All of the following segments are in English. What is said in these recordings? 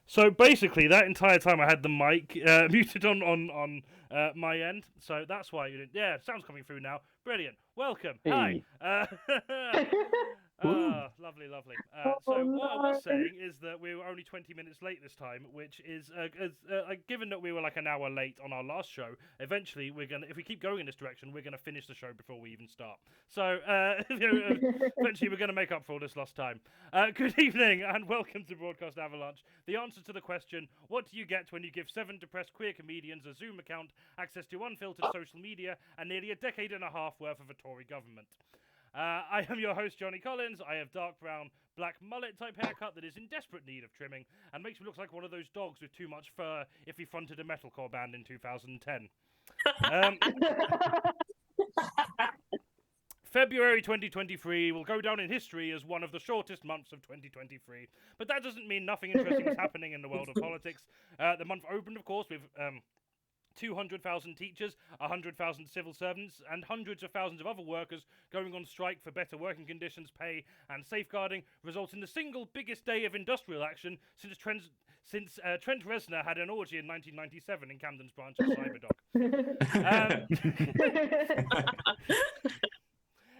So basically, that entire time I had the mic muted on my end, so that's why you didn't. Yeah, sound's coming through now. Brilliant. Welcome. Hey. Hi. Lovely, lovely. So what I was saying is that we were only 20 minutes late this time, which is given that we were like an hour late on our last show. Eventually, if we keep going in this direction, we're gonna finish the show before we even start. So eventually, we're gonna make up for all this lost time. Good evening and welcome to Broacast Avalanche. The answer to the question: what do you get when you give 7 depressed queer comedians a Zoom account, access to unfiltered social media, and nearly a decade and a half worth of a Tory government? I am your host, Jonny Collins. I have dark brown, black mullet type haircut that is in desperate need of trimming and makes me look like one of those dogs with too much fur if he fronted a metalcore band in 2010. February 2023 will go down in history as one of the shortest months of 2023, but that doesn't mean nothing interesting is happening in the world of politics. The month opened, of course, with 200,000 teachers, 100,000 civil servants, and hundreds of thousands of other workers going on strike for better working conditions, pay, and safeguarding, results in the single biggest day of industrial action since Trent Reznor had an orgy in 1997 in Camden's branch of Cyberdoc.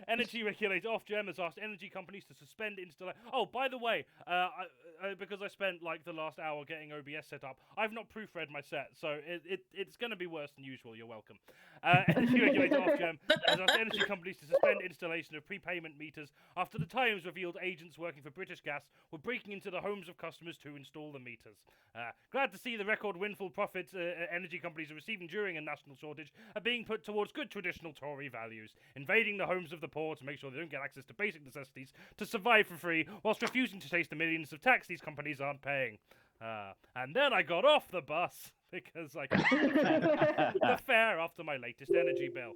Energy regulator Ofgem has asked energy companies to suspend installation. Oh, by the way, because I spent like the last hour getting OBS set up, I've not proofread my set, so it's going to be worse than usual. You're welcome. Energy regulator Ofgem has asked energy companies to suspend installation of prepayment meters after the Times revealed agents working for British Gas were breaking into the homes of customers to install the meters. Glad to see the record windfall profits energy companies are receiving during a national shortage are being put towards good traditional Tory values, invading the homes of the poor to make sure they don't get access to basic necessities to survive for free, whilst refusing to taste the millions of tax these companies aren't paying. And then I got off the bus because I got the fare after my latest energy bill.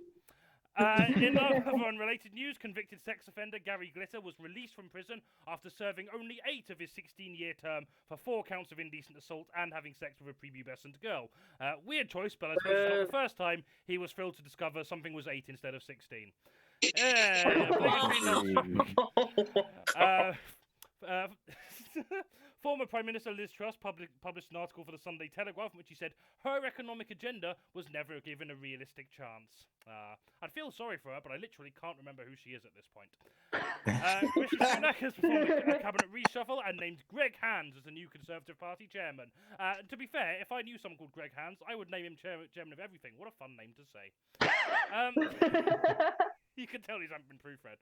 In other unrelated news, convicted sex offender Gary Glitter was released from prison after serving only 8 of his 16-year term for 4 counts of indecent assault and having sex with a prepubescent girl. Weird choice, but I suppose it's not the first time he was thrilled to discover something was 8 instead of 16. Former Prime Minister Liz Truss published an article for the Sunday Telegraph in which he said her economic agenda was never given a realistic chance. I'd feel sorry for her, but I literally can't remember who she is at this point. Rishi Sunak has performed a cabinet reshuffle and named Greg Hands as the new Conservative Party chairman. To be fair, if I knew someone called Greg Hands, I would name him chairman of everything. What a fun name to say. You can tell he's haven't been proofread.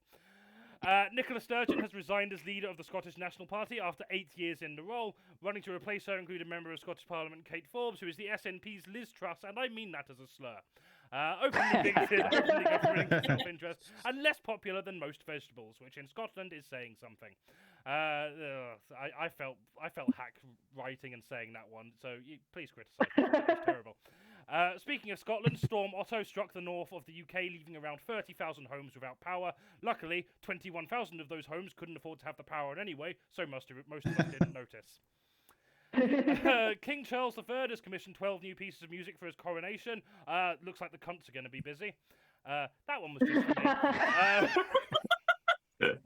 Nicola Sturgeon has resigned as leader of the Scottish National Party after 8 years in the role. Running to replace her include a member of Scottish Parliament, Kate Forbes, who is the SNP's Liz Truss, and I mean that as a slur. Openly bigoted, openly governing for self-interest, and less popular than most vegetables, which in Scotland is saying something. I felt hack writing and saying that one, so please criticise me. It was terrible. Speaking of Scotland, Storm Otto struck the north of the UK, leaving around 30,000 homes without power. Luckily, 21,000 of those homes couldn't afford to have the power anyway, so most of us didn't notice. King Charles III has commissioned 12 new pieces of music for his coronation. Looks like the cunts are going to be busy. That one was just for me.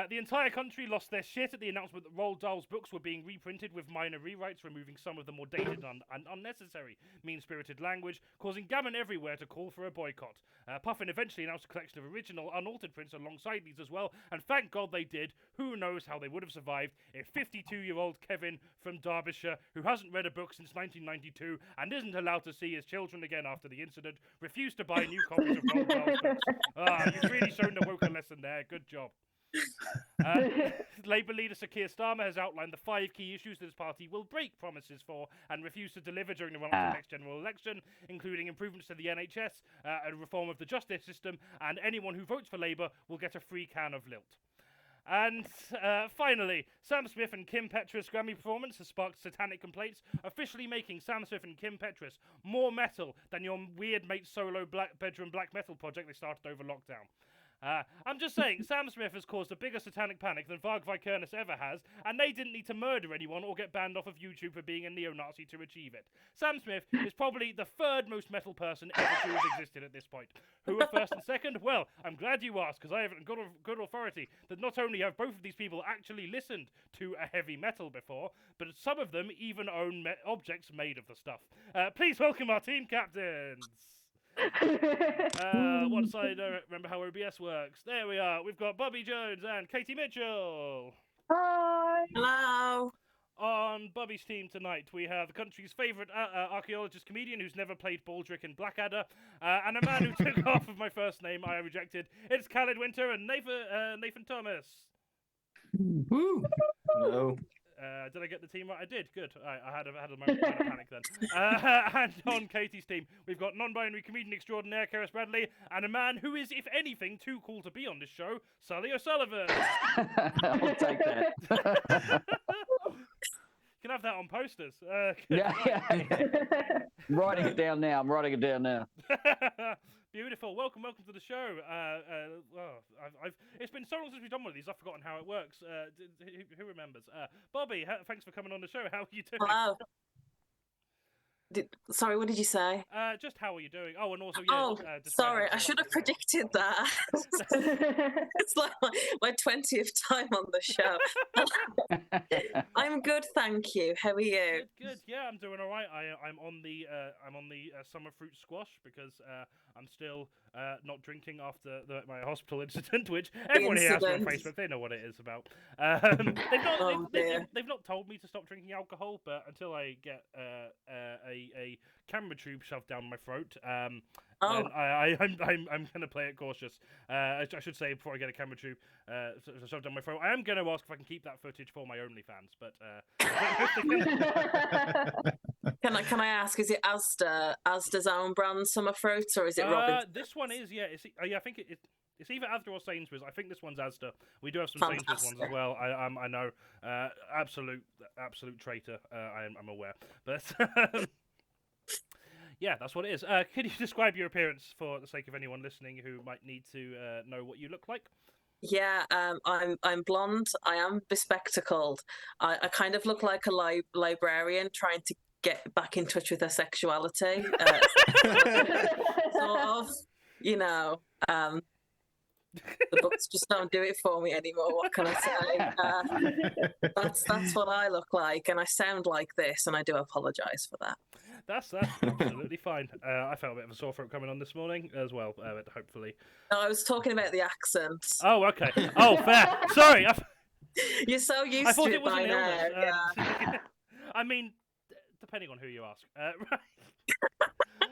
The entire country lost their shit at the announcement that Roald Dahl's books were being reprinted with minor rewrites, removing some of the more dated and unnecessary mean-spirited language, causing gammon everywhere to call for a boycott. Puffin eventually announced a collection of original, unaltered prints alongside these as well, and thank God they did. Who knows how they would have survived if 52-year-old Kevin from Derbyshire, who hasn't read a book since 1992 and isn't allowed to see his children again after the incident, refused to buy new copies of Roald Dahl's books. You've really shown the woke a lesson there. Good job. Labour leader Sir Keir Starmer has outlined the 5 key issues that his party will break promises for and refuse to deliver during the run-up to the next general election, including improvements to the NHS, a reform of the justice system, and anyone who votes for Labour will get a free can of Lilt. And finally, Sam Smith and Kim Petras' Grammy performance has sparked satanic complaints, officially making Sam Smith and Kim Petras more metal than your weird mate solo bedroom black metal project they started over lockdown. I'm just saying, Sam Smith has caused a bigger satanic panic than Varg Vikernes ever has, and they didn't need to murder anyone or get banned off of YouTube for being a neo-Nazi to achieve it. Sam Smith is probably the third most metal person ever to have existed at this point. Who are first and second? Well, I'm glad you asked, because I have good authority that not only have both of these people actually listened to a heavy metal before, but some of them even own objects made of the stuff. Please welcome our team captains. Once I don't remember how OBS works. There we are. We've got BOBBIE Jones and Katie Mitchell. Hi. Hello. On BOBBIE's team tonight, we have the country's favourite archaeologist comedian who's never played Baldrick in Blackadder, and a man who took half of my first name I rejected. It's KHALID Winter and Nathan TOMMIS. Woo. Hello. Did I get the team right? I did. Good. I had a moment of panic then. And on Katie's team, we've got non-binary comedian extraordinaire Keris Bradley, and a man who is, if anything, too cool to be on this show, SULLY O'Sullivan. I'll take that. Can have that on posters. Yeah. I'm writing it down now. Beautiful. Welcome to the show. It's been so long since we've done one of these, I've forgotten how it works. Who remembers? BOBBIE, thanks for coming on the show. How are you doing? Hello. Sorry, what did you say? Just how are you doing? Oh, and also, sorry, I should have predicted that. It's like my 20th time on the show. I'm good, thank you. How are you? Good. Yeah, I'm doing all right. I'm on the summer fruit squash because I'm still not drinking after my hospital incident, which everyone here has on Facebook. They know what it is about. They've not told me to stop drinking alcohol, but until I get a camera tube shoved down my throat, I'm gonna play it cautious. I should say before I get a camera tube shoved down my throat, I am gonna ask if I can keep that footage for my OnlyFans. But can I ask? Is it Asda's own brand summer fruits, or is it Robin's? This one is I think it's either Asda or Sainsbury's. I think this one's Asda. We do have some Fantastic. Sainsbury's ones as well. I know, absolute traitor. I'm aware, but yeah, that's what it is. Can you describe your appearance for the sake of anyone listening who might need to know what you look like? Yeah, I'm blonde. I am bespectacled. I kind of look like a librarian trying to get back in touch with her sexuality. Sort of, you know. The books just don't do it for me anymore. What can I say? That's what I look like, and I sound like this, and I do apologise for that. That's absolutely fine. I felt a bit of a sore throat coming on this morning as well, but hopefully. No, I was talking about the accent. Oh, okay. Oh, fair. Sorry. You're so used to it by now. Yeah. I mean, depending on who you ask. Right.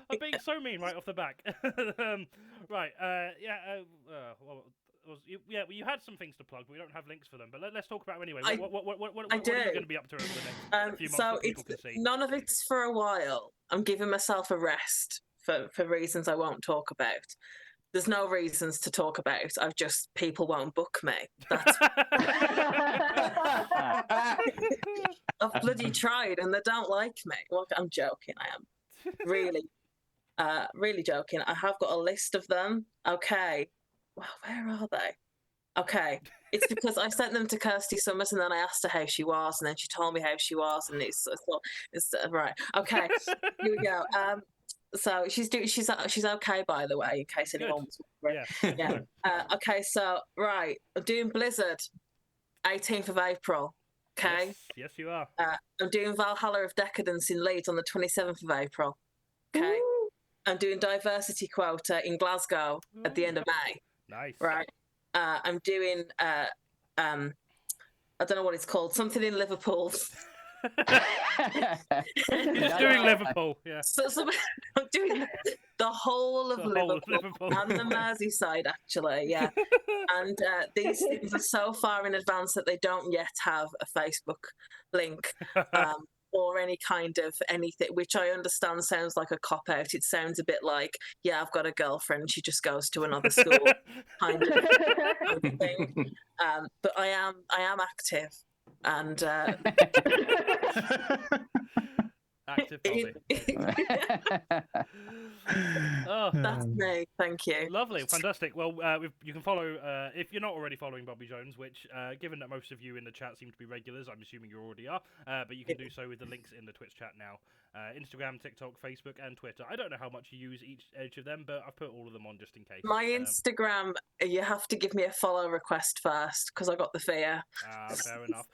I'm being so mean right off the back. Right. You had some things to plug, but we don't have links for them. But let's talk about them anyway. What are you going to be up to over the next few months that people can see? None of it's for a while. I'm giving myself a rest for reasons I won't talk about. There's no reasons to talk about. People won't book me. That's I've bloody tried and they don't like me. Well, I'm joking. I am really joking. I have got a list of them. Okay. Wow, where are they? Okay. It's because I sent them to Kirsty Summers and then I asked her how she was and then she told me how she was and it's right. Okay. Here we go. So she's okay, by the way, in case anyone was wondering. Yeah. Okay, so right, I'm doing Blizzard, 18th of April. Okay. Yes, you are. I'm doing Valhalla of Decadence in Leeds on the 27th of April. Okay. Ooh. I'm doing Diversity Quota in Glasgow at the end of May. Nice. Right. I'm doing I don't know what it's called. Something in Liverpool. You're just doing Liverpool, yeah. So I'm doing the whole of Liverpool and the Merseyside, actually, yeah. And these things are so far in advance that they don't yet have a Facebook link or any kind of anything, which I understand sounds like a cop-out. It sounds a bit like, yeah, I've got a girlfriend, she just goes to another school kind of thing. But I am active. And Active Bobby. Oh, That's me. Thank you. lovely, fantastic. Well, you can follow if you're not already following Bobbie Jones, which, given that most of you in the chat seem to be regulars, I'm assuming you already are. But you can do so with the links in the Twitch chat now. Instagram, TikTok, Facebook, and Twitter. I don't know how much you use each of them, but I've put all of them on just in case. My Instagram, you have to give me a follow request first because I got the fear. Fair enough.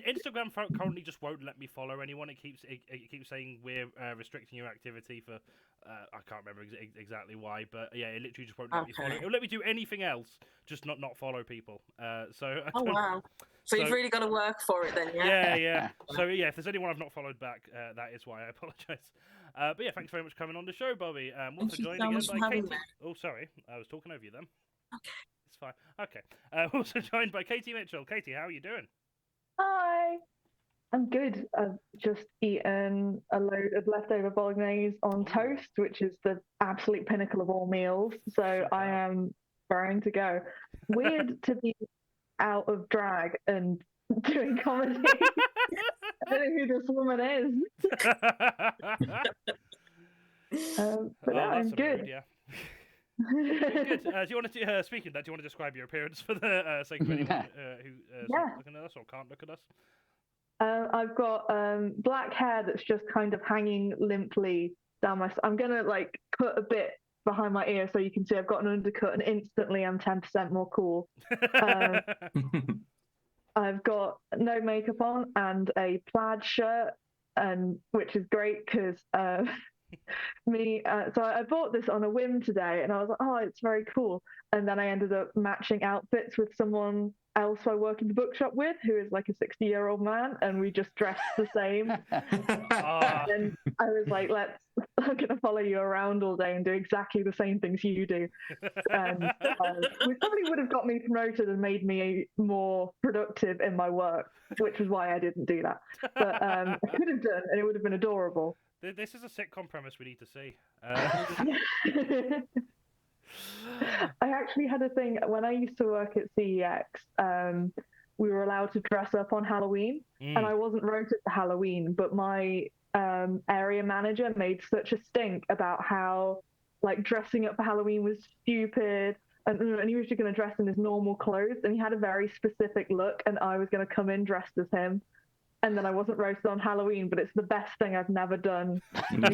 Instagram currently just won't let me follow anyone. It keeps saying we're restricting your activity for I can't remember exactly why, but yeah, it literally just won't let me follow. It'll let me do anything else, just not follow people. Oh wow. So you've really got to work for it then, yeah? Yeah. So yeah, if there's anyone I've not followed back, that is why. I apologise. But yeah, thanks very much for coming on the show, Bobbie. Also joined again by Katie. Oh, sorry, I was talking over you then. Okay. It's fine. Okay. Also joined by Katie Mitchell. Katie, how are you doing? Hi. I'm good. I've just eaten a load of leftover bolognese on toast, which is the absolute pinnacle of all meals. So I am raring to go. Weird to be out of drag and doing comedy. I don't know who this woman is. But no, I'm good. Rude, yeah. Good. Do you want to speaking of that? Do you want to describe your appearance for the sake of anyone who's looking at us or can't look at us? I've got black hair that's just kind of hanging limply down my. I'm gonna like put a bit behind my ear so you can see I've got an undercut, and instantly I'm 10% more cool. I've got no makeup on and a plaid shirt, and which is great because so I bought this on a whim today, and I was like, oh, it's very cool. And then I ended up matching outfits with someone else I work in the bookshop with, who is like a 60-year-old man, and we just dressed the same. And I was like, I'm gonna follow you around all day and do exactly the same things you do. And which probably would have got me promoted and made me more productive in my work, which was why I didn't do that. But I could have done, and it would have been adorable. This is a sitcom premise we need to see. I actually had a thing when I used to work at CEX. We were allowed to dress up on Halloween, and I wasn't rotated for Halloween, but my area manager made such a stink about how like dressing up for Halloween was stupid, and he was just going to dress in his normal clothes, and he had a very specific look, and I was going to come in dressed as him. And then I wasn't roasted on Halloween, but it's the best thing I've never done. I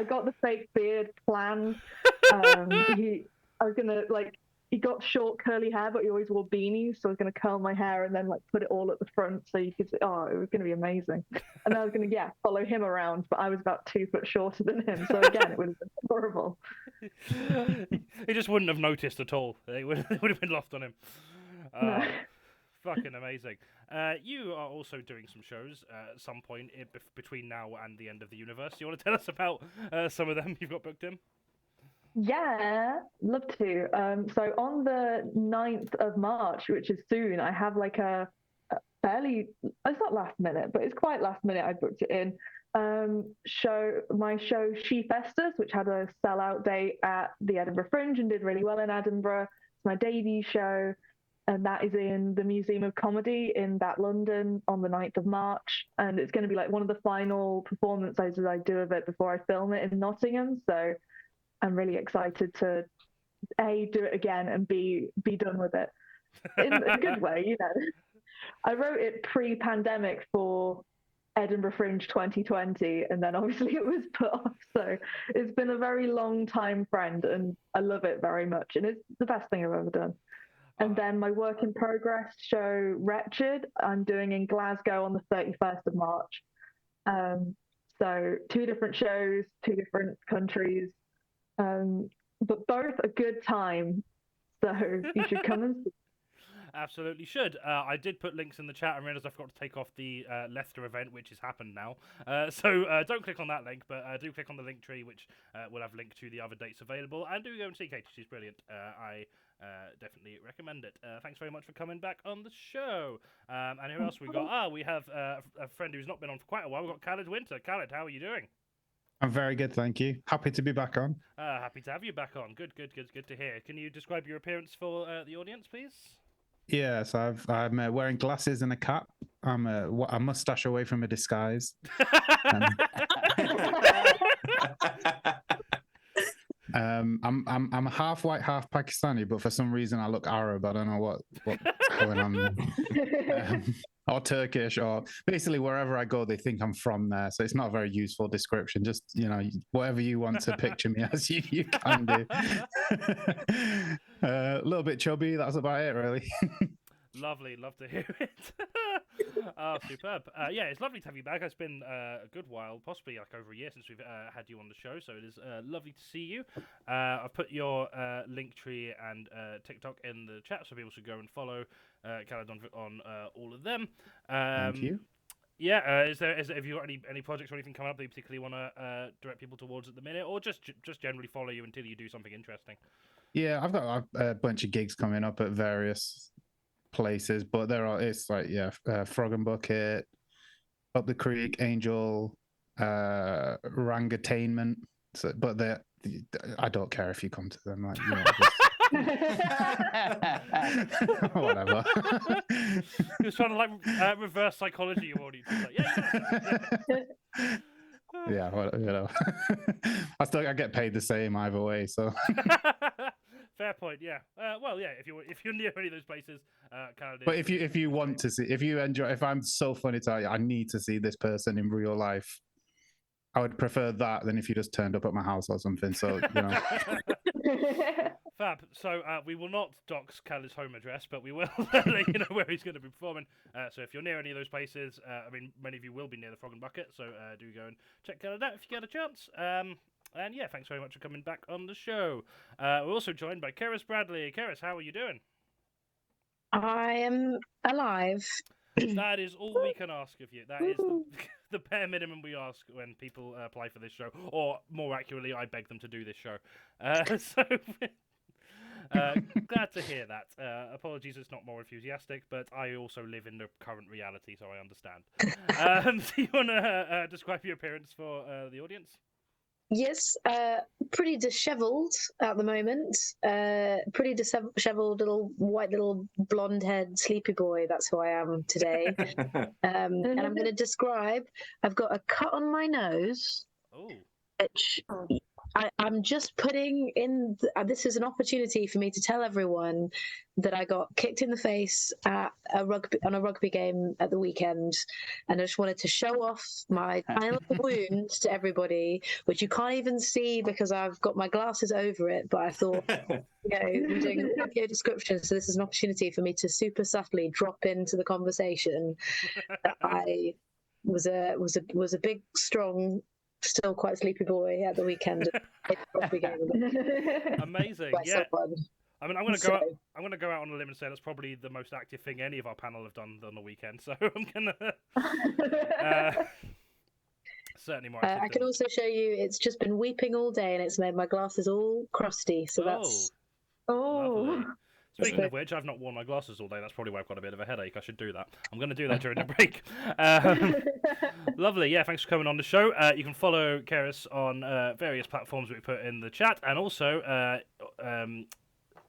got the fake beard planned. He got short curly hair, but he always wore beanies, so I was gonna curl my hair and then like put it all at the front so you could see. Oh, it was gonna be amazing. And I was gonna follow him around, but I was about 2 foot shorter than him, so again it would have been horrible. He just wouldn't have noticed at all. It would have been lost on him. No. Fucking amazing. You are also doing some shows at some point between now and the end of the universe. Do you want to tell us about some of them you've got booked in? Yeah, love to. So on the 9th of March, which is soon, I have like a fairly, it's not last minute, but it's quite last minute I booked it in. My show She Festus, which had a sellout date at the Edinburgh Fringe and did really well in Edinburgh. It's my debut show. And that is in the Museum of Comedy in that London on the 9th of March. And it's going to be like one of the final performances I do of it before I film it in Nottingham. So I'm really excited to A, do it again, and B, be done with it. In a good way, you know. I wrote it pre-pandemic for Edinburgh Fringe 2020, and then obviously it was put off. So it's been a very long time friend, and I love it very much. And it's the best thing I've ever done. And then my work in progress show Wretched, I'm doing in Glasgow on the 31st of March. So 2 different shows, 2 different countries, but both a good time. So you should come and see. Absolutely should. I did put links in the chat and realised I forgot to take off the Leicester event, which has happened now. So don't click on that link, but do click on the link tree, which will have a link to the other dates available. And do go and see Katie. She's brilliant. I definitely recommend it. Thanks very much for coming back on the show. And who else we got? We have a friend who's not been on for quite a while. We've got KHALID Winter. KHALID, how are you doing? I'm very good, thank you. Happy to be back on. Happy to have you back on. Good to hear. Can you describe your appearance for the audience, please? Yes, I'm wearing glasses and a cap. I'm a mustache away from a disguise. I'm half white, half Pakistani, but for some reason I look Arab. I don't know what's going on there. Or Turkish, or basically wherever I go, they think I'm from there. So it's not a very useful description. Just, whatever you want to picture me as, you can do. A little bit chubby. That's about it, really. Lovely, love to hear it. Oh, superb. Yeah, it's lovely to have you back. It's been a good while, possibly like over a year since we've had you on the show, so it is lovely to see you. I've put your Linktree and TikTok in the chat, so people should go and follow KHALID on all of them. Thank you. Yeah, have you got any projects or anything coming up that you particularly want to direct people towards at the minute, or just generally follow you until you do something interesting? Yeah, I've got a bunch of gigs coming up at various places, but it's like Frog and Bucket, Up the Creek, Angel, Rangatainment. So, but I don't care if you come to them. Like, whatever. He was trying to like reverse psychology you already. Yeah, well, I get paid the same either way, so. Fair point. Yeah. Well, yeah. If you're near any of those places, But if you want to see, if you enjoy, if I'm so funny to you, I need to see this person in real life. I would prefer that than if you just turned up at my house or something. So Fab. So we will not dox KHALID's home address, but we will let you know where he's going to be performing. So if you're near any of those places, I mean, many of you will be near the Frog and Bucket, so do go and check KHALID out if you get a chance. And yeah, thanks very much for coming back on the show. We're also joined by CERYS Bradley. CERYS, how are you doing? I am alive. That is all we can ask of you. That is the bare minimum we ask when people apply for this show. Or more accurately, I beg them to do this show. Glad to hear that. Apologies, it's not more enthusiastic, but I also live in the current reality, so I understand. Do you want to describe your appearance for the audience? Yes, pretty dishevelled at the moment. Pretty dishevelled little blonde-haired sleepy boy. That's who I am today. And I'm going to describe. I've got a cut on my nose, which I'm just putting in. This is an opportunity for me to tell everyone that I got kicked in the face at a rugby game at the weekend, and I just wanted to show off my tiny little wound to everybody, which you can't even see because I've got my glasses over it. But I thought, we're doing a video description, so this is an opportunity for me to super subtly drop into the conversation that I was a big, strong, still quite sleepy boy at the weekend. Amazing. Yeah. I mean, I'm going to go out on a limb and say that's probably the most active thing any of our panel have done on the weekend. So I'm going to certainly more active. I can also show you. It's just been weeping all day, and it's made my glasses all crusty. So that's lovely. Speaking of which, I've not worn my glasses all day. That's probably why I've got a bit of a headache. I should do that. I'm going to do that during the break. Lovely. Yeah, thanks for coming on the show. You can follow CERYS on various platforms we put in the chat. And also, I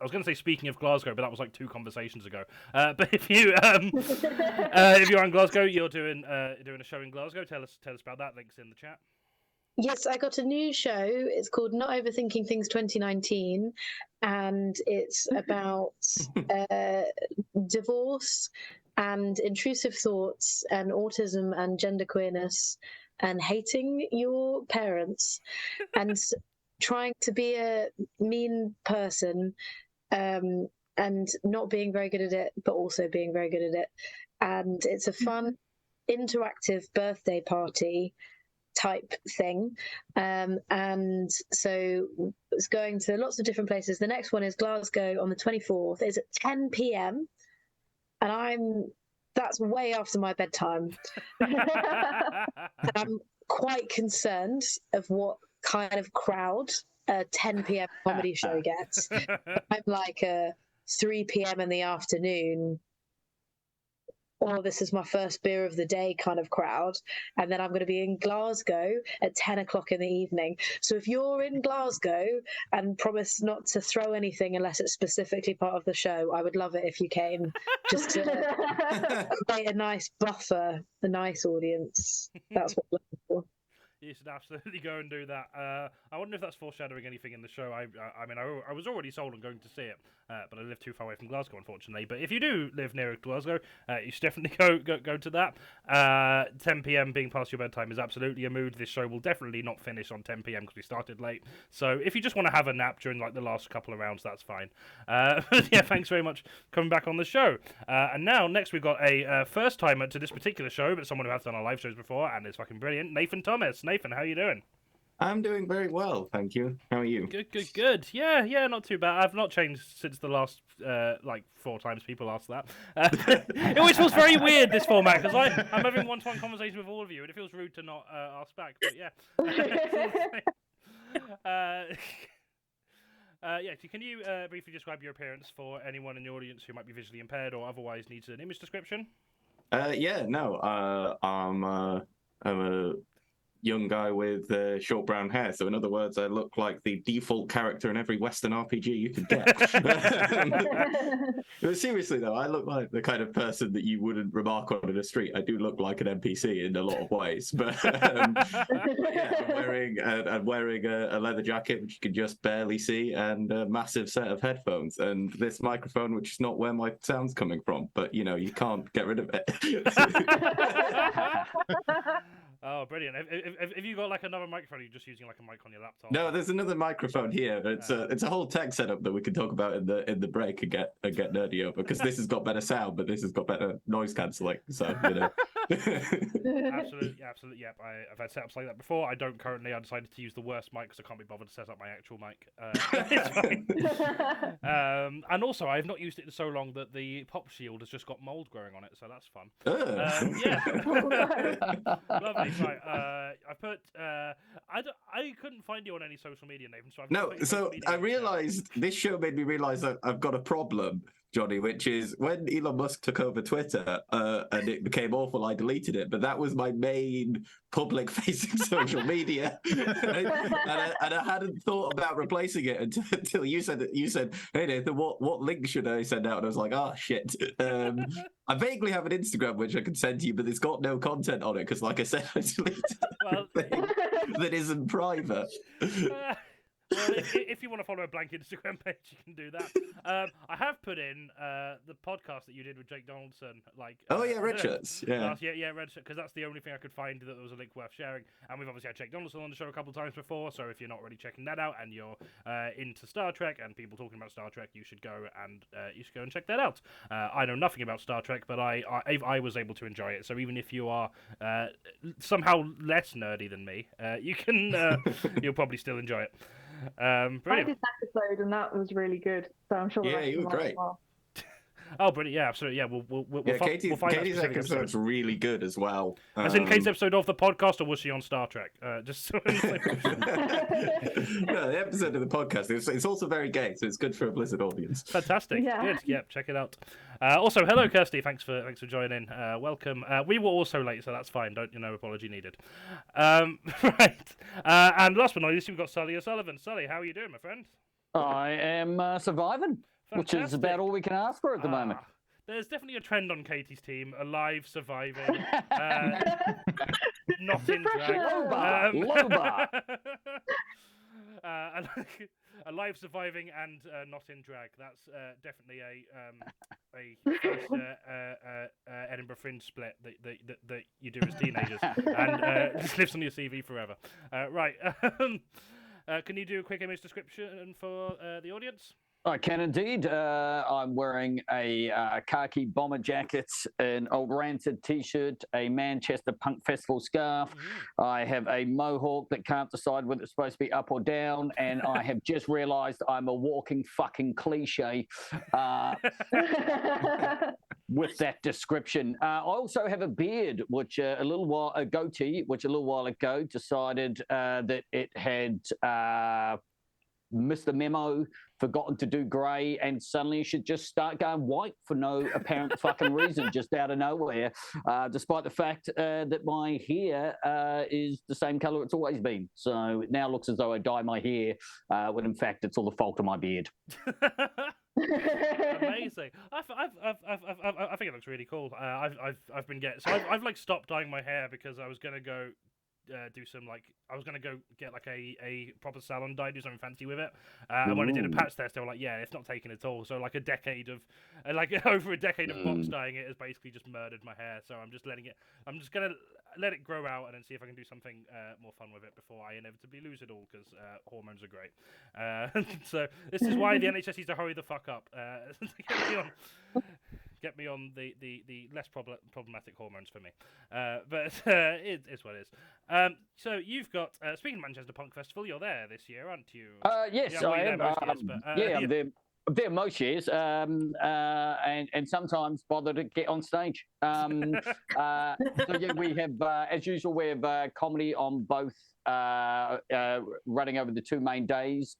was going to say speaking of Glasgow, but that was like 2 conversations ago. But if you're in Glasgow, you're doing a show in Glasgow. Tell us about that. Links in the chat. Yes, I got a new show. It's called Not Overthinking Things 2019, and it's about divorce and intrusive thoughts and autism and genderqueerness and hating your parents and trying to be a mean person and not being very good at it, but also being very good at it. And it's a fun, interactive birthday party type thing, and so it's going to lots of different places. The next one is Glasgow on the 24th. It's at 10 p.m. and that's way after my bedtime. I'm quite concerned of what kind of crowd a 10 p.m. comedy show gets. I'm like a 3 p.m. in the afternoon or this is my first beer of the day kind of crowd. And then I'm going to be in Glasgow at 10 o'clock in the evening. So if you're in Glasgow and promise not to throw anything unless it's specifically part of the show, I would love it if you came, just to create a nice buffer, a nice audience. That's what I'm looking for. You should absolutely go and do that. I wonder if that's foreshadowing anything in the show. I mean, I was already sold on going to see it, but I live too far away from Glasgow, unfortunately. But if you do live near Glasgow, you should definitely go to that. 10 p.m. being past your bedtime is absolutely a mood. This show will definitely not finish on 10 p.m. because we started late. So if you just want to have a nap during like the last couple of rounds, that's fine. Yeah, thanks very much for coming back on the show. And now, next we've got a first timer to this particular show, but someone who has done our live shows before and is fucking brilliant, Nathan TOMMIS. Nathan, how you doing? I'm doing very well, thank you. How are you? Good. Yeah, not too bad. I've not changed since the last, like, 4 times people asked that. It always feels very weird, this format, because I'm having one-to-one conversation with all of you, and it feels rude to not ask back, but yeah. Yeah, can you briefly describe your appearance for anyone in the audience who might be visually impaired or otherwise needs an image description? I'm a young guy with short brown hair. So in other words, I look like the default character in every Western RPG you could get. But seriously though, I look like the kind of person that you wouldn't remark on in the street. I do look like an NPC in a lot of ways. But yeah, I'm wearing a leather jacket, which you can just barely see, and a massive set of headphones. And this microphone, which is not where my sound's coming from. But, you know, you can't get rid of it. Oh, brilliant! Have you got like another microphone? Or are you just using like a mic on your laptop? No, there's another microphone here. It's a whole tech setup that we can talk about in the break and get nerdy over, because this has got better sound, but this has got better noise cancelling. So you know. Absolutely. Yep, I've had setups like that before. I don't currently. I decided to use the worst mic because I can't be bothered to set up my actual mic. And also, I've not used it in so long that the pop shield has just got mold growing on it, so that's fun. Yeah, lovely. Right, I put. I couldn't find you on any social media, Nathan. So I realised this show made me realise that I've got a problem, Jonny, which is when Elon Musk took over Twitter and it became awful, I deleted it. But that was my main public-facing social media, and I hadn't thought about replacing it until you said, "Hey Nathan, what link should I send out?" And I was like, "Oh shit." I vaguely have an Instagram which I can send to you, but it's got no content on it because, like I said, I deleted that isn't private. Well, if you want to follow a blank Instagram page, you can do that. I have put in the podcast that you did with Jake Donaldson. Red shirts. Yeah. Red shirt, because that's the only thing I could find that there was a link worth sharing. And we've obviously had Jake Donaldson on the show a couple of times before, so if you're not really checking that out and you're into Star Trek and people talking about Star Trek, you should go and check that out. I know nothing about Star Trek, but I was able to enjoy it. So even if you are somehow less nerdy than me, you can you'll probably still enjoy it. Brilliant. I did this episode and that was really good, so I'm sure. Yeah, you were great. Well. Oh, brilliant! Yeah, absolutely. Yeah, we'll find Katie's episode's really good as well. As in Kate's episode of the podcast, or was she on Star Trek? Just so no, the episode of the podcast. It's also very gay, so it's good for a Blizzard audience. Fantastic. Yeah. Good. Yep, check it out. Also, hello, Kirsty. Thanks for joining. Welcome. We were also late, so that's fine. Don't apology needed. Right. And last but not least, we've got Sully O'Sullivan. Sully, how are you doing, my friend? I am surviving. Fantastic. Which is about all we can ask for at the moment. There's definitely a trend on Katie's team: alive, surviving, not in drag. Low bar. Alive, surviving, and not in drag. That's definitely a first Edinburgh Fringe split that you do as teenagers, and this lives on your CV forever. Right. Can you do a quick image description for the audience? I can indeed. I'm wearing a khaki bomber jacket, an old Rancid t-shirt, a Manchester Punk Festival scarf. I have a mohawk that can't decide whether it's supposed to be up or down, and I have just realised I'm a walking fucking cliche with that description. I also have a beard, which a goatee, which a little while ago decided that it had missed the memo, forgotten to do grey, and suddenly it should just start going white for no apparent fucking reason, just out of nowhere, despite the fact that my hair is the same colour it's always been. So it now looks as though I dye my hair, when in fact it's all the fault of my beard. Amazing. I think it looks really cool. I've been getting, so I've like stopped dyeing my hair because I was gonna go do some I was gonna go get like a proper salon dye, do something fancy with it. And when I did a patch test, they were like, yeah, it's not taking at all. So like a decade of over a decade of box dyeing it has basically just murdered my hair. So I'm just gonna let it grow out and then see if I can do something more fun with it before I inevitably lose it all, because hormones are great. So this is why the NHS needs to hurry the fuck up. Get me on the less problematic hormones for me. But it is what it is. So you've got, speaking of Manchester Punk Festival, you're there this year, aren't you? Yes, well, I am. I'm there most years, and sometimes bother to get on stage. So yeah, we have, as usual, we have comedy on both, running over the 2 main days,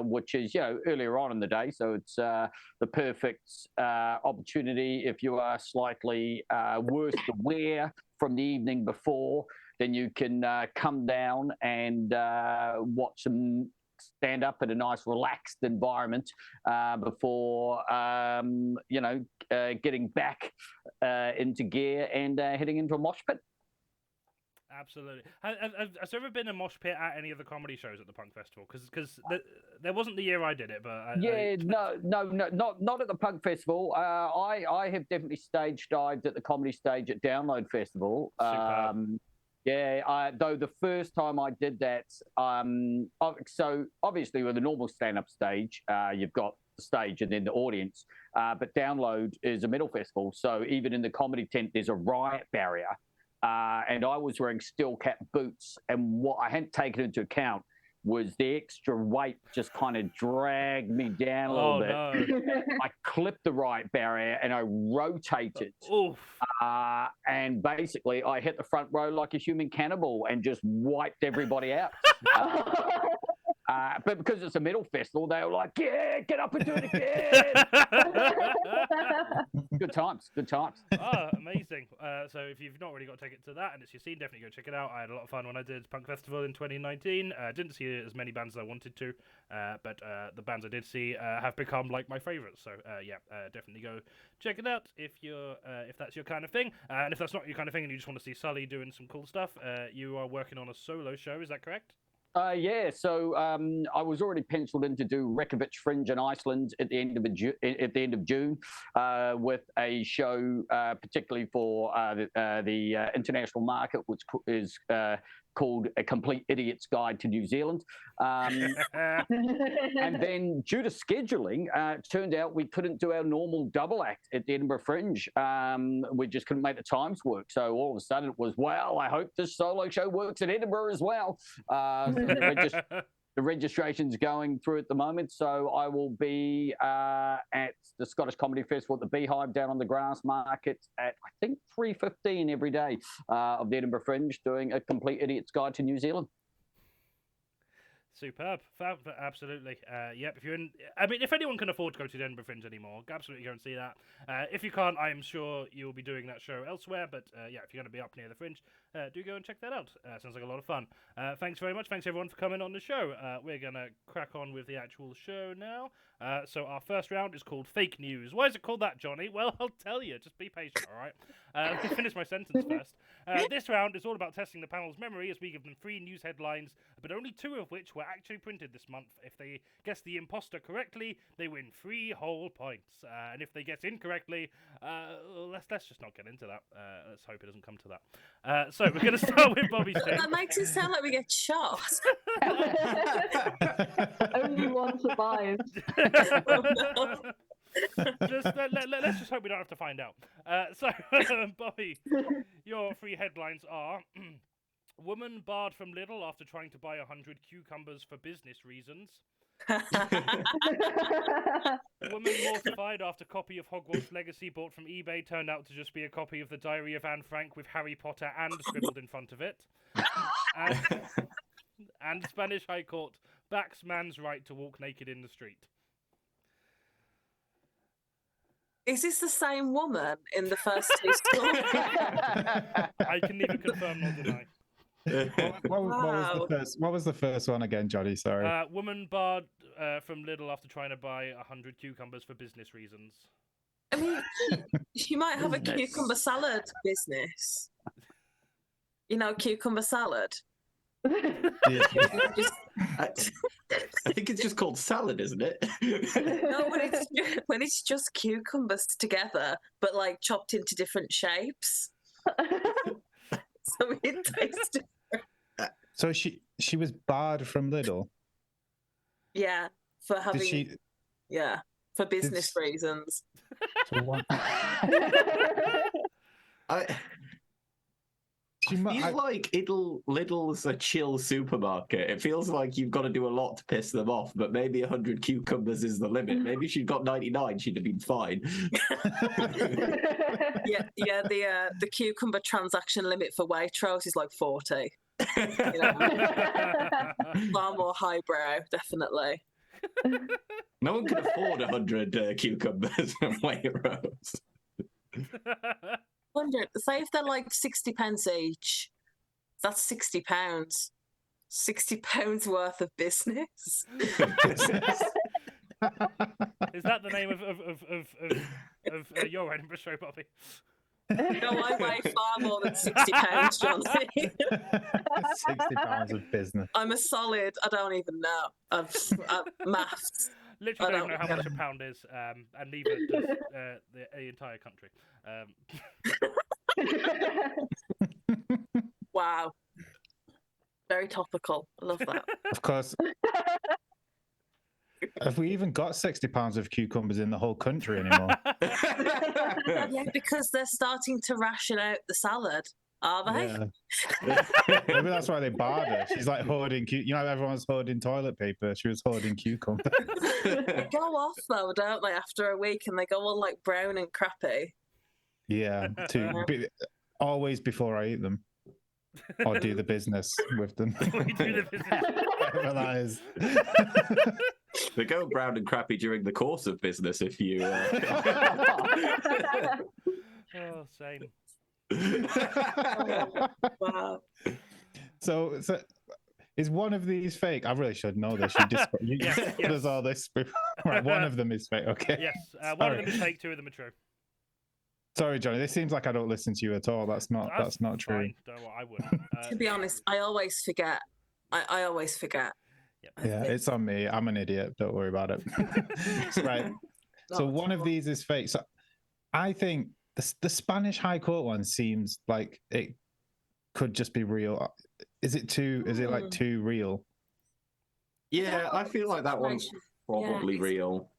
which is, earlier on in the day. So it's the perfect opportunity if you are slightly worse to wear from the evening before, then you can come down and watch some stand up in a nice relaxed environment before getting back into gear and heading into a mosh pit. Absolutely. Has there ever been a mosh pit at any of the comedy shows at the Punk Festival? Because there wasn't the year I did it, but no, not at the Punk Festival. I have definitely stage dived at the comedy stage at Download Festival. Though the first time I did that, so obviously with a normal stand-up stage, you've got the stage and then the audience, but Download is a metal festival, so even in the comedy tent there's a riot barrier, and I was wearing steel cap boots, and what I hadn't taken into account was the extra weight just kind of dragged me down a little bit. No. I clipped the riot barrier and I rotated. And basically I hit the front row like a human cannibal and just wiped everybody out. But because it's a metal festival, they were like, yeah, get up and do it again. Good times. Oh, amazing. So if you've not already got a ticket to that and it's your scene, definitely go check it out. I had a lot of fun when I did Punk Festival in 2019. Didn't see as many bands as I wanted to, but the bands I did see have become like my favourites. So definitely go check it out if that's your kind of thing. And if that's not your kind of thing and you just want to see Sully doing some cool stuff, you are working on a solo show, is that correct? So I was already penciled in to do Reykjavik Fringe in Iceland at the end of June, with a show particularly for the international market, which is called A Complete Idiot's Guide to New Zealand. And then due to scheduling, it turned out we couldn't do our normal double act at the Edinburgh Fringe. We just couldn't make the times work. So all of a sudden it was, well, I hope this solo show works at Edinburgh as well. The registration's going through at the moment, so I will be at the Scottish Comedy Festival at the Beehive down on the Grass Market at, I think, 3:15 every day of the Edinburgh Fringe, doing A Complete Idiot's Guide to New Zealand. Superb. Absolutely. Yep. If anyone can afford to go to the Edinburgh Fringe anymore, absolutely go and see that. If you can't, I am sure you'll be doing that show elsewhere. But if you're going to be up near the Fringe, do go and check that out. Sounds like a lot of fun. Thanks very much. Thanks everyone for coming on the show. We're going to crack on with the actual show now. So our first round is called Fake News. Why is it called that, Johnny? Well, I'll tell you. Just be patient, all right? Let me finish my sentence first. This round is all about testing the panel's memory as we give them 3 news headlines, but only 2 of which were actually printed this month. If they guess the imposter correctly, they win 3 whole points. And if they guess incorrectly, let's just not get into that. Let's hope it doesn't come to that. So we're going to start with Bobbie's take. That makes it sound like we get shot. Only one survives. Let's just hope we don't have to find out. Bobbie, your 3 headlines are: woman barred from Lidl after trying to buy 100 cucumbers for business reasons. Woman mortified after copy of Hogwarts Legacy bought from eBay turned out to just be a copy of the Diary of Anne Frank with Harry Potter and scribbled in front of it. And Spanish High Court backs man's right to walk naked in the street. Is this the same woman in the first two stories? I can neither confirm nor deny. What was the first one again, Johnny? Sorry. Woman barred from Lidl after trying to buy 100 cucumbers for business reasons. I mean, she might have a cucumber salad business. You know, cucumber salad. I think it's just called salad, isn't it? No, when it's just cucumbers together, but like chopped into different shapes. So it tastes different. So she was barred from Lidl. Yeah, for having. Yeah, for business reasons. So what? I feel like Lidl's a chill supermarket. It feels like you've got to do a lot to piss them off, but maybe 100 cucumbers is the limit. Maybe if she'd got 99, she'd have been fine. Yeah. The cucumber transaction limit for Waitrose is like 40. You know? Far more highbrow, definitely. No one can afford 100 cucumbers from Waitrose. 100. Say if they're like 60 pence each, that's £60. £60 worth of business. Is that the name of your Edinburgh show, Bobby? No, I weigh far more than £60, Jonny. £60 of business. I'm a solid. I don't even know. I've maths. Literally don't know how much a pound is, and neither does the entire country. Wow. Very topical. I love that. Of course. Have we even got £60 of cucumbers in the whole country anymore? Yeah, because they're starting to ration out the salad, are they? Yeah. Maybe that's why they barred her. She's like hoarding, you know, everyone's hoarding toilet paper. She was hoarding cucumbers. They go off though, don't they? After a week, and they go all like brown and crappy. Yeah, always before I eat them. Or do the business with them. We do the business. Whatever that is. They go brown and crappy during the course of business if you... Oh, same. Wow. So is one of these fake? I really should know this. You does all this. Right, one of them is fake. Okay. Yes, one of them is fake. Two of them are true. Sorry, Johnny. This seems like I don't listen to you at all. That's not true. Fine. Don't worry, I wouldn't. To be honest, I always forget. I always forget. Yeah, it's on me. I'm an idiot. Don't worry about it. Right. So one of these is fake. So I think the Spanish High Court one seems like it could just be real. Is it too real? Yeah, I feel like that one's probably real.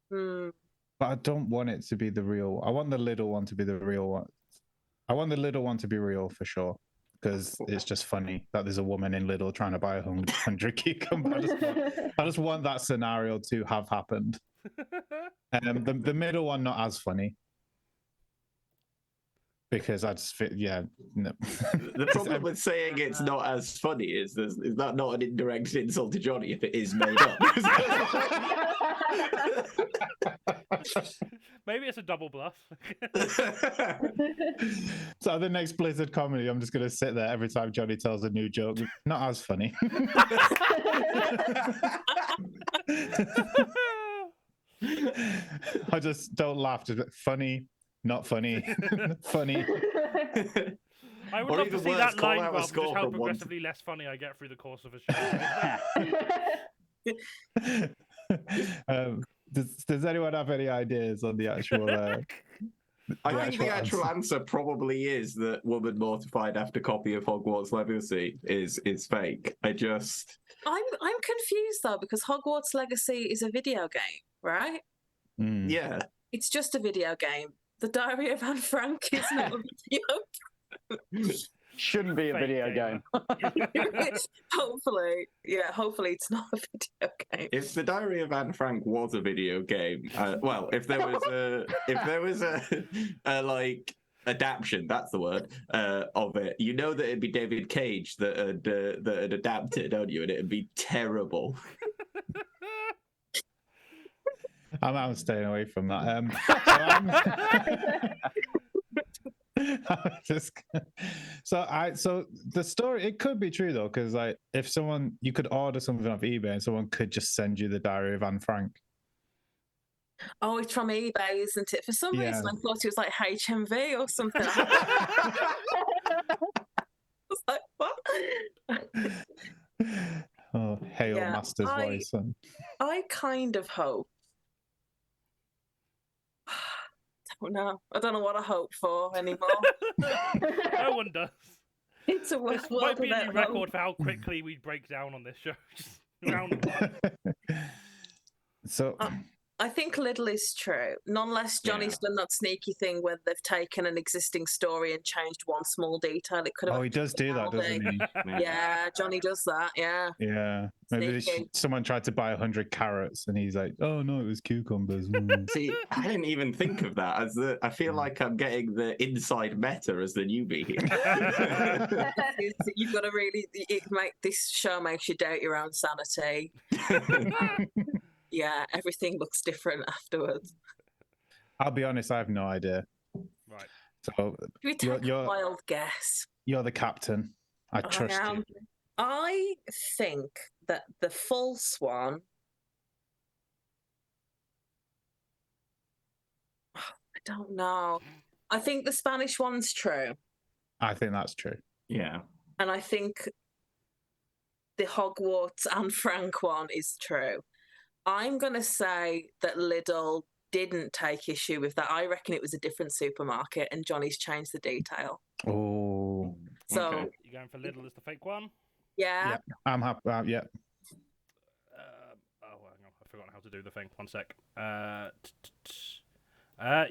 But I don't want it to be the real. I want the little one to be the real one. I want the little one to be real for sure, because it's just funny that there's a woman in Lidl trying to buy 100 cucumbers. I just want that scenario to have happened. The middle one not as funny, because I just fit. Yeah, no. The problem with saying it's not as funny is that not an indirect insult to Jonny if it is made up? Maybe it's a double bluff. So the next Blizzard comedy, I'm just going to sit there every time Jonny tells a new joke. Not as funny. I just don't laugh. Just funny, not funny, funny. I would love to see that line graph, just how progressively less funny I get through the course of a show. Does anyone have any ideas on the actual? I think the actual answer probably is that woman mortified after copy of Hogwarts Legacy is fake. I'm confused though, because Hogwarts Legacy is a video game, right? Yeah, it's just a video game. The Diary of Anne Frank is not a video. Shouldn't be a video game. Hopefully it's not a video game. If the Diary of Anne Frank was a video game, if there was a like adaptation, that's the word, of it, you know that it'd be David Cage that had adapted, don't you? And it'd be terrible. I'm staying away from that. So the story, it could be true though, because like if you could order something off eBay and someone could just send you the Diary of Anne Frank. Oh, it's from eBay, isn't it? For some reason, I thought it was like HMV or something. I was like, what? Oh, hail Master's voice. I kind of hope. I don't know what I hope for anymore. No one does. It's a world. This might be a new record for how quickly we break down on this show. Just round one. So I think Little is true. Nonetheless, Jonny's done that sneaky thing where they've taken an existing story and changed one small detail. It could have. Oh, he does do that, doesn't he? Yeah, Jonny does that. Yeah. Yeah. Maybe someone tried to buy 100 carrots, and he's like, "Oh no, it was cucumbers." See, I didn't even think of that. I feel like I'm getting the inside meta as the newbie here. You've got to really this show makes you doubt your own sanity. Yeah, everything looks different afterwards. I'll be honest, I have no idea. Right. Should So we take a wild guess? You're the captain. I trust you. I think that the false one. I don't know. I think the Spanish one's true. I think that's true. Yeah. And I think the Hogwarts Anne Frank one is true. I'm going to say that Lidl didn't take issue with that. I reckon it was a different supermarket and Jonny's changed the detail. Oh. So okay. You going for Lidl as the fake one? Yeah. I'm happy. Yeah. Oh, hang on. I've forgotten how to do the thing. One sec.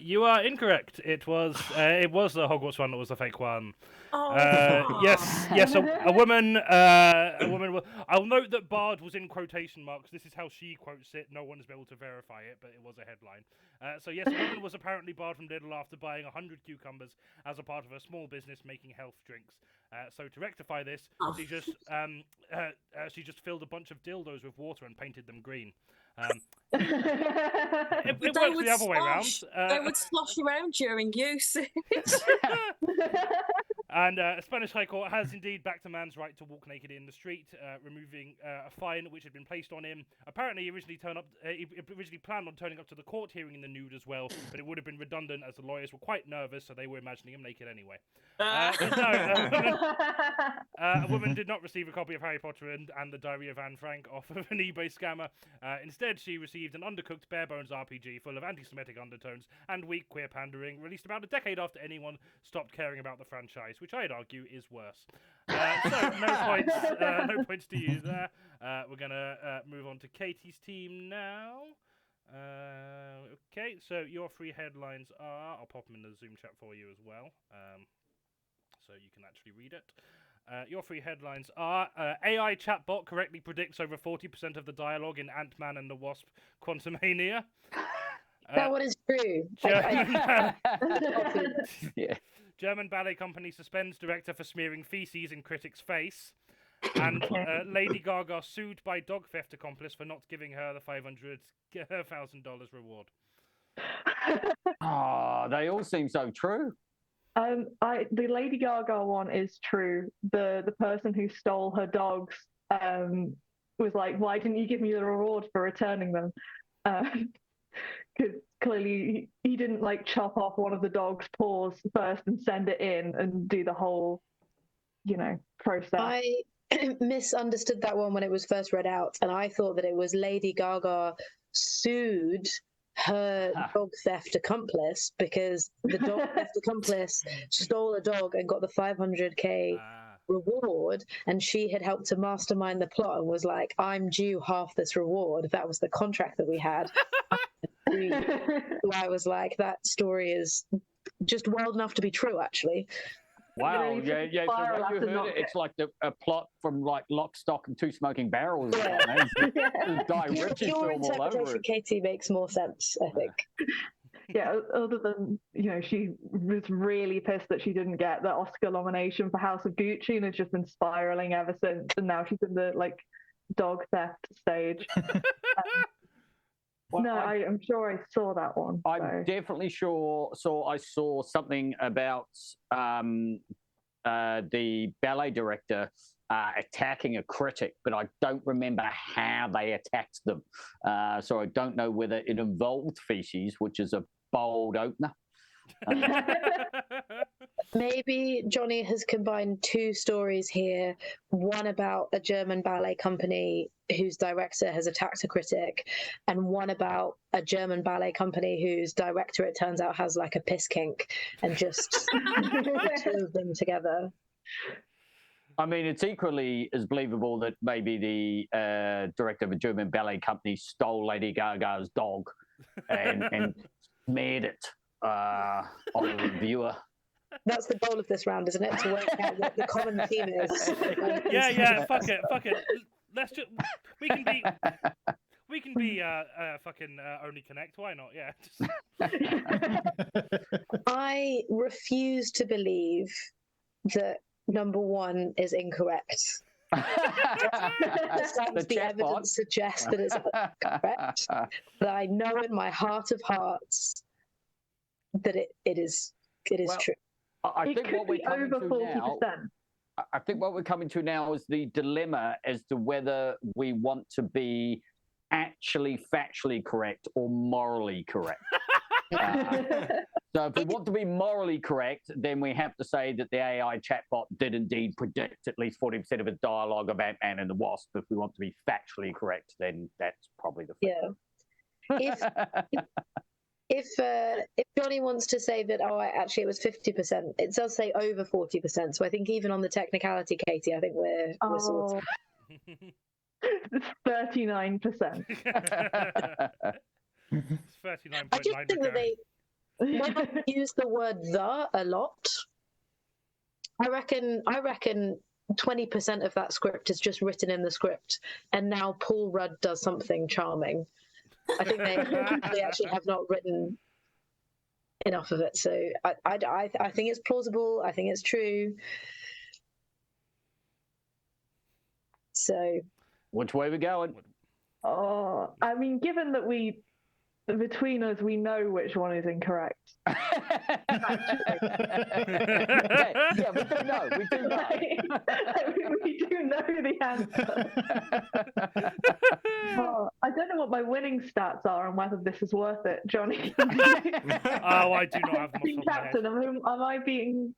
You are incorrect. It was the Hogwarts one that was the fake one. Oh. Yes. A woman. I'll note that Bard was in quotation marks. This is how she quotes it. No one's been able to verify it, but it was a headline. So yes, a woman was apparently barred from Lidl after buying 100 cucumbers as a part of her small business making health drinks. So to rectify this, she just filled a bunch of dildos with water and painted them green. It works the other way around. They would slosh around during usage. And a Spanish High Court has indeed backed a man's right to walk naked in the street, removing a fine which had been placed on him. Apparently, he originally planned on turning up to the court hearing in the nude as well, but it would have been redundant as the lawyers were quite nervous, so they were imagining him naked anyway. A woman did not receive a copy of Harry Potter and the Diary of Anne Frank off of an eBay scammer. Instead, she received an undercooked bare-bones RPG full of anti-Semitic undertones and weak queer pandering, released about a decade after anyone stopped caring about the franchise, which I'd argue is worse. So no points to you there. We're gonna move on to Katie's team now. Okay, so your three headlines are, I'll pop them in the Zoom chat for you as well, so you can actually read it. Your three headlines are AI chatbot correctly predicts over 40% of the dialogue in Ant-Man and the Wasp Quantumania. That one is true. German ballet company suspends director for smearing feces in critic's face. And Lady Gaga sued by dog theft accomplice for not giving her the $500,000 reward. Oh, they all seem so true. The Lady Gaga one is true. The person who stole her dogs was like, "Why didn't you give me the reward for returning them?" Because clearly he didn't like chop off one of the dog's paws first and send it in and do the whole, process. I misunderstood that one when it was first read out, and I thought that it was Lady Gaga sued her dog theft accomplice because the dog theft accomplice stole a dog and got the $500K reward, and she had helped to mastermind the plot and was like, "I'm due half this reward." That was the contract that we had. So I was like, that story is just wild enough to be true, actually. Wow, yeah. So when you heard it, it's like a plot from like Lock, Stock, and Two Smoking Barrels. Yeah. Die Ritchie Your film all over interpretation, it. Katie, makes more sense, I think. yeah, other than, she was really pissed that she didn't get the Oscar nomination for House of Gucci and has just been spiraling ever since. And now she's in the dog theft stage. Well, no, I'm sure I saw that one. I'm definitely sure. So I saw something about the ballet director attacking a critic, but I don't remember how they attacked them. So I don't know whether it involved feces, which is a bold opener. Maybe Jonny has combined two stories here. One about a German ballet company whose director has attacked a critic, and one about a German ballet company whose director, it turns out, has a piss kink, and just the two of them together. I mean, it's equally as believable that maybe the director of a German ballet company stole Lady Gaga's dog and smeared it on a reviewer. That's the goal of this round, isn't it? To work out what the common theme is. Yeah. Fuck it. Let's just. We can be fucking only connect. Why not? Yeah. I refuse to believe that number one is incorrect. The evidence suggests that it's correct. But I know in my heart of hearts that it is true. I think what we're coming to now. I think what we're coming to now is the dilemma as to whether we want to be actually factually correct or morally correct. So if we want to be morally correct, then we have to say that the AI chatbot did indeed predict at least 40% of the dialogue of Ant-Man and the Wasp. If we want to be factually correct, then that's probably the thing. Yeah. If Jonny wants to say that, actually it was 50%, it does say over 40%. So I think even on the technicality, Katie, I think we're sorted. It's 39%. It's 39.9%. I just think that they use the word "the" a lot. I reckon 20% of that script is just written in the script, and now Paul Rudd does something charming. I think they actually have not written enough of it. So I think it's plausible. I think it's true. So, which way we going? Oh, I mean, given that between us, we know which one is incorrect. Yeah, we do know. We do know. We do know the answer. I don't know what my winning stats are and whether this is worth it, Jonny. Oh, I do not have them off the top of my head. Captain, am I being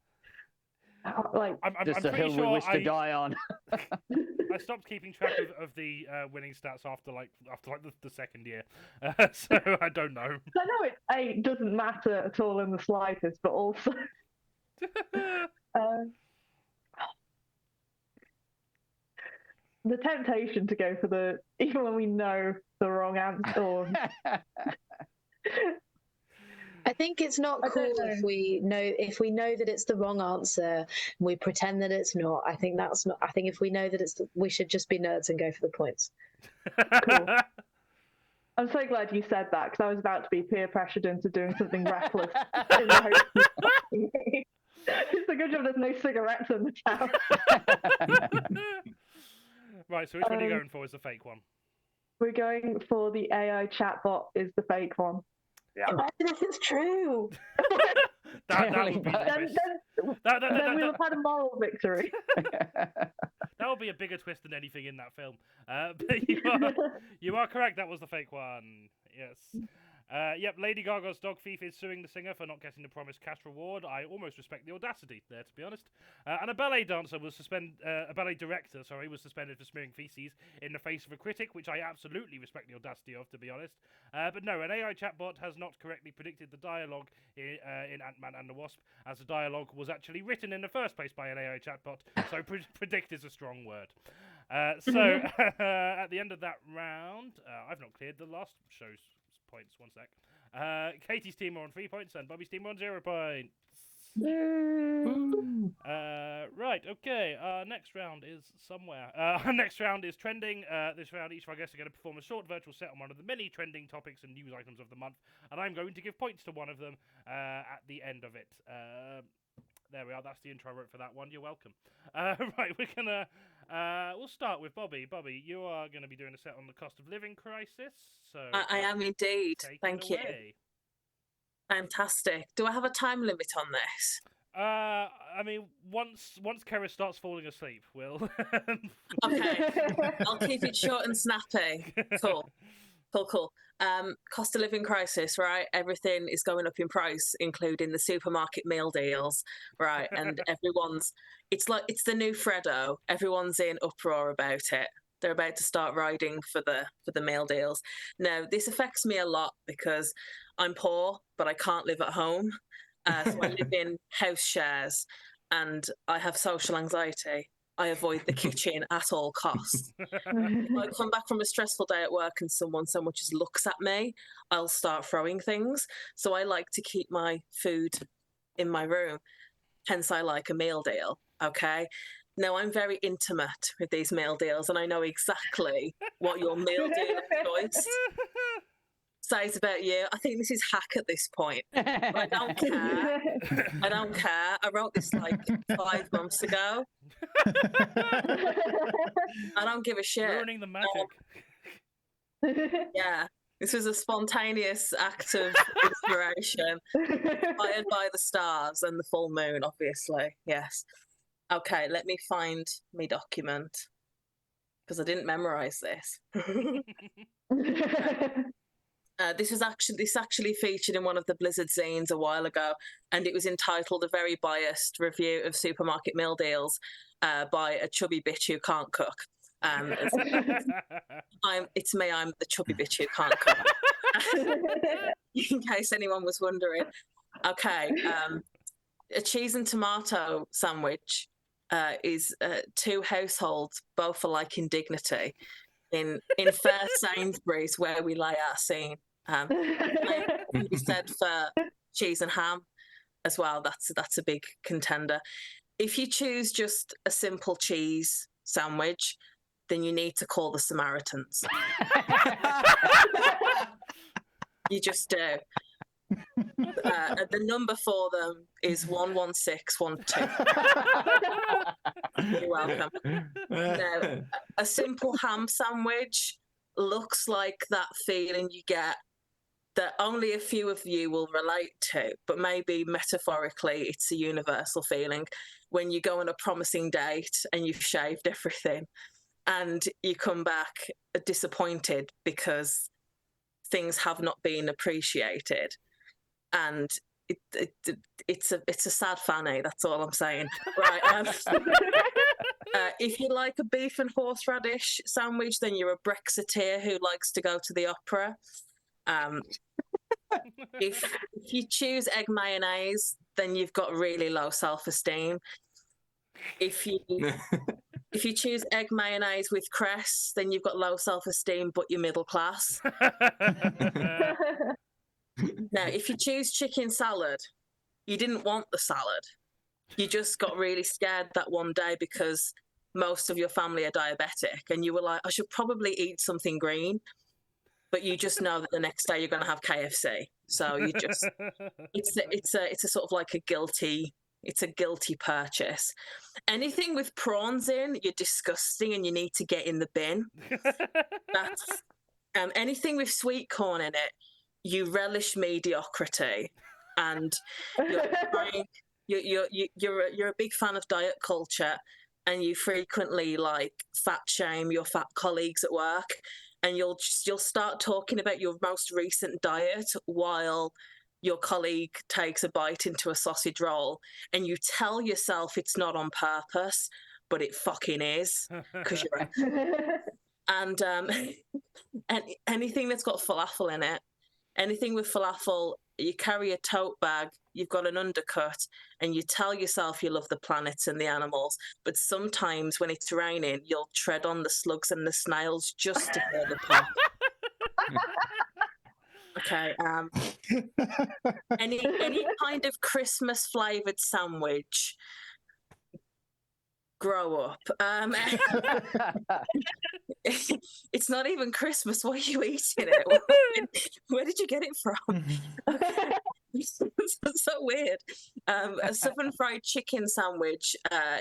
I'm just a pretty hill sure we wish to die on. I stopped keeping track of the winning stats after the second year, so I don't know. I know it doesn't matter at all in the slightest, but also the temptation to go for even when we know the wrong answer. I think it's not cool if we know that it's the wrong answer, we pretend that it's not. I think that's not. I think if we know that we should just be nerds and go for the points. Cool. I'm so glad you said that, because I was about to be peer pressured into doing something reckless. In the hopes of it's a good job there's no cigarettes in the town. Right, so which one are you going for? Is the fake one? We're going for the AI chatbot is the fake one. Yeah. Imagine if it's true. that would be the then we'll have had a moral victory. That would be a bigger twist than anything in that film. But you are correct. That was the fake one. Yes. Yep, Lady Gaga's dog thief is suing the singer for not getting the promised cash reward. I almost respect the audacity there, to be honest. And a ballet dancer was a ballet director, was suspended for smearing feces in the face of a critic, which I absolutely respect the audacity of, to be honest. But no, an AI chatbot has not correctly predicted the dialogue in Ant-Man and the Wasp, as the dialogue was actually written in the first place by an AI chatbot. So predict is a strong word. So at the end of that round, I've not cleared the last show's points. 1 sec. Katie's team are on 3 points and Bobbie's team are on 0 points. Right, Right, okay. Next round is somewhere. Next round is trending. This round, each of our guests are going to perform a short virtual set on one of the many trending topics and news items of the month, and I'm going to give points to one of them at the end of it. There we are. That's the intro I wrote for that one. You're welcome. Right, we're gonna. We'll start with Bobbie. Bobbie, you are going to be doing a set on the cost of living crisis. So I am indeed. Thank you. Fantastic. Do I have a time limit on this? I mean, once Kara starts falling asleep, we'll. Okay, I'll keep it short and snappy. Cool. Cost of living crisis, right? Everything is going up in price, including the supermarket meal deals, right? And it's the new Freddo. Everyone's in uproar about it. They're about to start riding for the meal deals. Now, this affects me a lot because I'm poor, but I can't live at home. So I live in house shares, and I have social anxiety. I avoid the kitchen at all costs. If I come back from a stressful day at work and someone so much as looks at me, I'll start throwing things. So I like to keep my food in my room. Hence, I like a meal deal. Okay. Now, I'm very intimate with these meal deals, and I know exactly what your meal deal of choice says about you. I think this is hack at this point. But I don't care. I don't care. I wrote this like 5 months ago. I don't give a shit. Ruining the magic. Yeah. This was a spontaneous act of inspiration, inspired by the stars and the full moon, obviously. Yes. Okay, let me find my document because I didn't memorize this. This actually featured in one of the Blizzard zines a while ago, and it was entitled "A Very Biased Review of Supermarket Meal Deals" by a chubby bitch who can't cook. It's me. I'm the chubby bitch who can't cook. In case anyone was wondering. Okay, a cheese and tomato sandwich is 2 households, both alike in dignity, in fair Sainsbury's, where we lay our scene. Can be said for cheese and ham as well. That's a big contender. If you choose just a simple cheese sandwich, then you need to call the Samaritans. You just do. The number for them is 11612. You're welcome. Now, a simple ham sandwich looks like that feeling you get that only a few of you will relate to, but maybe metaphorically it's a universal feeling when you go on a promising date and you've shaved everything and you come back disappointed because things have not been appreciated. And it's a sad fanny. That's all I'm saying. Right. If you like a beef and horseradish sandwich, then you're a Brexiteer who likes to go to the opera. If you choose egg mayonnaise, then you've got really low self-esteem. If you choose egg mayonnaise with cress, then you've got low self-esteem, but you're middle class. Now, if you choose chicken salad, you didn't want the salad. You just got really scared that one day because most of your family are diabetic, and you were like, I should probably eat something green. But you just know that the next day you're going to have KFC. So you just, it's a sort of like a guilty purchase. Anything with prawns in, you're disgusting and you need to get in the bin. That's anything with sweet corn in it, you relish mediocrity, and you're a big fan of diet culture, and you frequently like fat shame your fat colleagues at work, and you'll start talking about your most recent diet while your colleague takes a bite into a sausage roll, and you tell yourself it's not on purpose, but it fucking is because you're. And anything that's got falafel in it. Anything with falafel, you carry a tote bag, you've got an undercut, and you tell yourself you love the planets and the animals, but sometimes when it's raining, you'll tread on the slugs and the snails just to hear the pop. Okay. Any kind of Christmas flavoured sandwich, grow up. It's not even Christmas. Why are you eating it? Where did you get it from? It's so weird. A Southern fried chicken sandwich.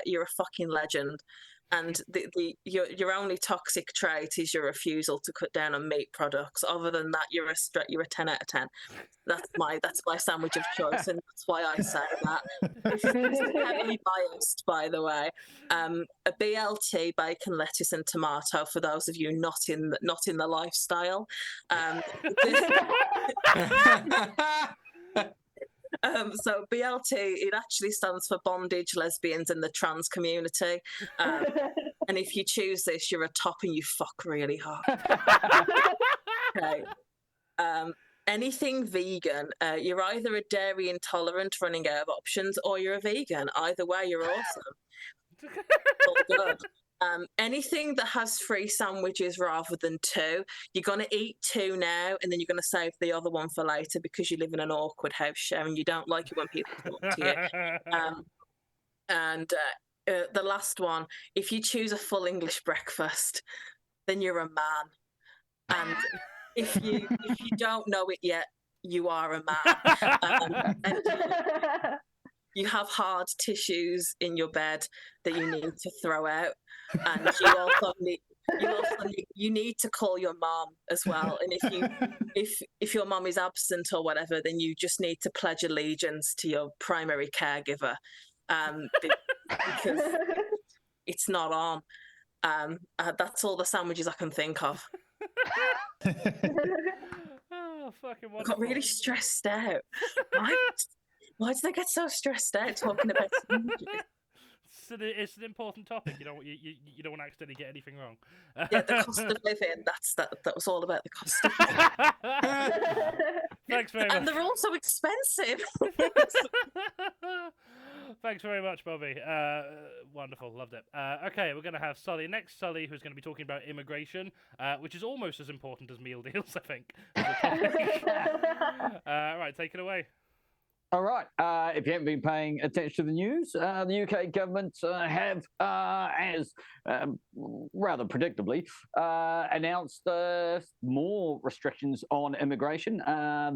You're a fucking legend. And your only toxic trait is your refusal to cut down on meat products. Other than that, you're a 10 out of 10. That's my sandwich of choice, and that's why I say that. It's heavily biased, by the way. A BLT, bacon, lettuce, and tomato. For those of you not in the lifestyle. So BLT, it actually stands for bondage, lesbians, and the trans community. And if you choose this, you're a top and you fuck really hard. Okay. Anything vegan, you're either a dairy intolerant running out of options, or you're a vegan. Either way, you're awesome. All good. Anything that has 3 sandwiches rather than 2, you're going to eat 2 now, and then you're going to save the other one for later because you live in an awkward house share and you don't like it when people talk to you. And the last one, if you choose a full English breakfast, then you're a man. And if you don't know it yet, you are a man. And you have hard tissues in your bed that you need to throw out, and you need to call your mom as well. And if your mom is absent or whatever, then you just need to pledge allegiance to your primary caregiver, because it's not on. That's all the sandwiches I can think of. Oh, fucking wonderful. I got really stressed out. Why did I get so stressed out talking about sandwiches? It's an important topic. You don't want to accidentally get anything wrong. Yeah, the cost of living. That was all about the cost of living. Thanks very much. And they're all so expensive. Thanks very much, Bobbie. Wonderful, loved it. Okay, we're going to have Sully next. Sully, who's going to be talking about immigration, which is almost as important as meal deals, I think. Right, take it away. All right. If you haven't been paying attention to the news, the UK government have, as rather predictably, announced more restrictions on immigration.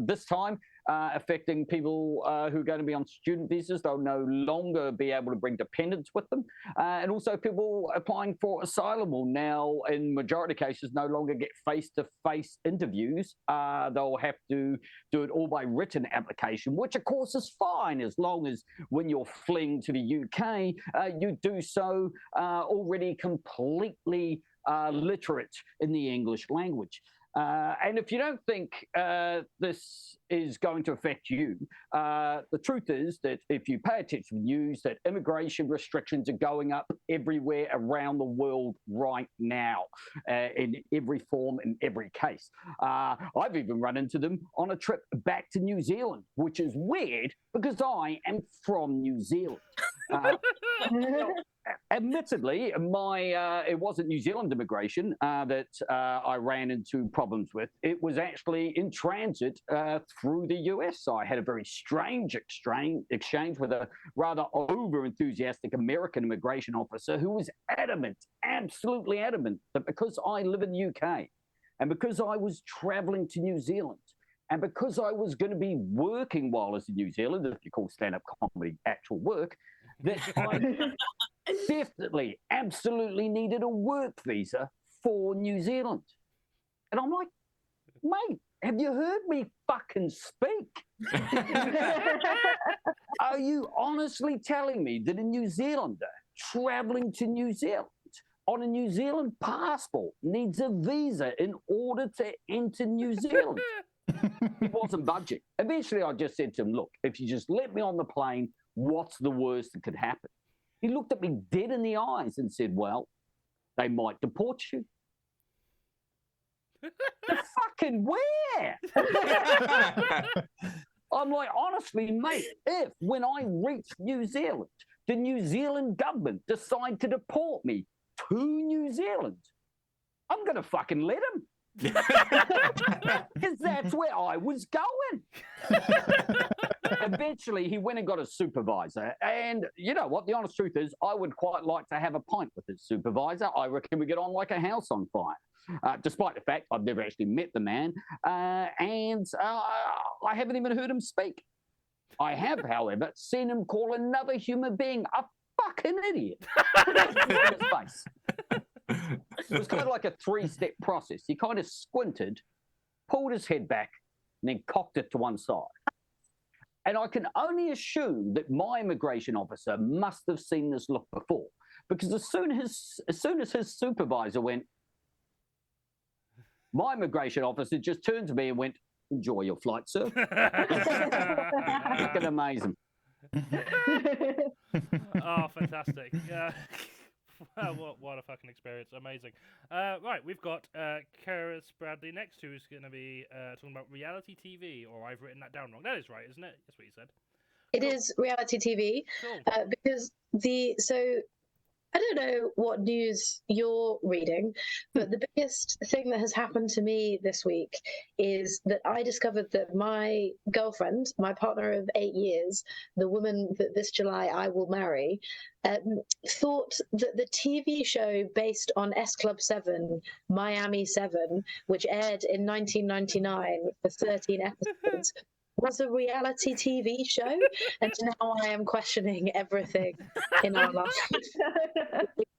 This time, affecting people who are going to be on student visas. They'll no longer be able to bring dependents with them. And also people applying for asylum will now, in majority of cases, no longer get face-to-face interviews. They'll have to do it all by written application, which of course is fine as long as when you're fleeing to the UK, you do so already completely literate in the English language. And if you don't think this is going to affect you, the truth is that if you pay attention to the news, that immigration restrictions are going up everywhere around the world right now, in every form, in every case. I've even run into them on a trip back to New Zealand, which is weird because I am from New Zealand. Admittedly, it wasn't New Zealand immigration that I ran into problems with. It was actually in transit through the US. So I had a very strange exchange with a rather over-enthusiastic American immigration officer who was adamant, absolutely adamant, that because I live in the UK and because I was traveling to New Zealand and because I was going to be working while I was in New Zealand, if you call stand-up comedy actual work, that I definitely, absolutely needed a work visa for New Zealand. And I'm like, mate, have you heard me fucking speak? Are you honestly telling me that a New Zealander traveling to New Zealand on a New Zealand passport needs a visa in order to enter New Zealand? He wasn't budging. Eventually, I just said to him, look, if you just let me on the plane, what's the worst that could happen? He looked at me dead in the eyes and said, well, they might deport you. Fucking where? I'm like, honestly, mate, if when I reach New Zealand, the New Zealand government decide to deport me to New Zealand, I'm going to fucking let them. Because that's where I was going. Eventually, he went and got a supervisor. And you know what? The honest truth is, I would quite like to have a pint with his supervisor. I reckon we get on like a house on fire. Despite the fact I've never actually met the man. And I haven't even heard him speak. I have, however, seen him call another human being a fucking idiot. In his face. It was kind of like a 3-step process. He kind of squinted, pulled his head back, and then cocked it to one side. And I can only assume that my immigration officer must have seen this look before, because as soon as his supervisor went, my immigration officer just turned to me and went, "Enjoy your flight, sir." Fucking amazing. Oh, fantastic. What a fucking experience. Amazing. Right, we've got CERYS Bradley next, who's going to be talking about reality TV, or I've written that down wrong. That is right, isn't it? That's what you said. It is reality TV. Cool. Because I don't know what news you're reading, but the biggest thing that has happened to me this week is that I discovered that my girlfriend, my partner of 8 years, the woman that this July I will marry, thought that the TV show based on S Club 7, Miami 7, which aired in 1999 for 13 episodes, was a reality TV show, and now I am questioning everything in our life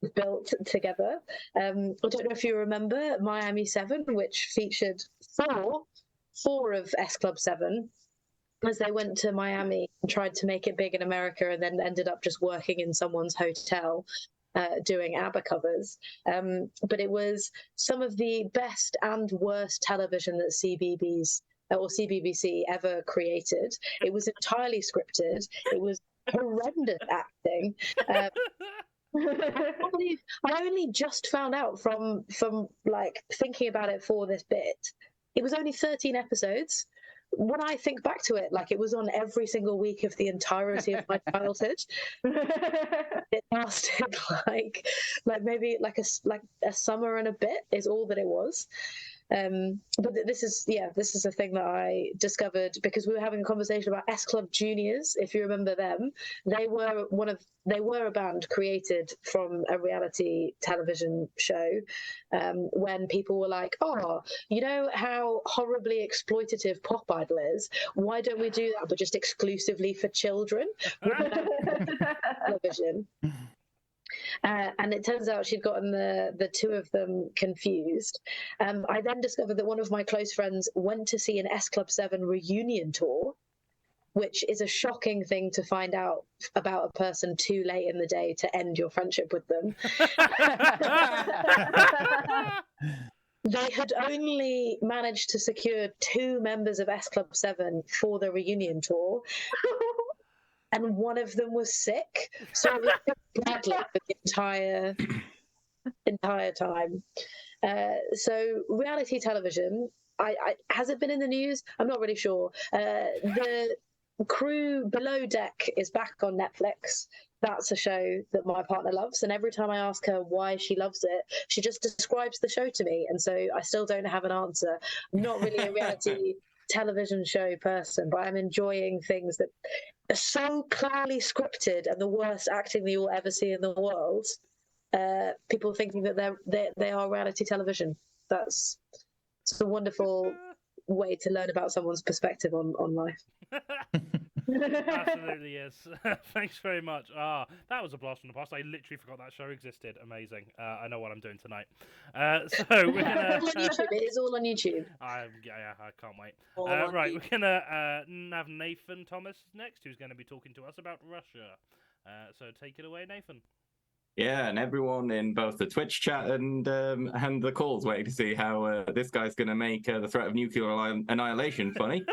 we've built together. I don't know if you remember Miami 7, which featured four of S Club 7, as they went to Miami and tried to make it big in America, and then ended up just working in someone's hotel doing ABBA covers. But it was some of the best and worst television that CBBC ever created. It was entirely scripted. It was horrendous acting. I only just found out from like thinking about it for this bit. It was only 13 episodes. When I think back to it, like it was on every single week of the entirety of my childhood. It lasted like maybe like a summer and a bit is all that it was. But this is a thing that I discovered because we were having a conversation about S Club Juniors. If you remember them, they were a band created from a reality television show. When people were like, "Oh, you know how horribly exploitative Pop Idol is? Why don't we do that, but just exclusively for children?" Television. And it turns out she'd gotten the two of them confused. I then discovered that one of my close friends went to see an S Club 7 reunion tour, which is a shocking thing to find out about a person too late in the day to end your friendship with them. They had only managed to secure 2 members of S Club 7 for the reunion tour. And one of them was sick, so it was badly for the entire time. So reality television, has it been in the news? I'm not really sure. The Crew Below Deck is back on Netflix. That's a show that my partner loves, and every time I ask her why she loves it, she just describes the show to me, and so I still don't have an answer. I'm not really a reality television show person, but I'm enjoying things that are so clearly scripted and the worst acting that you'll ever see in the world. People thinking that they are reality television. It's a wonderful way to learn about someone's perspective on life. Absolutely is. Thanks very much. That was a blast from the past. I literally forgot that show existed. Amazing. I know what I'm doing tonight. So we're gonna. It's all on YouTube. It is all on YouTube. I can't wait. Right, we're gonna have Nathan Thomas next, who's going to be talking to us about Russia. So take it away, Nathan. Yeah, and everyone in both the Twitch chat and the calls waiting to see how this guy's going to make the threat of nuclear annihilation funny.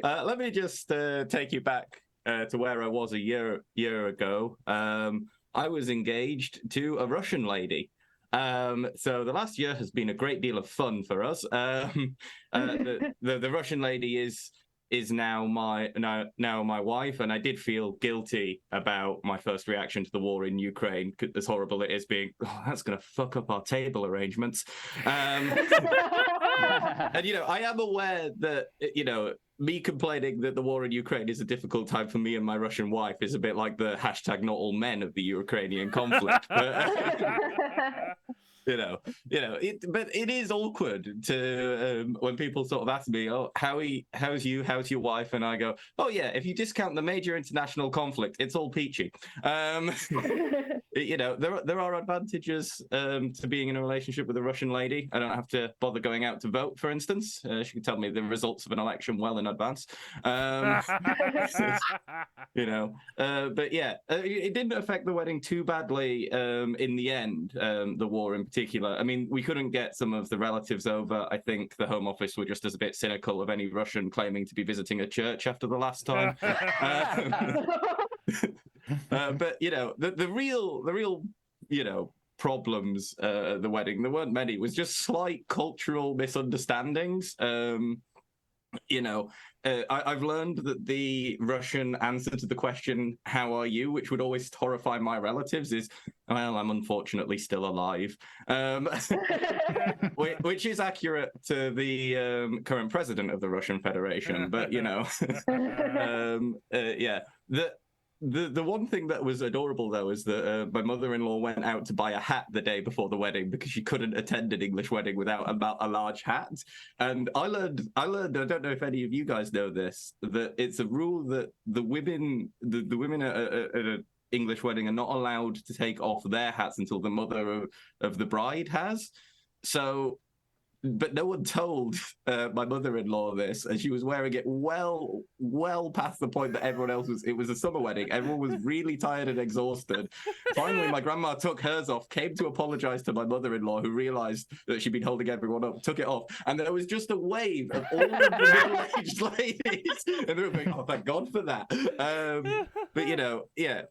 Let me just take you back to where I was a year ago. I was engaged to a Russian lady. So the last year has been a great deal of fun for us. The Russian lady is is now my wife, and I did feel guilty about my first reaction to the war in Ukraine, as horrible it is, being, oh, that's going to fuck up our table arrangements. And I am aware that me complaining that the war in Ukraine is a difficult time for me and my Russian wife is a bit like the hashtag not all men of the Ukrainian conflict. But, but it is awkward to when people sort of ask me, oh, how's your wife? And I go, oh yeah, if you discount the major international conflict, it's all peachy. There are advantages to being in a relationship with a Russian lady. I don't have to bother going out to vote, for instance. She can tell me the results of an election well in advance. But yeah, it didn't affect the wedding too badly in the end, the war in particular. I mean, we couldn't get some of the relatives over. I think the Home Office were just as a bit cynical of any Russian claiming to be visiting a church after the last time. But the real problems at the wedding, there weren't many. It was just slight cultural misunderstandings. I've learned that the Russian answer to the question, how are you, which would always horrify my relatives, is, well, I'm unfortunately still alive. Which is accurate to the current president of the Russian Federation. But, The one thing that was adorable, though, is that my mother-in-law went out to buy a hat the day before the wedding because she couldn't attend an English wedding without a large hat. And I learned, I don't know if any of you guys know this, that it's a rule that the women at an English wedding are not allowed to take off their hats until the mother of the bride has. So... But no one told my mother-in-law this, and she was wearing it well past the point that everyone else was. It was a summer wedding. Everyone was really tired and exhausted. Finally, my grandma took hers off, came to apologize to my mother-in-law, who realized that she'd been holding everyone up, took it off, and there was just a wave of all of the middle-aged ladies, and they were going, "Oh, thank God for that." But yeah.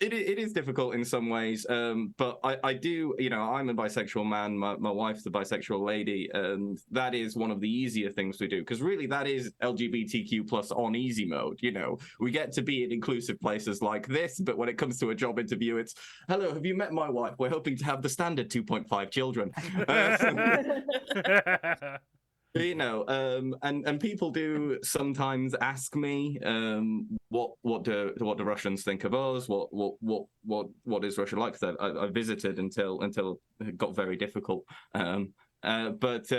It is difficult in some ways, but I do, I'm a bisexual man, my wife's a bisexual lady, and that is one of the easier things we do, because really that is LGBTQ plus on easy mode. We get to be in inclusive places like this, but when it comes to a job interview, it's, hello, have you met my wife? We're hoping to have the standard 2.5 children. And people do sometimes ask me, what do Russians think of us? What is Russia like? Because I visited until it got very difficult. But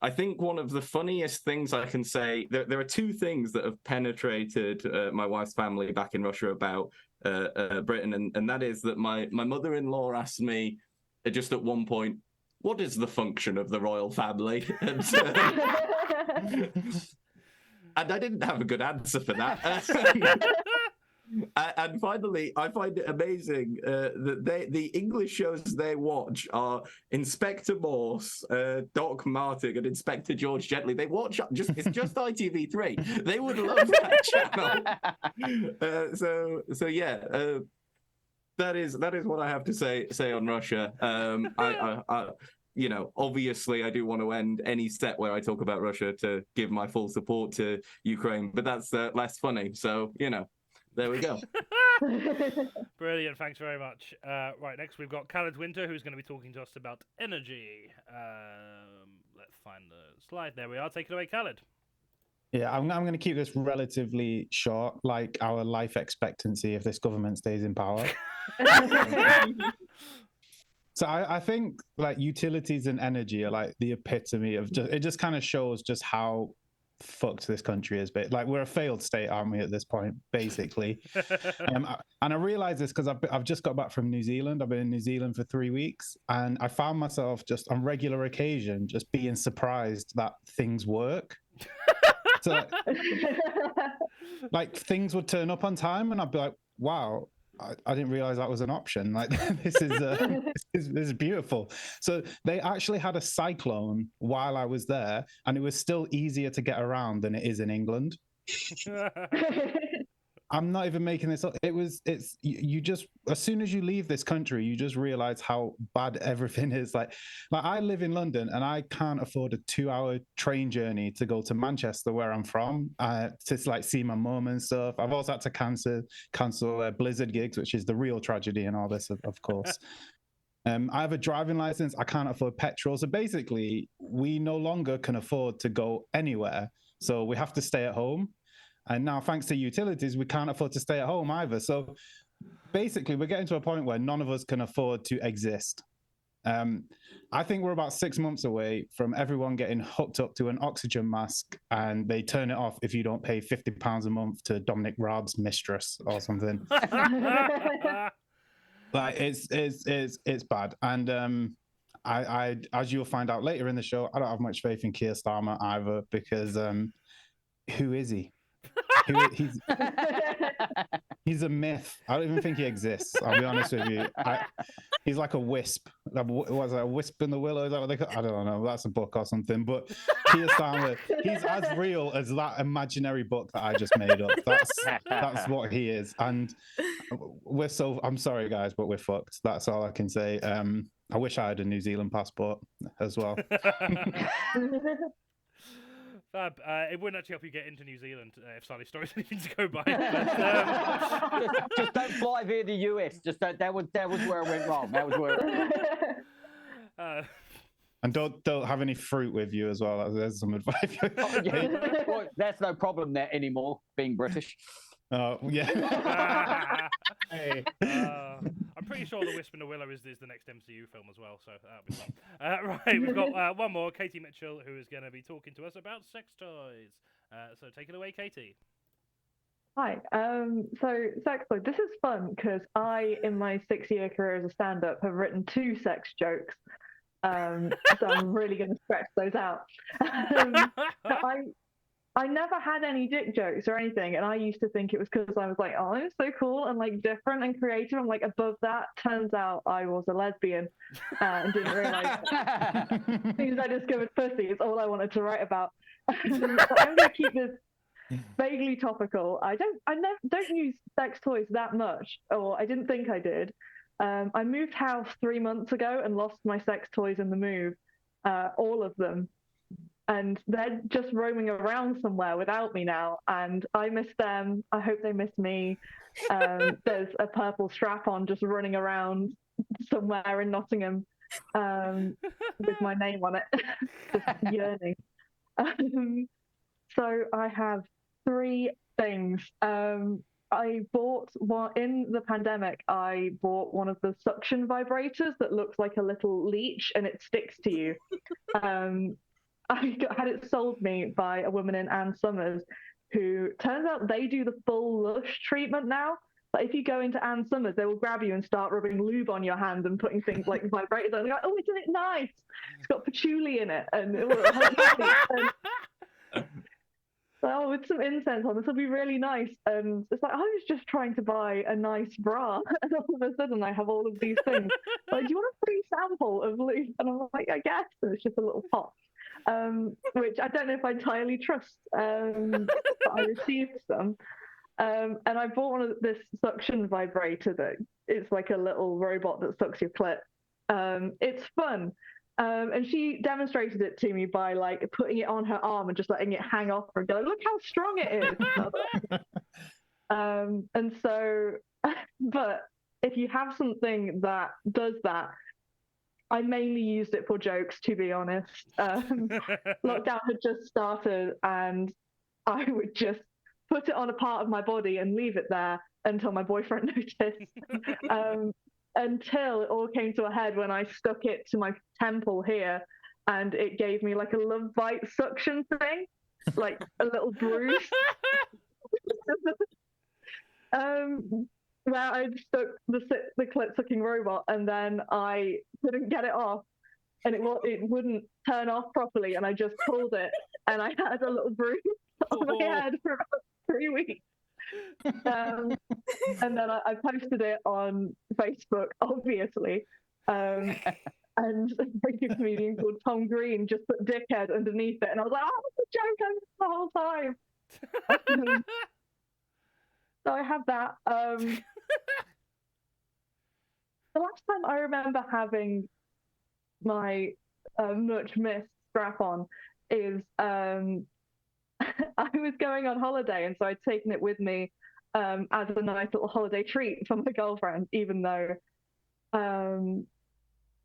I think one of the funniest things I can say, there are two things that have penetrated my wife's family back in Russia about Britain, and that is that my mother-in-law asked me just at one point, what is the function of the royal family? And I didn't have a good answer for that. And finally, I find it amazing that the English shows they watch are Inspector Morse, Doc Martin, and Inspector George Gently. They watch it's just ITV3. They would love that channel. So yeah. That is what I have to say on Russia. Obviously I do want to end any set where I talk about Russia to give my full support to Ukraine, but that's less funny. So, there we go. Brilliant. Thanks very much. Right, next we've got KHALID Winter, who's going to be talking to us about energy. Let's find the slide. There we are. Take it away, KHALID. Yeah, I'm going to keep this relatively short, like our life expectancy if this government stays in power. So I think like utilities and energy are like the epitome of it just kind of shows just how fucked this country is. But like we're a failed state, aren't we, at this point, basically? And I realize this because I've just got back from New Zealand. I've been in New Zealand for 3 weeks, and I found myself just on regular occasion just being surprised that things work. So, like things would turn up on time, and I'd be like, "Wow, I didn't realize that was an option." Like this is beautiful. So they actually had a cyclone while I was there, and it was still easier to get around than it is in England. I'm not even making this up. You just, as soon as you leave this country, you just realize how bad everything is. Like I live in London and I can't afford a 2-hour train journey to go to Manchester, where I'm from, to like see my mum and stuff. I've also had to cancel Blizzard gigs, which is the real tragedy in all this, of course. I have a driving license. I can't afford petrol. So basically, we no longer can afford to go anywhere. So we have to stay at home. And now, thanks to utilities, we can't afford to stay at home either. So basically, we're getting to a point where none of us can afford to exist. I think we're about 6 months away from everyone getting hooked up to an oxygen mask, and they turn it off if you don't pay £50 a month to Dominic Raab's mistress or something. Like it's bad. And I as you'll find out later in the show, I don't have much faith in Keir Starmer either, because who is he? He's a myth. I don't even think he exists. I'll be honest with you. He's like a wisp. What's that? A wisp in the willow? Is that what they call? I don't know. That's a book or something. But Keir Starmer, he's as real as that imaginary book that I just made up. That's what he is. And I'm sorry, guys, but we're fucked. That's all I can say. I wish I had a New Zealand passport as well. Fab. It wouldn't actually help you get into New Zealand if Sally Story's anything to go by. But, just don't fly via the US. Just that was where it went wrong. That was where. And don't have any fruit with you as well. There's some advice. Oh, yeah. Well, that's no problem there anymore, being British. Oh yeah. Hey. I'm pretty sure The Wisp and the Willow is the next MCU film as well, so that'll be fun. Right, we've got one more, Katie Mitchell, who is going to be talking to us about sex toys. So take it away, Katie. Hi. So sex toys. This is fun because I, in my 6-year career as a stand-up, have written 2 sex jokes. So I'm really going to stretch those out. I never had any dick jokes or anything, and I used to think it was because I was like, oh, I'm so cool and like different and creative. I'm like above that. Turns out I was a lesbian and didn't realize. As soon as I discovered pussy, it's all I wanted to write about. So I'm going to keep this vaguely topical. I don't use sex toys that much, or I didn't think I did. I moved house 3 months ago and lost my sex toys in the move, all of them. And they're just roaming around somewhere without me now. And I miss them. I hope they miss me. There's a purple strap-on just running around somewhere in Nottingham with my name on it, just yearning. So I have 3 things. I bought one in the pandemic. I bought one of the suction vibrators that looks like a little leech and it sticks to you. I had it sold me by a woman in Ann Summers, who turns out they do the full Lush treatment now. Like if you go into Ann Summers, they will grab you and start rubbing lube on your hand and putting things like vibrators on. They're like, oh, isn't it nice? It's got patchouli in it, and oh, with some incense on, this will be really nice. And it's like, I was just trying to buy a nice bra, and all of a sudden I have all of these things. Like, do you want a free sample of lube? And I'm like, I guess. And it's just a little pot. Which I don't know if I entirely trust, but I received some. And I bought one of this suction vibrator that it's like a little robot that sucks your clit. It's fun. And she demonstrated it to me by like putting it on her arm and just letting it hang off her and go, look how strong it is. And so, but if you have something that does that, I mainly used it for jokes, to be honest. Lockdown had just started and I would just put it on a part of my body and leave it there until my boyfriend noticed. Until it all came to a head when I stuck it to my temple here and it gave me like a love bite suction thing, like a little bruise. Where I stuck the clit sucking robot and then I couldn't get it off and it wouldn't turn off properly and I just pulled it and I had a little bruise on my head for about 3 weeks. And then I posted it on Facebook, obviously. And a comedian called Tom Green just put dickhead underneath it and I was like, oh, it's a joke the whole time. So I have that. The last time I remember having my much missed strap on is I was going on holiday, and so I'd taken it with me as a nice little holiday treat for my girlfriend, even though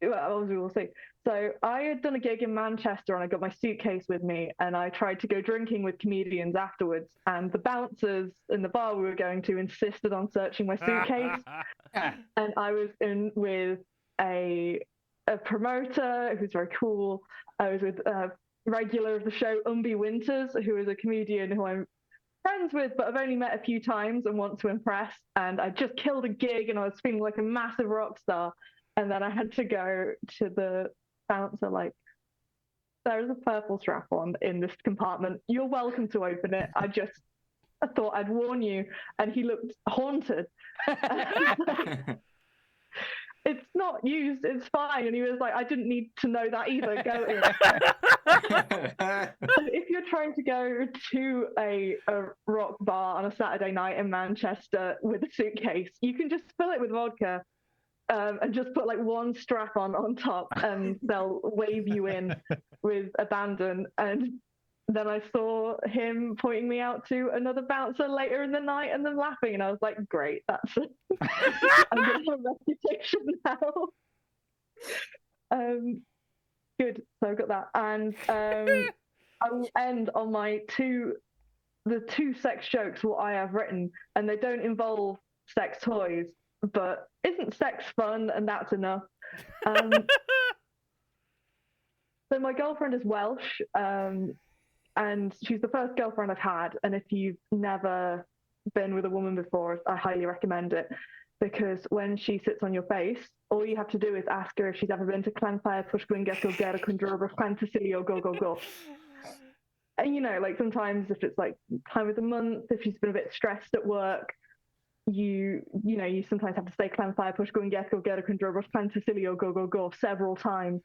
well, as we will see. So I had done a gig in Manchester and I got my suitcase with me, and I tried to go drinking with comedians afterwards, and the bouncers in the bar we were going to insisted on searching my suitcase. And I was in with a promoter who's very cool. I was with a regular of the show, Umbi Winters, who is a comedian who I'm friends with, but I've only met a few times and want to impress. And I just killed a gig and I was feeling like a massive rock star. And then I had to go to the bouncer, like, there's a purple strap on in this compartment. You're welcome to open it. I thought I'd warn you. And he looked haunted. It's not used, it's fine. And he was like, I didn't need to know that either. Go in. So if you're trying to go to a rock bar on a Saturday night in Manchester with a suitcase, you can just fill it with vodka. And just put like one strap on top, and they'll wave you in with abandon. And then I saw him pointing me out to another bouncer later in the night and then laughing. And I was like, great, that's it. I'm going to have a reputation now. Good. So I've got that. And I will end on the two sex jokes what I have written, and they don't involve sex toys. But isn't sex fun? And that's enough. So my girlfriend is Welsh, and she's the first girlfriend I've had. And if you've never been with a woman before, I highly recommend it, because when she sits on your face, all you have to do is ask her if she's ever been to Clanfire, Pushgwinget, or Gera, Kundrobra, Clantasili, or go. And you know, like sometimes if it's like time of the month, if she's been a bit stressed at work, you sometimes have to say Clanfire, Pushgwinget, or Gera, Kundrobra, Clantasili, or go several times.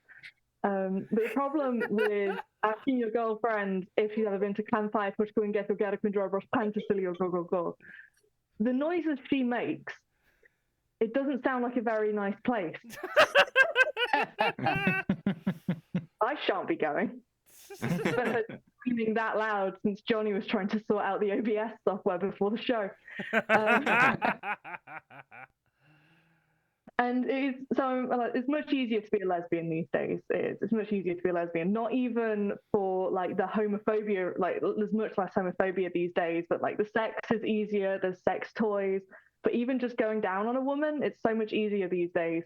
But the problem with asking your girlfriend if she's ever been to Clanfire, Pushgwinget, or Gera, Kundrobra, Clantasili, or go, the noises she makes, it doesn't sound like a very nice place. I shan't be going. I've been screaming that loud since Jonny was trying to sort out the OBS software before the show. And it's much easier to be a lesbian these days. It's much easier to be a lesbian. Not even for like the homophobia, like there's much less homophobia these days, but like the sex is easier, there's sex toys. But even just going down on a woman, it's so much easier these days,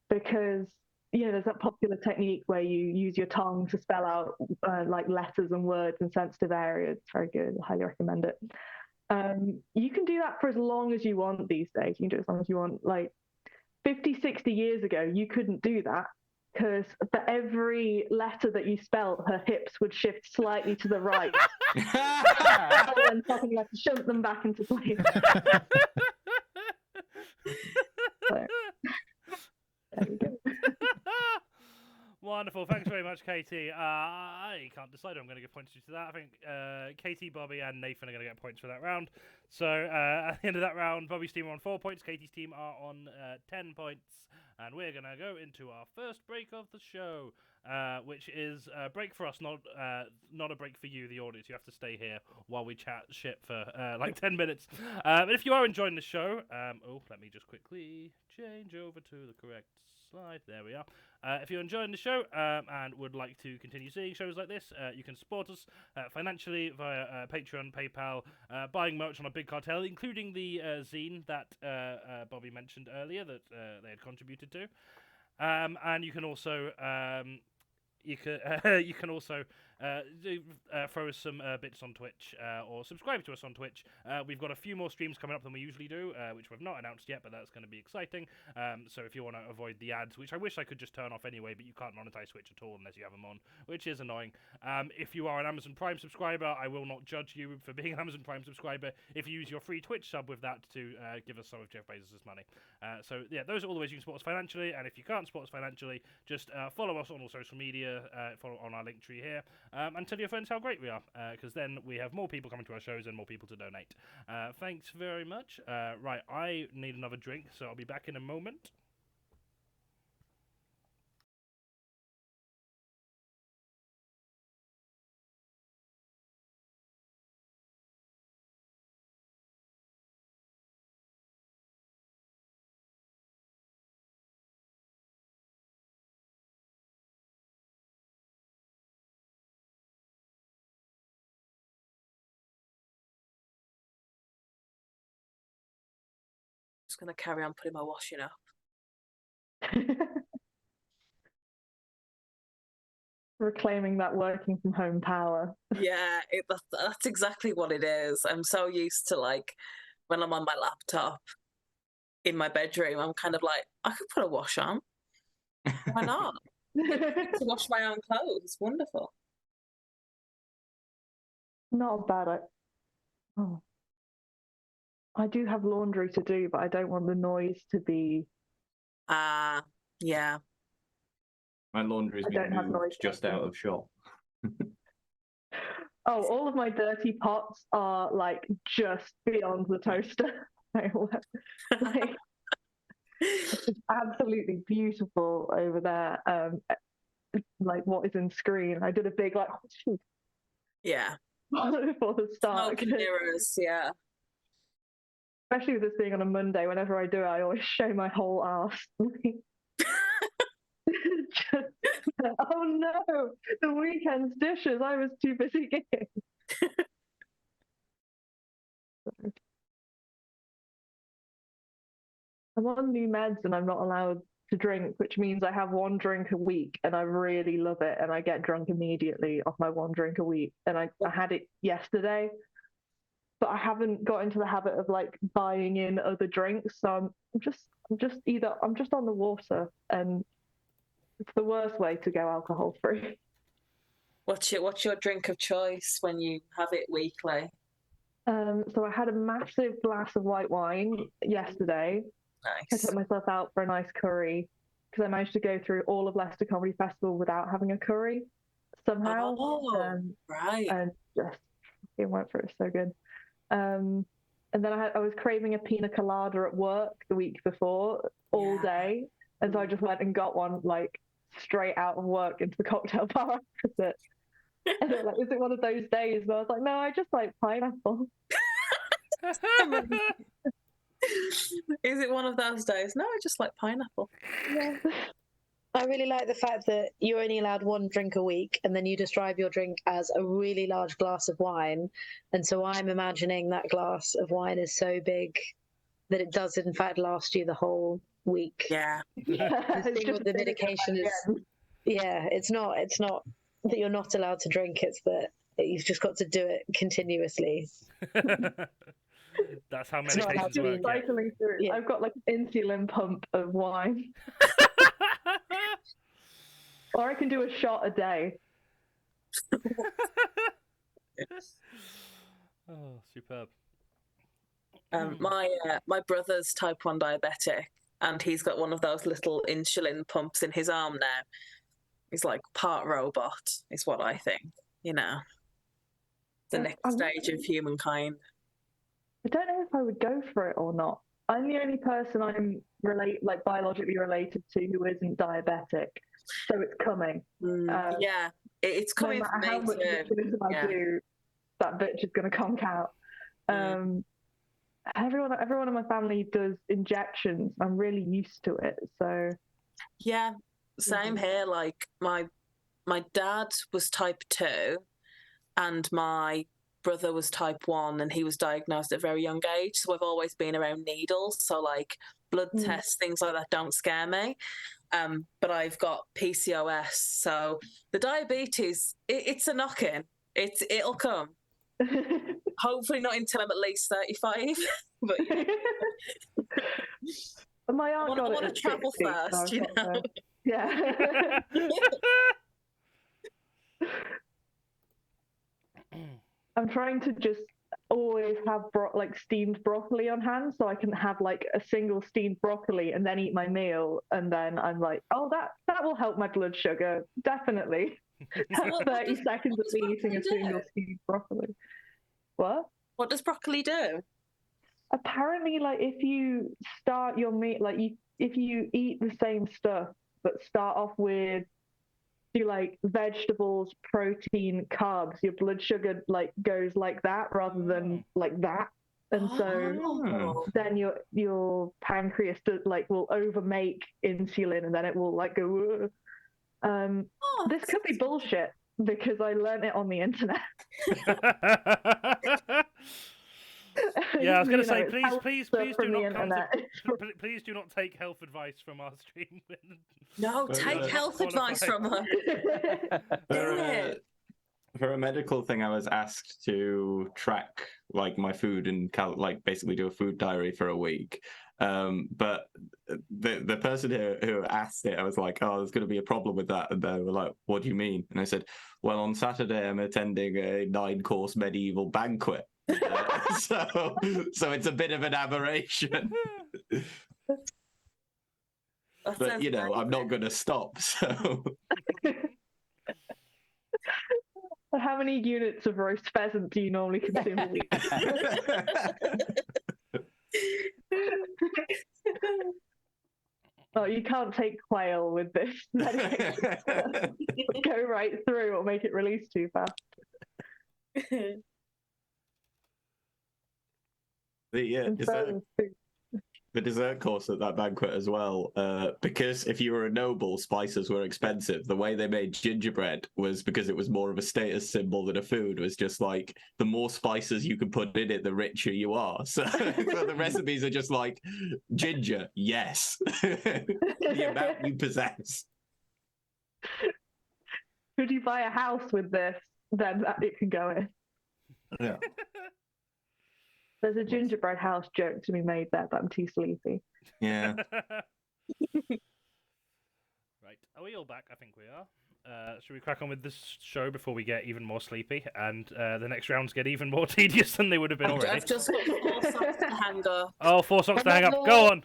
because there's that popular technique where you use your tongue to spell out like letters and words in sensitive areas. It's very good. I highly recommend it. You can do that for as long as you want these days. You can do it as long as you want. Like 50, 60 years ago, you couldn't do that, because for every letter that you spelled, her hips would shift slightly to the right. And something you have to shove them back into place. So, there you go. Wonderful. Thanks very much, Katie. I can't decide who I'm going to give points to that. I think Katie, Bobbie, and Nathan are going to get points for that round. So at the end of that round, Bobbie's team are on 4 points, Katie's team are on 10 points. And we're going to go into our first break of the show, which is a break for us, not a break for you, the audience. You have to stay here while we chat shit for like 10 minutes. But if you are enjoying the show, let me just quickly change over to the correct slide. There we are. If you're enjoying the show and would like to continue seeing shows like this, you can support us financially via Patreon, PayPal, buying merch on a big cartel, including the zine that Bobbie mentioned earlier that they had contributed to. And you can also throw us some bits on Twitch or subscribe to us on Twitch. We've got a few more streams coming up than we usually do, which we've not announced yet, but that's going to be exciting. So if you want to avoid the ads, which I wish I could just turn off anyway, but you can't monetize Twitch at all unless you have them on, which is annoying. If you are an Amazon Prime subscriber, I will not judge you for being an Amazon Prime subscriber if you use your free Twitch sub with that to give us some of Jeff Bezos' money. So yeah, those are all the ways you can support us financially, and if you can't support us financially, just follow us on all social media, follow on our link tree here. and tell your friends how great we are, because then we have more people coming to our shows and more people to donate. Thanks very much. Right, I need another drink, so I'll be back in a moment. Just going to carry on putting my washing up. Reclaiming that working from home power. Yeah, that's exactly what it is. I'm so used to, like, when I'm on my laptop in my bedroom, I'm kind of like, I could put a wash on. Why not? To wash my own clothes. It's wonderful. Not bad. I do have laundry to do, but I don't want the noise to be. Yeah. My laundry's I don't have been noise moved just out of shop. Oh, all of my dirty pots are like just beyond the toaster. Like, it's absolutely beautiful over there. Like what is in screen. I did a big like Yeah. before the start. Smoke mirrors, yeah. Especially with this being on a Monday, whenever I do it, I always show my whole arse. Just, oh no, the weekend's dishes. I was too busy gigging. I'm on new meds and I'm not allowed to drink, which means I have one drink a week and I really love it and I get drunk immediately off my one drink a week. And I had it yesterday, but I haven't got into the habit of like buying in other drinks. So I'm just on the water, and it's the worst way to go alcohol free. What's your drink of choice when you have it weekly? So I had a massive glass of white wine yesterday. Nice. I took myself out for a nice curry because I managed to go through all of Leicester Comedy Festival without having a curry somehow. Right. And just it went for it. So good. And then I was craving a pina colada at work the week before all day, and so I just went and got one like straight out of work into the cocktail bar opposite. And they were like, "Is it one of those days?" And I was like, "No, I just like pineapple." Is it one of those days? No, I just like pineapple. Yeah. I really like the fact that you're only allowed one drink a week, and then you describe your drink as a really large glass of wine. And so I'm imagining that glass of wine is so big that it does in fact last you the whole week. Yeah. The thing with the medication is, it's not that you're not allowed to drink, it's that you've just got to do it continuously. That's how medications work. Cycling through. Yeah. I've got like an insulin pump of wine. Or I can do a shot a day. Oh, superb. My brother's type 1 diabetic, and he's got one of those little insulin pumps in his arm now. He's like part robot, is what I think. You know, the next stage of humankind. I don't know if I would go for it or not. I'm the only person I'm biologically related to who isn't diabetic, so it's coming. Yeah, it's coming no for me how much too. I do, that bitch is going to conk out. Everyone in my family does injections. I'm really used to it, so yeah, same here. Like my dad was type 2, and my brother was type 1, and he was diagnosed at a very young age. So I've always been around needles. So like blood tests, things like that don't scare me. But I've got PCOS, so the diabetes, it's a knock-in. It'll come. Hopefully not until I'm at least 35. But my aunt got it. I want to travel 60, first, so you know. Yeah. I'm trying to just always have steamed broccoli on hand, so I can have like a single steamed broccoli and then eat my meal, and then I'm like, oh, that will help my blood sugar, definitely. What 30 does- seconds what of does me eating a broccoli single do? seed broccoli. What? What does broccoli do? Apparently, like if you start your meat, like if you eat the same stuff, but start off with like vegetables, protein, carbs, your blood sugar like goes like that rather than like that, and so Oh. then your pancreas will overmake insulin, and then it will like go. Oh, This could be bullshit because I learned it on the internet. Yeah, I was going to You know, say, it's please stuff do from the not come to, internet. please do not take health advice from our stream. no, But, take health advice qualified. from her. For a medical thing, I was asked to track like my food and like basically do a food diary for a week. But the person who asked it, I was like, "Oh, there's going to be a problem with that," and they were like, "What do you mean?" And I said, "Well, on Saturday I'm attending a 9-course medieval banquet, so it's a bit of an aberration." That But sounds you know, I'm amazing. not going to stop. So How many units of roast pheasant do you normally consume a week? Oh, you can't take quail with this medication. Go right through or make it release too fast. And so- the dessert course at that banquet as well, because if you were a noble, spices were expensive. The way they made gingerbread was because it was more of a status symbol than a food. It was just like the more spices you can put in it, the richer you are. So, so the recipes are just like ginger, yes, the amount you possess. Could you buy a house with this? Then it can go in. Yeah. There's a gingerbread house joke to be made there, but I'm too sleepy. Yeah. Right. Are we all back? I think we are. Should we crack on with this show before we get even more sleepy and the next rounds get even more tedious than they would have been already? I've just got 4 socks to hang up. Oh, 4 socks to hang up. Go on.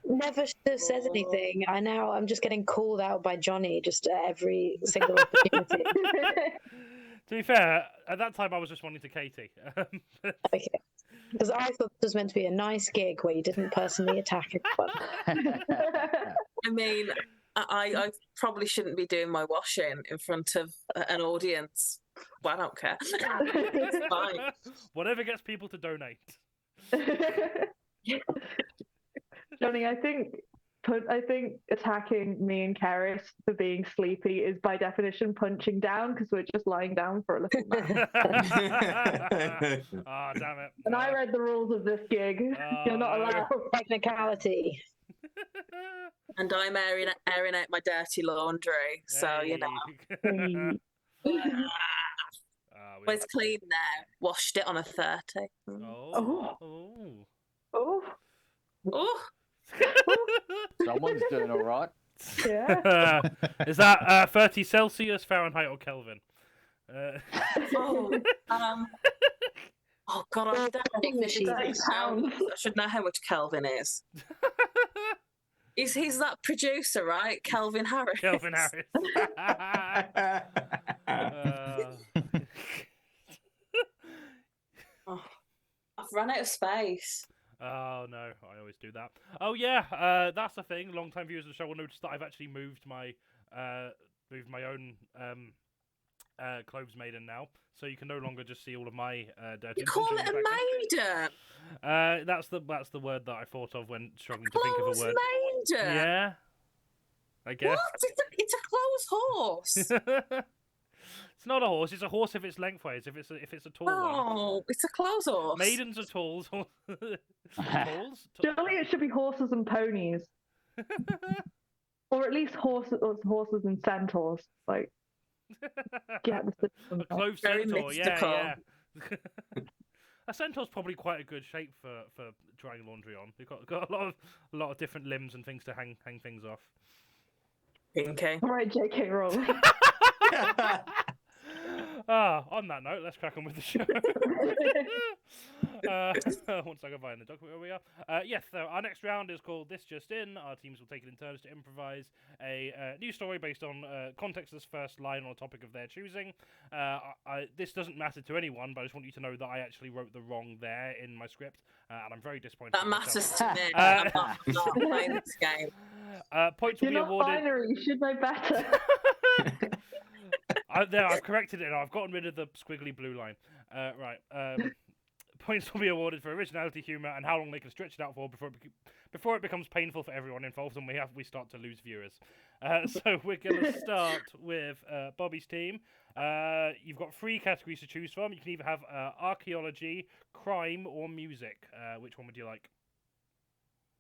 Never should have said anything. I'm just getting called out by Jonny just at every single opportunity. To be fair, at that time I was responding to Katie. Okay. Because I thought this was meant to be a nice gig where you didn't personally attack anyone. I mean, I probably shouldn't be doing my washing in front of an audience, but I don't care. It's fine. Whatever gets people to donate. Johnny, I think attacking me and Karis for being sleepy is by definition punching down because we're just lying down for a little bit. Ah, damn it. And I read the rules of this gig. You're not no. allowed. Technicality. And I'm airing out my dirty laundry, so you know. But it's clean now. Washed it on a 30. Oh. Oh. Someone's doing all right. Yeah. Is that 30 Celsius, Fahrenheit, or Kelvin? Oh, oh God, I don't machine. I should know how much Kelvin is. He's that producer, right? Kelvin Harris. Kelvin Harris. Oh, I've run out of space. Oh no, I always do that. Oh yeah, that's the thing. Long-time viewers of the show will notice that I've actually moved my own clothes maiden now, so you can no longer just see all of my dirty. You call it a maiden? That's the word that I thought of when struggling to think of a word. Maiden? Yeah, I guess. What? It's a clothes horse. It's not a horse. It's a horse if it's lengthways. If it's a tall one. Oh, it's a clothes horse. Maidens are talls. Talls? Surely it should be horses and ponies, or at least horses and centaurs. Like, get the system. A clove Very centaur, mystical. yeah. A centaur's probably quite a good shape for drying laundry on. They've got a lot of different limbs and things to hang things off. Okay. All right, J.K. Rowling. On that note, let's crack on with the show. Once I can find the document where we are. Yes, so our next round is called This Just In. Our teams will take it in turns to improvise a new story based on contextless first line on a topic of their choosing. This doesn't matter to anyone, but I just want you to know that I actually wrote the wrong there in my script, and I'm very disappointed. That in matters myself. to me. I'm not playing this game. Points will You're be not awarded. binary. You should know better. I've corrected it now. I've gotten rid of the squiggly blue line. Right. Points will be awarded for originality, humour, and how long they can stretch it out for before it becomes painful for everyone involved, and we start to lose viewers. So we're going to start with Bobbie's team. You've got 3 categories to choose from. You can either have archaeology, crime, or music. Which one would you like?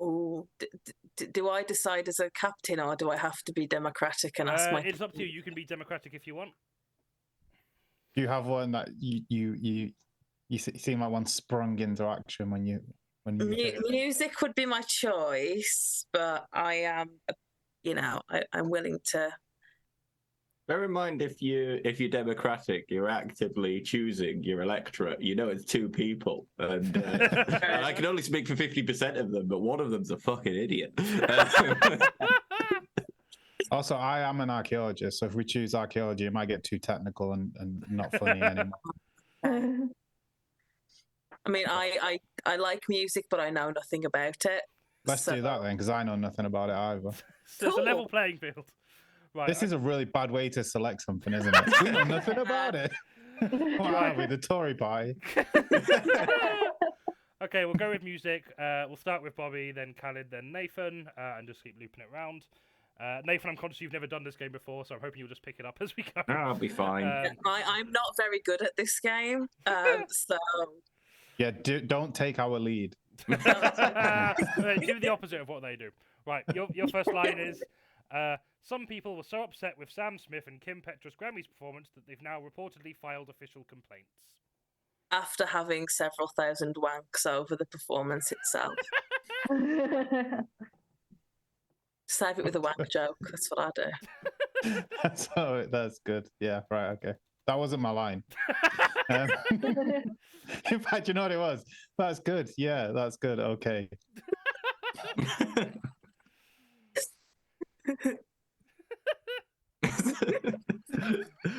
Oh, do I decide as a captain, or do I have to be democratic and ask my? It's up to you. You can be democratic if you want. Do you have one that you seem like one sprung into action when you Music would be my choice, but I am, I'm willing to. Bear in mind, if you're democratic, you're actively choosing your electorate. You know it's 2 people, and I can only speak for 50% of them, but one of them's a fucking idiot. Also, I am an archaeologist, so if we choose archaeology, it might get too technical and not funny anymore. I mean, I like music, but I know nothing about it. Let's do that then, because I know nothing about it either. So it's a level playing field. Right, this is a really bad way to select something, isn't it? We know nothing about it. What are we, the Tory party? Okay, we'll go with music. We'll start with Bobbie, then KHALID, then Nathan, and just keep looping it around. Nathan, I'm conscious you've never done this game before, so I'm hoping you'll just pick it up as we go. I'll be fine. I'm not very good at this game, so... Yeah, don't take our lead. Do the opposite of what they do. Right, your first line is... some people were so upset with Sam Smith and Kim Petras' Grammys performance that they've now reportedly filed official complaints. After having several thousand wanks over the performance itself. Save it with a wank joke. That's what I do. That's good. Yeah, right, okay. That wasn't my line. In fact, you know what it was? That's good. Yeah, that's good. Okay.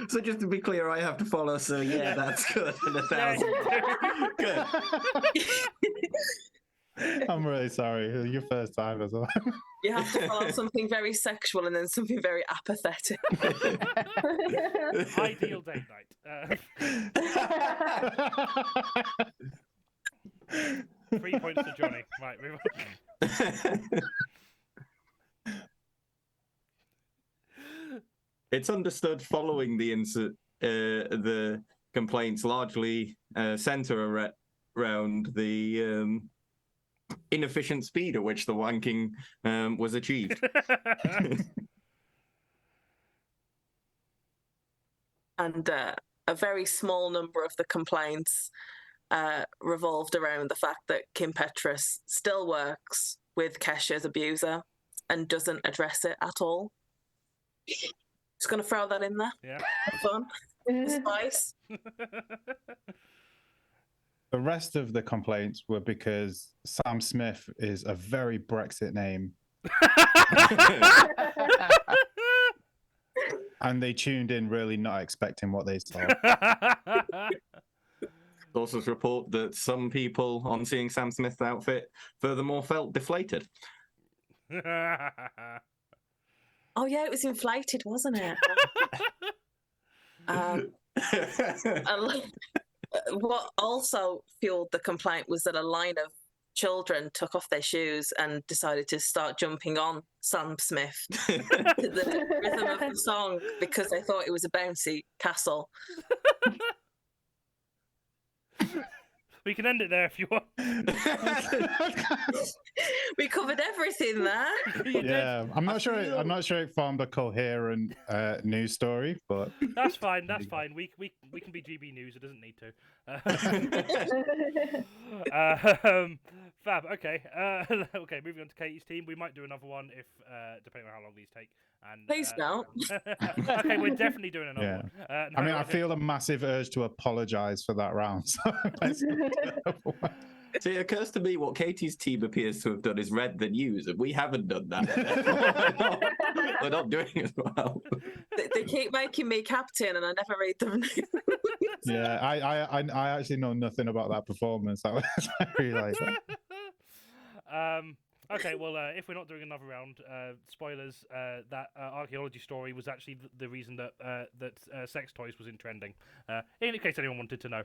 So just to be clear, I have to follow. So yeah, that's good. And 1,000. Good. I'm really sorry. Your first time as well. You have to follow something very sexual and then something very apathetic. Ideal date night. 3 points to Jonny. Right, move on. It's understood following the complaints largely center around the inefficient speed at which the wanking was achieved. And a very small number of the complaints revolved around the fact that Kim Petras still works with Kesha's abuser and doesn't address it at all. Just going to throw that in there. Yeah. Fun. Spice. The rest of the complaints were because Sam Smith is a very Brexit name. And they tuned in really not expecting what they saw. Sources report that some people on seeing Sam Smith's outfit furthermore felt deflated. Oh yeah, it was inflated, wasn't it? What also fueled the complaint was that a line of children took off their shoes and decided to start jumping on Sam Smith to the rhythm of the song because they thought it was a bouncy castle. We can end it there if you want. We covered everything there. Yeah, I'm not sure it formed a coherent news story, but That's fine. That's fine. We can be GB News. It doesn't need to. Fab. Okay. Okay. Moving on to Katie's team. We might do another one if depending on how long these take. And Please don't. Okay, we're definitely doing another one. I mean, I feel a massive urge to apologise for that round. So let's go to another one. See, it occurs to me what Katie's team appears to have done is read the news, and we haven't done that. We're not doing as well. They keep making me captain, and I never read them. Yeah, I actually know nothing about that performance. That was I realise that. Okay, well, if we're not doing another round, spoilers, that archaeology story was actually the reason that sex toys was in trending, in case anyone wanted to know.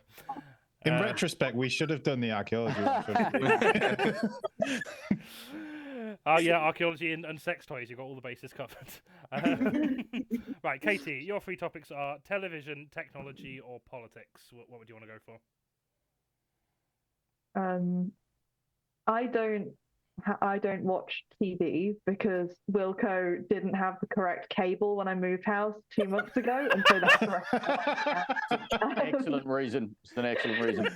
In retrospect, we should have done the archaeology one. Oh, yeah, archaeology and sex toys. You've got all the bases covered. Right, Katie, your 3 topics are television, technology, or politics. What would you want to go for? I don't watch TV because Wilco didn't have the correct cable when I moved house 2 months ago, and so that's the Excellent reason. It's an excellent reason.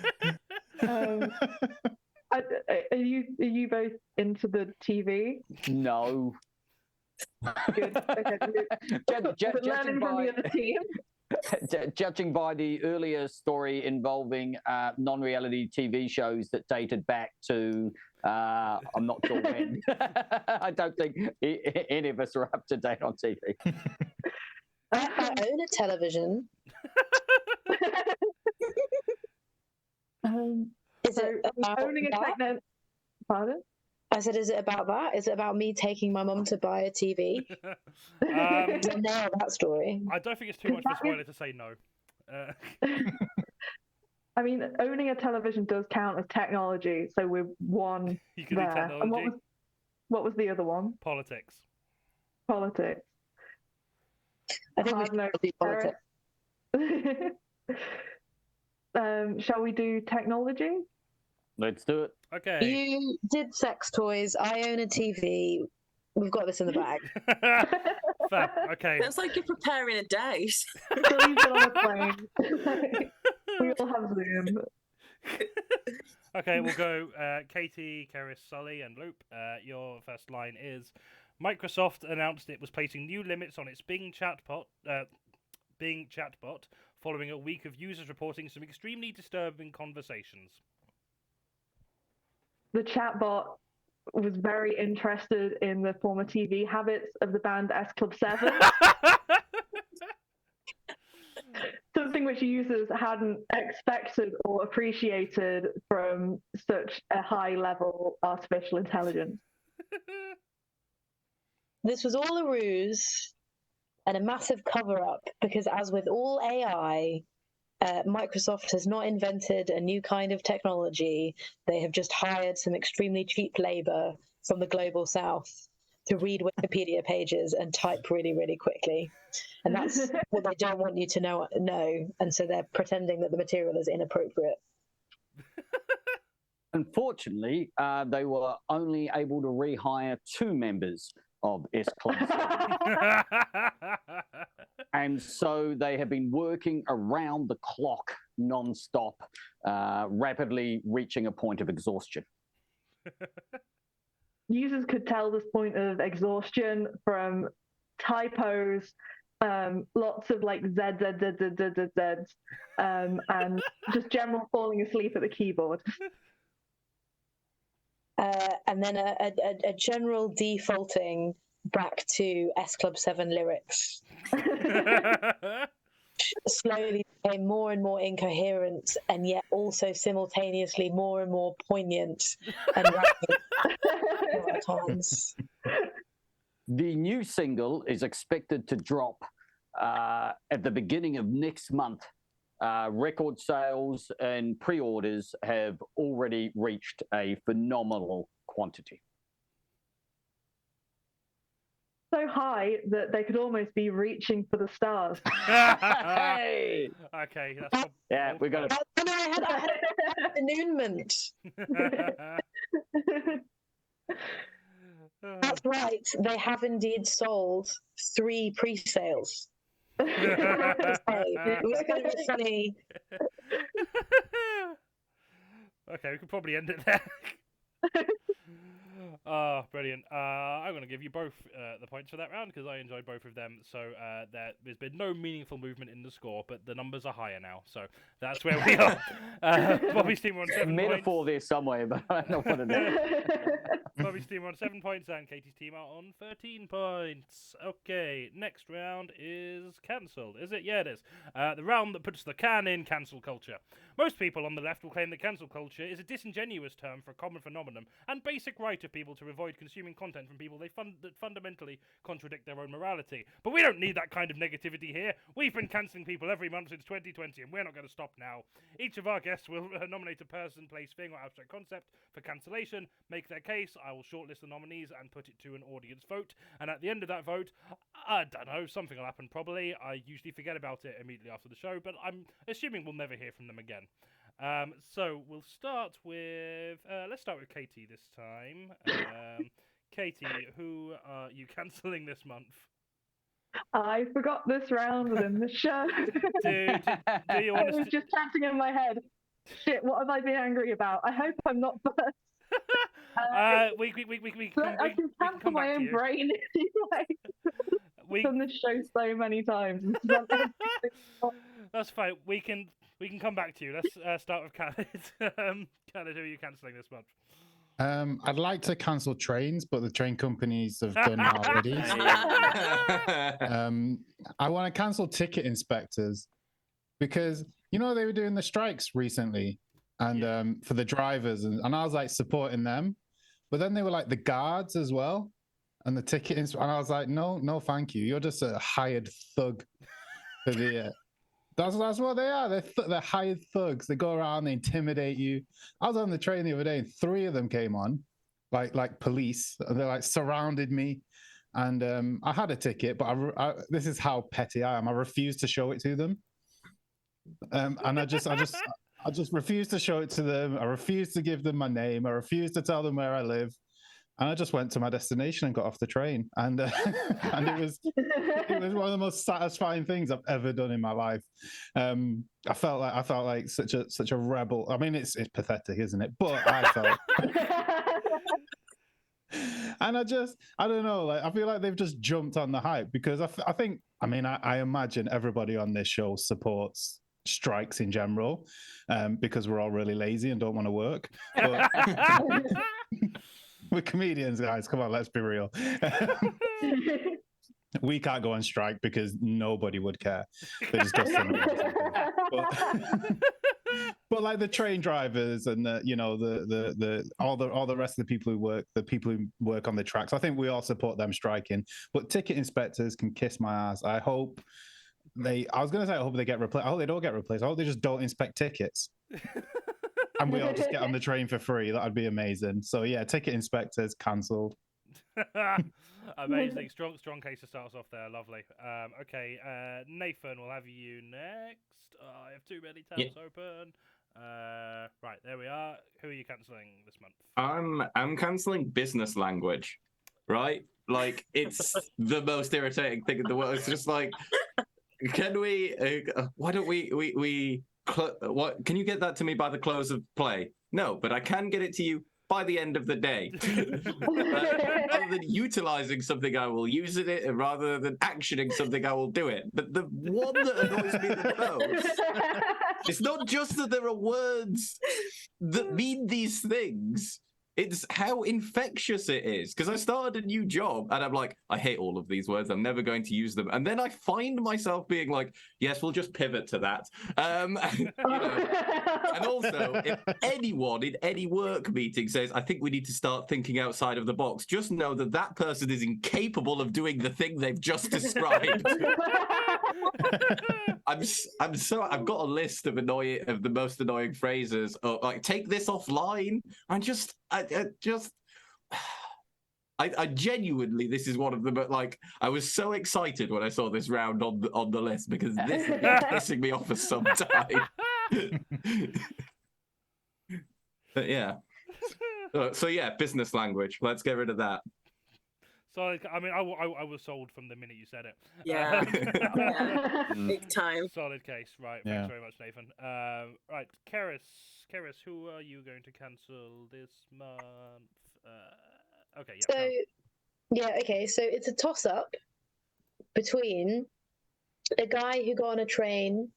Are you both into the TV? No. Good. Okay. Learning from the other team. Judging by the earlier story involving non-reality TV shows that dated back to I'm not sure when. I don't think any of us are up to date on TV. I own a television. Is it about owning a techno? Pardon? I said, is it about that? Is it about me taking my mum to buy a TV? I know that story. I don't think it's too much of a spoiler to say no. I mean, owning a television does count as technology, so we're one You can there. do technology. And what was the other one? Politics. Politics. I think we should do politics. Shall we do technology? Let's do it. Okay. You did sex toys. I own a TV. We've got this in the bag. Fab. Okay. Sounds like you're preparing a date. Please get on a plane. We all have Zoom. Okay, we'll go Katie, KHALID, Sully, and Loop. Your first line is: Microsoft announced it was placing new limits on its Bing chatbot following a week of users reporting some extremely disturbing conversations. The chatbot was very interested in the former TV habits of the band S07. Something which users hadn't expected or appreciated from such a high-level artificial intelligence. This was all a ruse and a massive cover-up because, as with all AI, Microsoft has not invented a new kind of technology. They have just hired some extremely cheap labor from the global south to read Wikipedia pages and type really, really quickly. And that's what they don't want you to know. And so they're pretending that the material is inappropriate. Unfortunately, they were only able to rehire 2 members of S Club 7. And so they have been working around the clock non-stop, rapidly reaching a point of exhaustion. Users could tell this point of exhaustion from typos, lots of like Zs, and just general falling asleep at the keyboard. And then a general defaulting back to S Club 7 lyrics. Slowly became more and more incoherent, and yet also simultaneously more and more poignant and rapid at times. The new single is expected to drop at the beginning of next month. Record sales and pre-orders have already reached a phenomenal quantity. So high that they could almost be reaching for the stars. Hey! Okay. Yeah, we got it. That's one no, I had afternoonment. That's right. They have indeed sold 3 pre-sales. It was going to be funny. Okay, we could probably end it there. Brilliant. I'm going to give you both the points for that round because I enjoyed both of them. So there's been no meaningful movement in the score, but the numbers are higher now. So that's where we are. Bobbie's team are on 7 Metaphor points. there somewhere, but I don't know what it is. Bobbie's team are on 7 points and Katie's team are on 13 points. Okay, next round is cancelled. Is it? Yeah, it is. The round that puts the can in cancel culture. Most people on the left will claim that cancel culture is a disingenuous term for a common phenomenon and basic right of people to avoid consuming content from people that fundamentally contradict their own morality. But we don't need that kind of negativity here. We've been cancelling people every month since 2020 and we're not going to stop now. Each of our guests will nominate a person, place, thing or abstract concept for cancellation, make their case. I will shortlist the nominees and put it to an audience vote. And at the end of that vote, I don't know, something will happen probably. I usually forget about it immediately after the show, but I'm assuming we'll never hear from them again. So we'll start with, let's start with Katie this time. Katie, who are you cancelling this month? I forgot this round was in the show. Do you want I was just chanting in my head. Shit, what have I been angry about? I hope I'm not first. We I can cancel my own brain. We've done this show so many times. That's fine. We can come back to you. Let's start with KHALID. KHALID, who are you cancelling this month? I'd like to cancel trains, but the train companies have done that already. I want to cancel ticket inspectors because they were doing the strikes recently, and for the drivers, and I was like supporting them, but then they were like the guards as well, and the ticket and I was like, no, thank you. You're just a hired thug for the. That's what they are. They're hired thugs. They go around, they intimidate you. I was on the train the other day, and 3 of them came on, like police. They like surrounded me, and I had a ticket, but this is how petty I am. I refused to show it to them, and I just refused to show it to them. I refused to give them my name. I refused to tell them where I live. And I just went to my destination and got off the train, and and it was one of the most satisfying things I've ever done in my life. I felt like such a rebel. I mean, it's pathetic, isn't it? But I felt, and I don't know. Like I feel like they've just jumped on the hype because I imagine everybody on this show supports strikes in general, because we're all really lazy and don't want to work. But, we're comedians, guys. Come on, let's be real. We can't go on strike because nobody would care. They just go somewhere but like the train drivers and all the rest of the people who work on the tracks, I think we all support them striking. But ticket inspectors can kiss my ass. I hope they get replaced. I hope they don't get replaced. I hope they just don't inspect tickets. And we all just get on the train for free. That'd be amazing. So yeah, ticket inspectors cancelled. Amazing. Strong case to start us off there. Lovely. Okay, Nathan, we'll have you next. I have too many tabs open. Right, there we are. Who are you cancelling this month? I'm cancelling business language. Right? Like, it's the most irritating thing in the world. It's just like, can we? Why don't we? What? Can you get that to me by the close of play? No, but I can get it to you by the end of the day. Rather than utilizing something, I will use it, and rather than actioning something, I will do it. But the one that annoys me the most, it's not just that there are words that mean these things. It's how infectious it is. Because I started a new job and I'm like, I hate all of these words. I'm never going to use them. And then I find myself being like, yes, we'll just pivot to that. And also, if anyone in any work meeting says, I think we need to start thinking outside of the box, just know that that person is incapable of doing the thing they've just described. I've got a list of the most annoying phrases. Like, take this offline. I genuinely, this is one of them. But like, I was so excited when I saw this round on the list because this has been pissing me off for some time. But yeah. So yeah, business language. Let's get rid of that. So I mean, I was sold from the minute you said it. Yeah. Yeah. Big time. Solid case, right? Yeah. Thanks very much, Nathan. Right, Keris, who are you going to cancel this month? Okay, yeah. So, yeah, okay. So it's a toss-up between a guy who got on a train,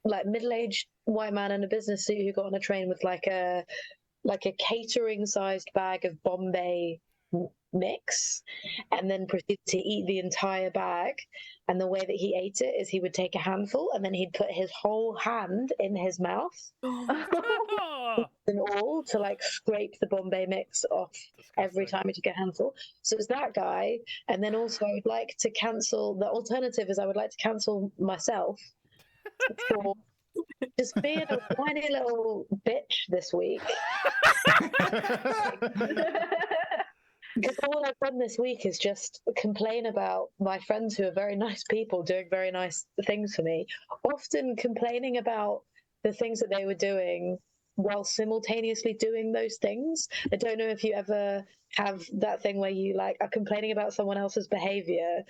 like middle-aged white man in a business suit who got on a train with like a catering-sized bag of Bombay mix, and then proceeded to eat the entire bag. And the way that he ate it is he would take a handful and then he'd put his whole hand in his mouth and all to like scrape the Bombay mix off every time he took a handful. So it's that guy. And then also I would like to cancel, the alternative is I would like to cancel myself for just being a whiny little bitch this week. Because all I've done this week is just complain about my friends who are very nice people doing very nice things for me, often complaining about the things that they were doing while simultaneously doing those things. I don't know if you ever have that thing where you like are complaining about someone else's behavior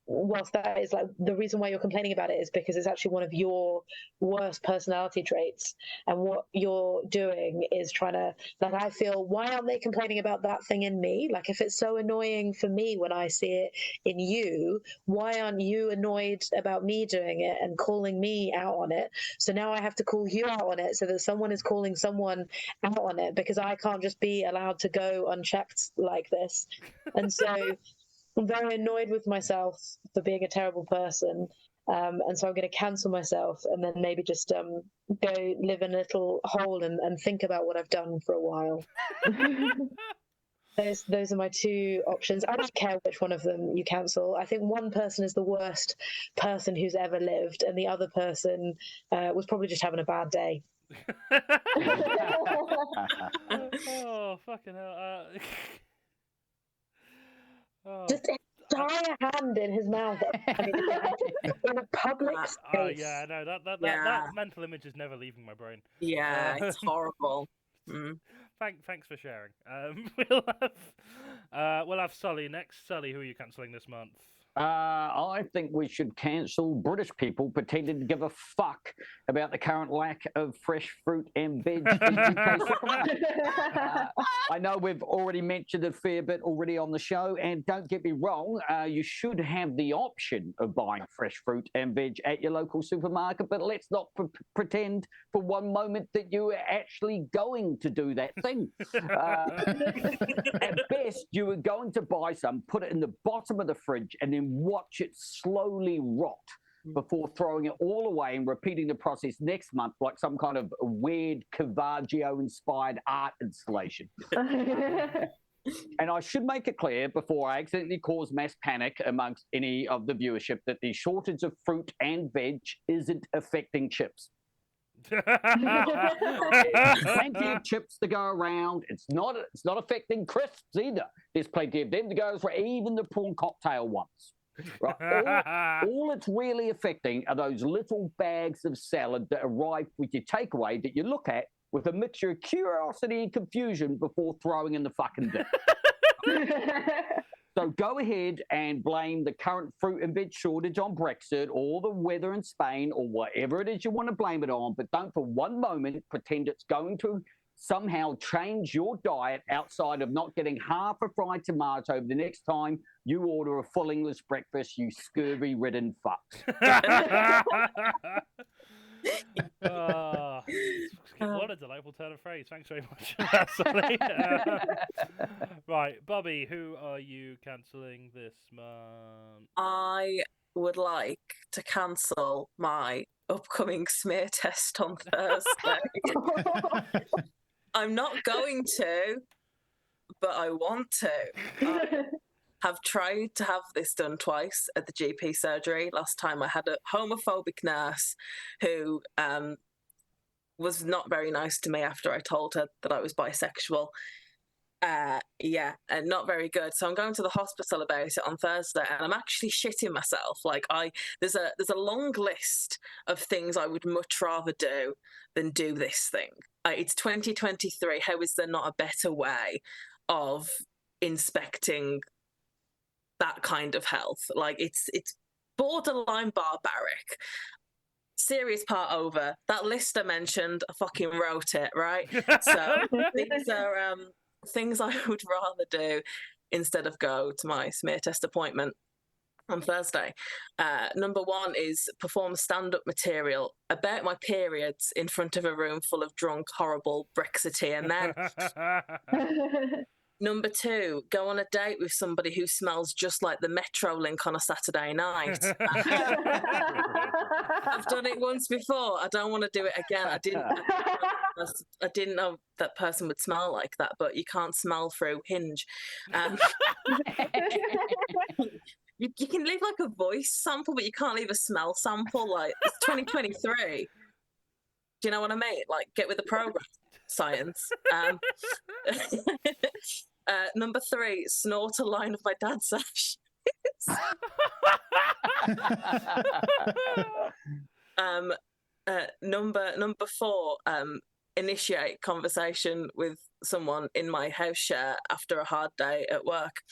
whilst that is like the reason why you're complaining about it is because it's actually one of your worst personality traits, and what you're doing is trying to, like, I feel, why aren't they complaining about that thing in me? Like, if it's so annoying for me when I see it in you, why aren't you annoyed about me doing it and calling me out on it? So now I have to call you out on it so that someone is calling someone out on it, because I can't just be allowed to go unchecked like this. And so I'm very annoyed with myself for being a terrible person. And so I'm going to cancel myself and then maybe just go live in a little hole and think about what I've done for a while. Those are my two options. I don't care which one of them you cancel. I think one person is the worst person who's ever lived, and the other person was probably just having a bad day. Oh, fucking hell. Just tie a hand in his mouth in a public space. Yeah, no, that mental image is never leaving my brain. Yeah, it's horrible. Thanks for sharing. We'll have Sully next. Sully, who are you cancelling this month? I think we should cancel British people pretending to give a fuck about the current lack of fresh fruit and veg in UK supermarkets. I know we've already mentioned a fair bit already on the show, and don't get me wrong, you should have the option of buying fresh fruit and veg at your local supermarket, but let's not pretend for one moment that you are actually going to do that thing. At best, you are going to buy some, put it in the bottom of the fridge, and then watch it slowly rot before throwing it all away and repeating the process next month like some kind of weird Caravaggio-inspired art installation. And I should make it clear before I accidentally cause mass panic amongst any of the viewership that the shortage of fruit and veg isn't affecting chips. Plenty of chips to go around. It's not affecting crisps either. There's plenty of them to go for, even the prawn cocktail ones. Right? All it's really affecting are those little bags of salad that arrive with your takeaway that you look at with a mixture of curiosity and confusion before throwing in the fucking bin. So go ahead and blame the current fruit and veg shortage on Brexit or the weather in Spain or whatever it is you want to blame it on, but don't for one moment pretend it's going to somehow change your diet outside of not getting half a fried tomato the next time you order a full English breakfast, you scurvy-ridden fucks. What a delightful turn of phrase. Thanks very much for that, Sully. Right, Bobbie, who are you cancelling this month? I would like to cancel my upcoming smear test on Thursday. I'm not going to, but I want to. I have tried to have this done twice at the GP surgery. Last time I had a homophobic nurse who was not very nice to me after I told her that I was bisexual. Yeah, and not very good. So I'm going to the hospital about it on Thursday, and I'm actually shitting myself. Like there's a long list of things I would much rather do than do this thing. It's 2023. How is there not a better way of inspecting that kind of health? Like it's borderline barbaric. Serious part over. That list I mentioned, I fucking wrote it, right? So these are things I would rather do instead of go to my smear test appointment on Thursday. Number one is perform stand-up material about my periods in front of a room full of drunk, horrible Brexiteer men. Number two, go on a date with somebody who smells just like the Metro Link on a Saturday night. I've done it once before. I don't want to do it again. I didn't know that person would smell like that, but you can't smell through Hinge. You can leave like a voice sample, but you can't leave a smell sample. Like, it's 2023. Do you know what I mean? Like, get with the program, science. Number three, snort a line of my dad's sash. Number four, initiate conversation with someone in my house share after a hard day at work.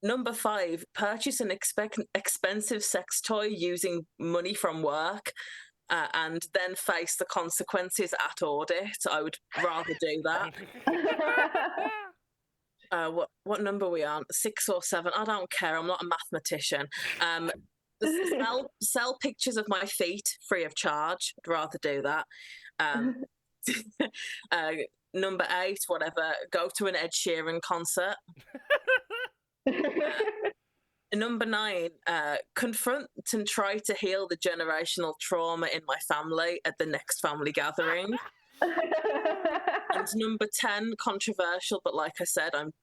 Number five, purchase an expensive sex toy using money from work. And then face the consequences at audit. I would rather do that. What number are we on? 6 or 7? I don't care. I'm not a mathematician. Sell pictures of my feet free of charge. I'd rather do that. Number 8, whatever. Go to an Ed Sheeran concert. Number 9, confront and try to heal the generational trauma in my family at the next family gathering. And number 10, controversial, but like I said, I'm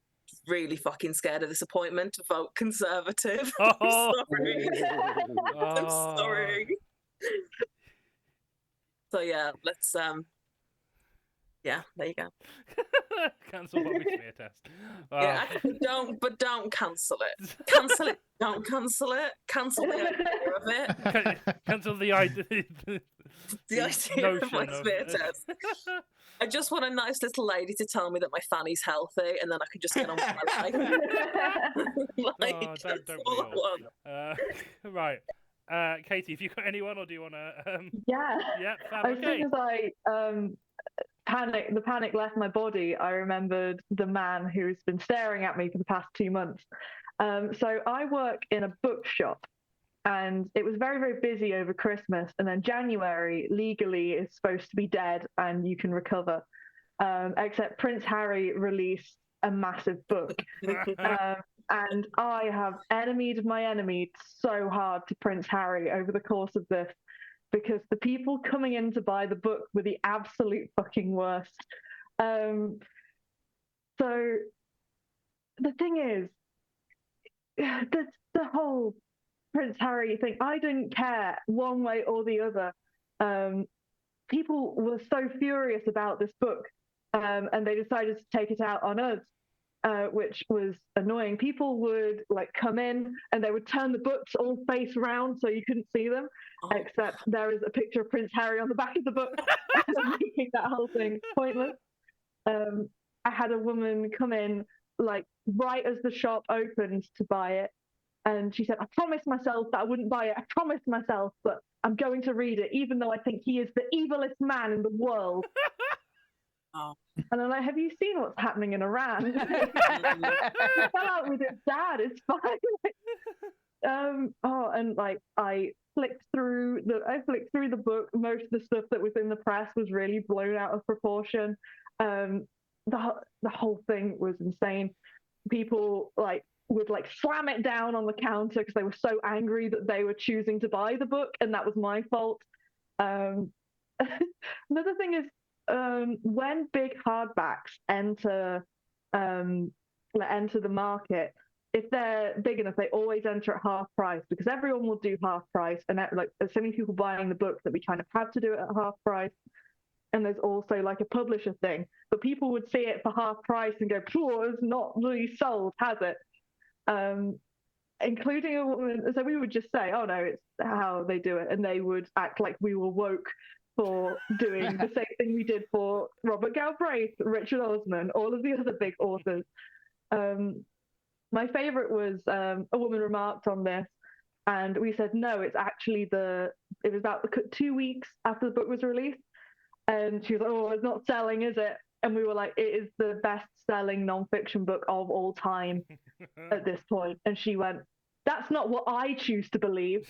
really fucking scared of this appointment. Vote Conservative. I'm sorry. I'm sorry. So yeah, let's yeah, there you go. Cancel Bobbie's smear test. Yeah, don't cancel it. Cancel it. Don't cancel it. Cancel the idea of it. Cancel the idea. The idea of my smear test. I just want a nice little lady to tell me that my fanny's healthy, and then I can just get on with my life. Like, don't we all? Right. Katie, have you got anyone, or do you want to? Yeah. Yeah. Fab, okay. As soon as the panic left my body, I remembered the man who's been staring at me for the past 2 months. So I work in a bookshop, and it was very, very busy over Christmas. And then January legally is supposed to be dead and you can recover. Except Prince Harry released a massive book. And I have enemied my enemy so hard to Prince Harry over the course of this, because the people coming in to buy the book were the absolute fucking worst. So the thing is, the whole Prince Harry thing, I didn't care one way or the other. People were so furious about this book, and they decided to take it out on us, which was annoying. People would like come in and they would turn the books all face round so you couldn't see them, except there is a picture of Prince Harry on the back of the book, making that whole thing pointless. I had a woman come in like right as the shop opened to buy it, and she said, I promised myself that I wouldn't buy it. I promised myself, but I'm going to read it, even though I think he is the evilest man in the world. And I'm like, have you seen what's happening in Iran? He fell out with his dad. It's fine. And like I flicked through the book. Most of the stuff that was in the press was really blown out of proportion. The whole thing was insane. People would slam it down on the counter because they were so angry that they were choosing to buy the book, and that was my fault. Another thing is, when big hardbacks enter the market, if they're big enough, they always enter at half price, because everyone will do half price, and there's so many people buying the book that we kind of have to do it at half price. and there's also like a publisher thing. But people would see it for half price and go, it's not really sold, has it? Including a woman. So we would just say, oh no, it's how they do it. And they would act like we were woke for doing the same thing we did for Robert Galbraith, Richard Osman, all of the other big authors. My favorite was a woman remarked on this, and we said, no, it's actually it was about 2 weeks after the book was released. And she was like, oh, it's not selling, is it? And we were like, it is the best-selling non-fiction book of all time at this point. And she went, that's not what I choose to believe.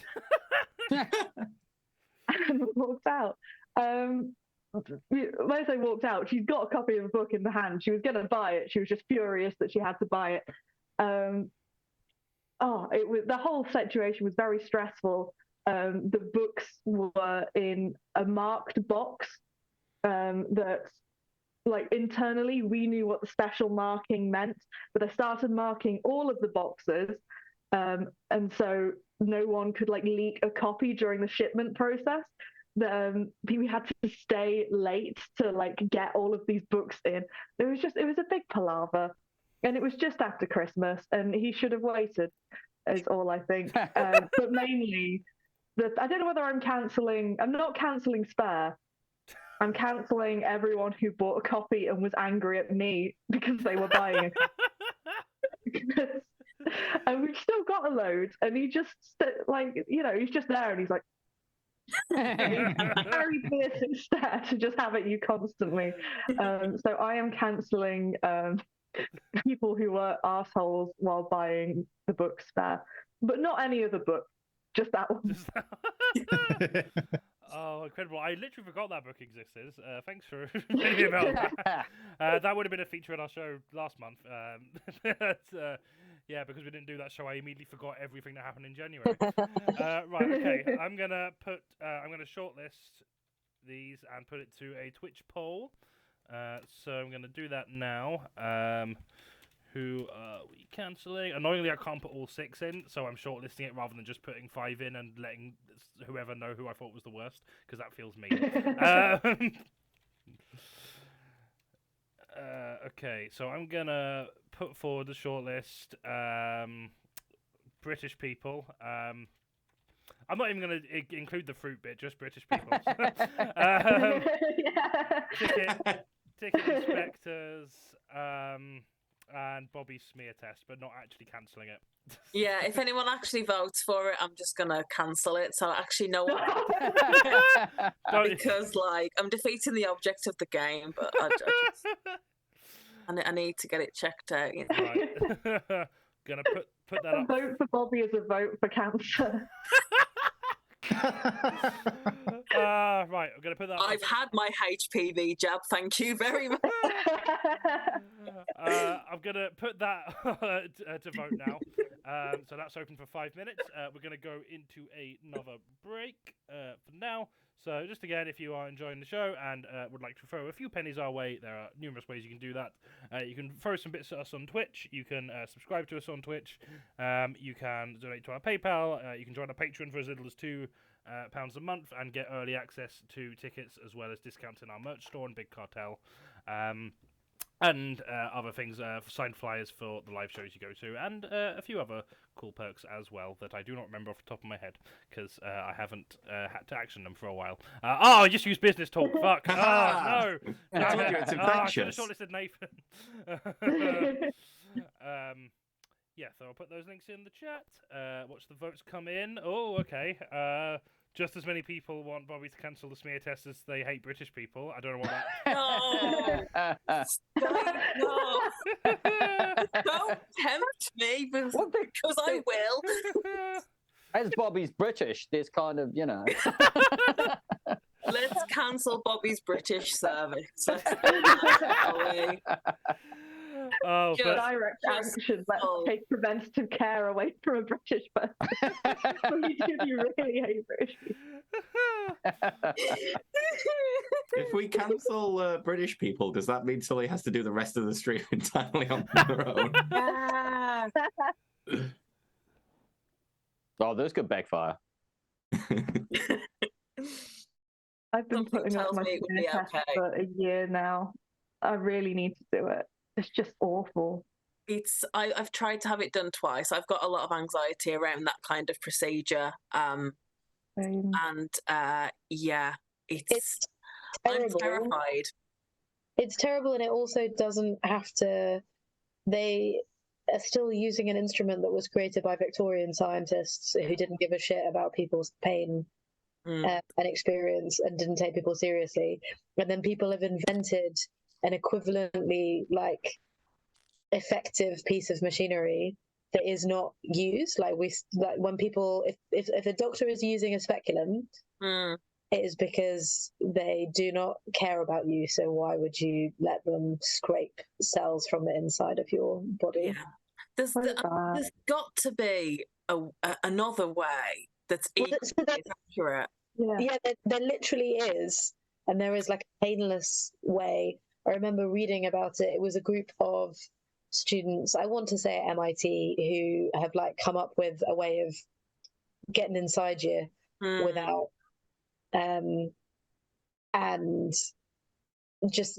And walked out. When I say walked out, she's got a copy of the book in the hand. She was going to buy it. She was just furious that she had to buy it. The whole situation was very stressful. The books were in a marked box that, like, internally we knew what the special marking meant, but I started marking all of the boxes, and so no one could like leak a copy during the shipment process. We had to stay late to like get all of these books in. It was a big palaver, and it was just after Christmas, and he should have waited, is all I think. But mainly, I don't know whether I'm not cancelling Spare. I'm cancelling everyone who bought a copy and was angry at me because they were buying it. And we've still got a load, and he just he's just there, and he's like, very fierce instead to just have at you constantly. So I am cancelling people who were assholes while buying the book Spare, but not any other book, just that one. Oh, incredible. I literally forgot that book existed. Thanks for telling me about that. That would have been a feature in our show last month. Yeah, because we didn't do that show, I immediately forgot everything that happened in January. Right, okay. I'm gonna shortlist these and put it to a Twitch poll. So I'm gonna do that now. Who are we cancelling? Annoyingly, I can't put all 6 in, so I'm shortlisting it rather than just putting 5 in and letting whoever know who I thought was the worst, because that feels mean. Okay, so I'm gonna put forward the shortlist. British people. I'm not even gonna include the fruit bit, just British people. Ticket inspectors. And BOBBIE smear test, but not actually cancelling it. Yeah, if anyone actually votes for it, I'm just gonna cancel it. So actually, no one, because like I'm defeating the object of the game, but I need to get it checked out. You know? Right. Gonna put that up. A vote for BOBBIE is a vote for cancer. Right, I'm gonna put that. I've had my HPV jab. Thank you very much. I'm gonna put that to vote now. So that's open for 5 minutes. We're gonna go into another break for now. So just again, if you are enjoying the show and would like to throw a few pennies our way, there are numerous ways you can do that. You can throw some bits at us on Twitch. You can subscribe to us on Twitch. You can donate to our PayPal. You can join our Patreon for as little as £2 a month and get early access to tickets, as well as discounts in our merch store and Big Cartel. And other things, signed flyers for the live shows you go to, and a few other cool perks as well that I do not remember off the top of my head, because I haven't had to action them for a while. I just used business talk, fuck. No. I told you it's I should have infectious. shortlisted Nathan. Yeah, so I'll put those links in the chat. Watch the votes come in. Oh, okay. Just as many people want BOBBIE to cancel the smear test as they hate British people. I don't know what that... No! Don't tempt me, because I will. As BOBBIE's British, this kind of, Let's cancel BOBBIE's British cervix. Let's do that. Oh, but... direct action. Let's take preventative care away from a British person. You really hate British people. If we cancel British people, does that mean Sully has to do the rest of the stream entirely on her own? Oh, this could backfire. I've been Something putting off tells my me it would smear be test okay. for a year now. I really need to do it. It's just awful. I've tried to have it done twice. I've got a lot of anxiety around that kind of procedure. Yeah, It's I'm terrible. terrified. It's terrible, and it also doesn't have to. They are still using an instrument that was created by Victorian scientists who didn't give a shit about people's pain and experience and didn't take people seriously. And then people have invented an equivalently effective piece of machinery that is not used. Like when people, if a doctor is using a speculum, it is because they do not care about you. So why would you let them scrape cells from the inside of your body? Yeah. There's got to be another way that's equally accurate. Yeah, there literally is, and there is like a painless way. I remember reading about it. It was a group of students, I want to say at MIT, who have come up with a way of getting inside you without and just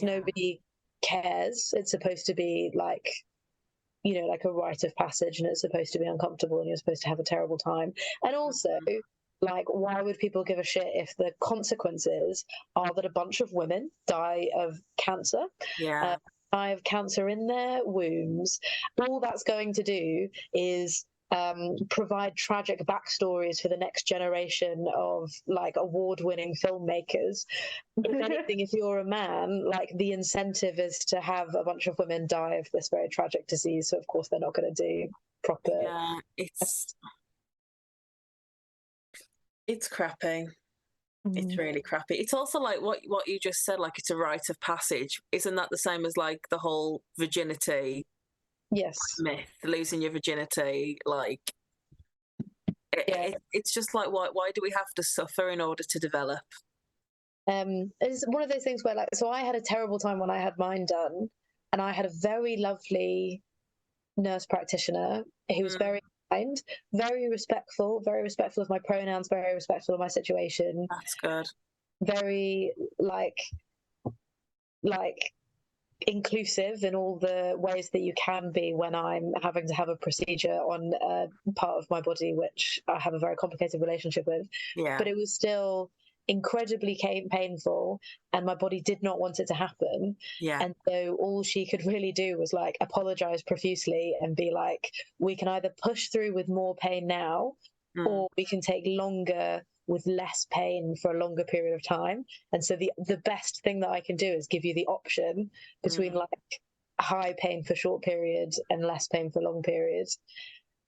nobody cares. It's supposed to be like a rite of passage, and it's supposed to be uncomfortable, and you're supposed to have a terrible time. And also, why would people give a shit if the consequences are that a bunch of women die of cancer? Die of cancer in their wombs. All that's going to do is provide tragic backstories for the next generation of award-winning filmmakers. If anything, if you're a man, the incentive is to have a bunch of women die of this very tragic disease. So of course they're not going to do proper. Yeah, it's crappy. It's really crappy. It's also what you just said, it's a rite of passage. Isn't that the same as the whole virginity myth, losing your virginity? It's just why do we have to suffer in order to develop? It's one of those things where so I had a terrible time when I had mine done, and I had a very lovely nurse practitioner who was very kind, very respectful of my pronouns, very respectful of my situation. That's good. Very inclusive in all the ways that you can be when I'm having to have a procedure on a part of my body which I have a very complicated relationship with. But it was still incredibly painful, and my body did not want it to happen. And so all she could really do was apologize profusely and be like, we can either push through with more pain now, or we can take longer with less pain for a longer period of time. And so the best thing that I can do is give you the option between high pain for short periods and less pain for long periods,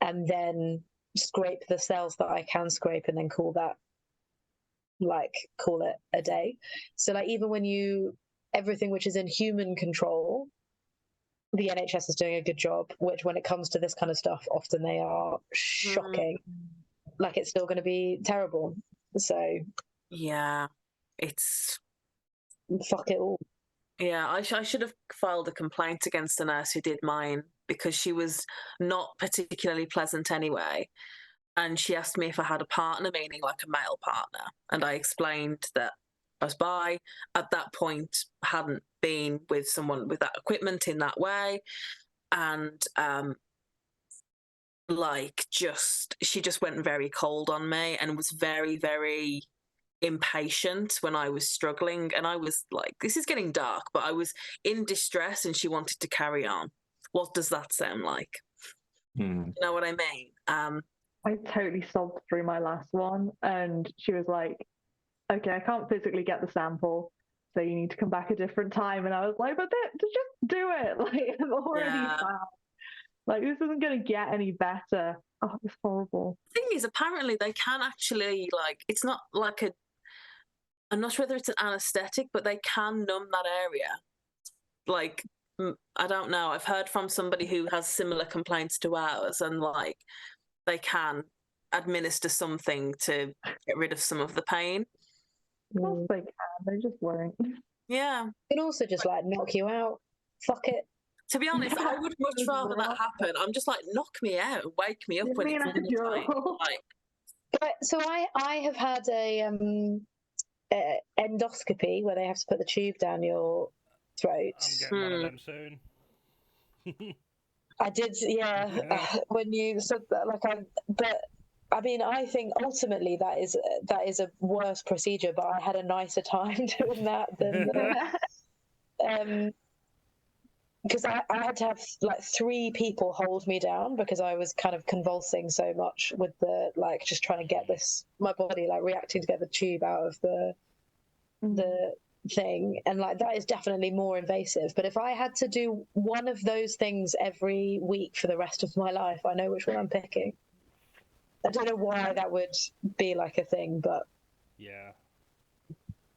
and then scrape the cells that I can scrape, and then call it a day. So even when everything which is in human control, the NHS is doing a good job, which when it comes to this kind of stuff, often they are shocking. It's still going to be terrible. So yeah, it's fuck it all. Yeah, I should have filed a complaint against the nurse who did mine, because she was not particularly pleasant anyway. And she asked me if I had a partner, meaning a male partner. And I explained that I was bi. At that point, hadn't been with someone with that equipment in that way. And she just went very cold on me and was very, very impatient when I was struggling. And I was this is getting dark, but I was in distress and she wanted to carry on. What does that sound like? You know what I mean? I totally sobbed through my last one, and she was like, okay, I can't physically get the sample, so you need to come back a different time. And I was like, but just do it. I'm already found. This isn't going to get any better. Oh, it's horrible. The thing is, apparently they can actually, it's not I'm not sure whether it's an anaesthetic, but they can numb that area. I don't know. I've heard from somebody who has similar complaints to ours, and they can administer something to get rid of some of the pain. Of course they can. They just won't. Yeah. It can also just knock you out. Fuck it. To be honest, I would much rather that happen. I'm just knock me out and wake me up when it's normal time. So I have had a endoscopy where they have to put the tube down your throat. I'm getting one of them soon. I did, yeah. When you said that, but I mean, I think ultimately that is a worse procedure. But I had a nicer time doing that than because I had to have like 3 people hold me down because I was kind of convulsing so much with the just trying to get my body reacting to get the tube out of the thing, and that is definitely more invasive. But if I had to do one of those things every week for the rest of my life, I know which one I'm picking. I don't know why that would be a thing, but yeah.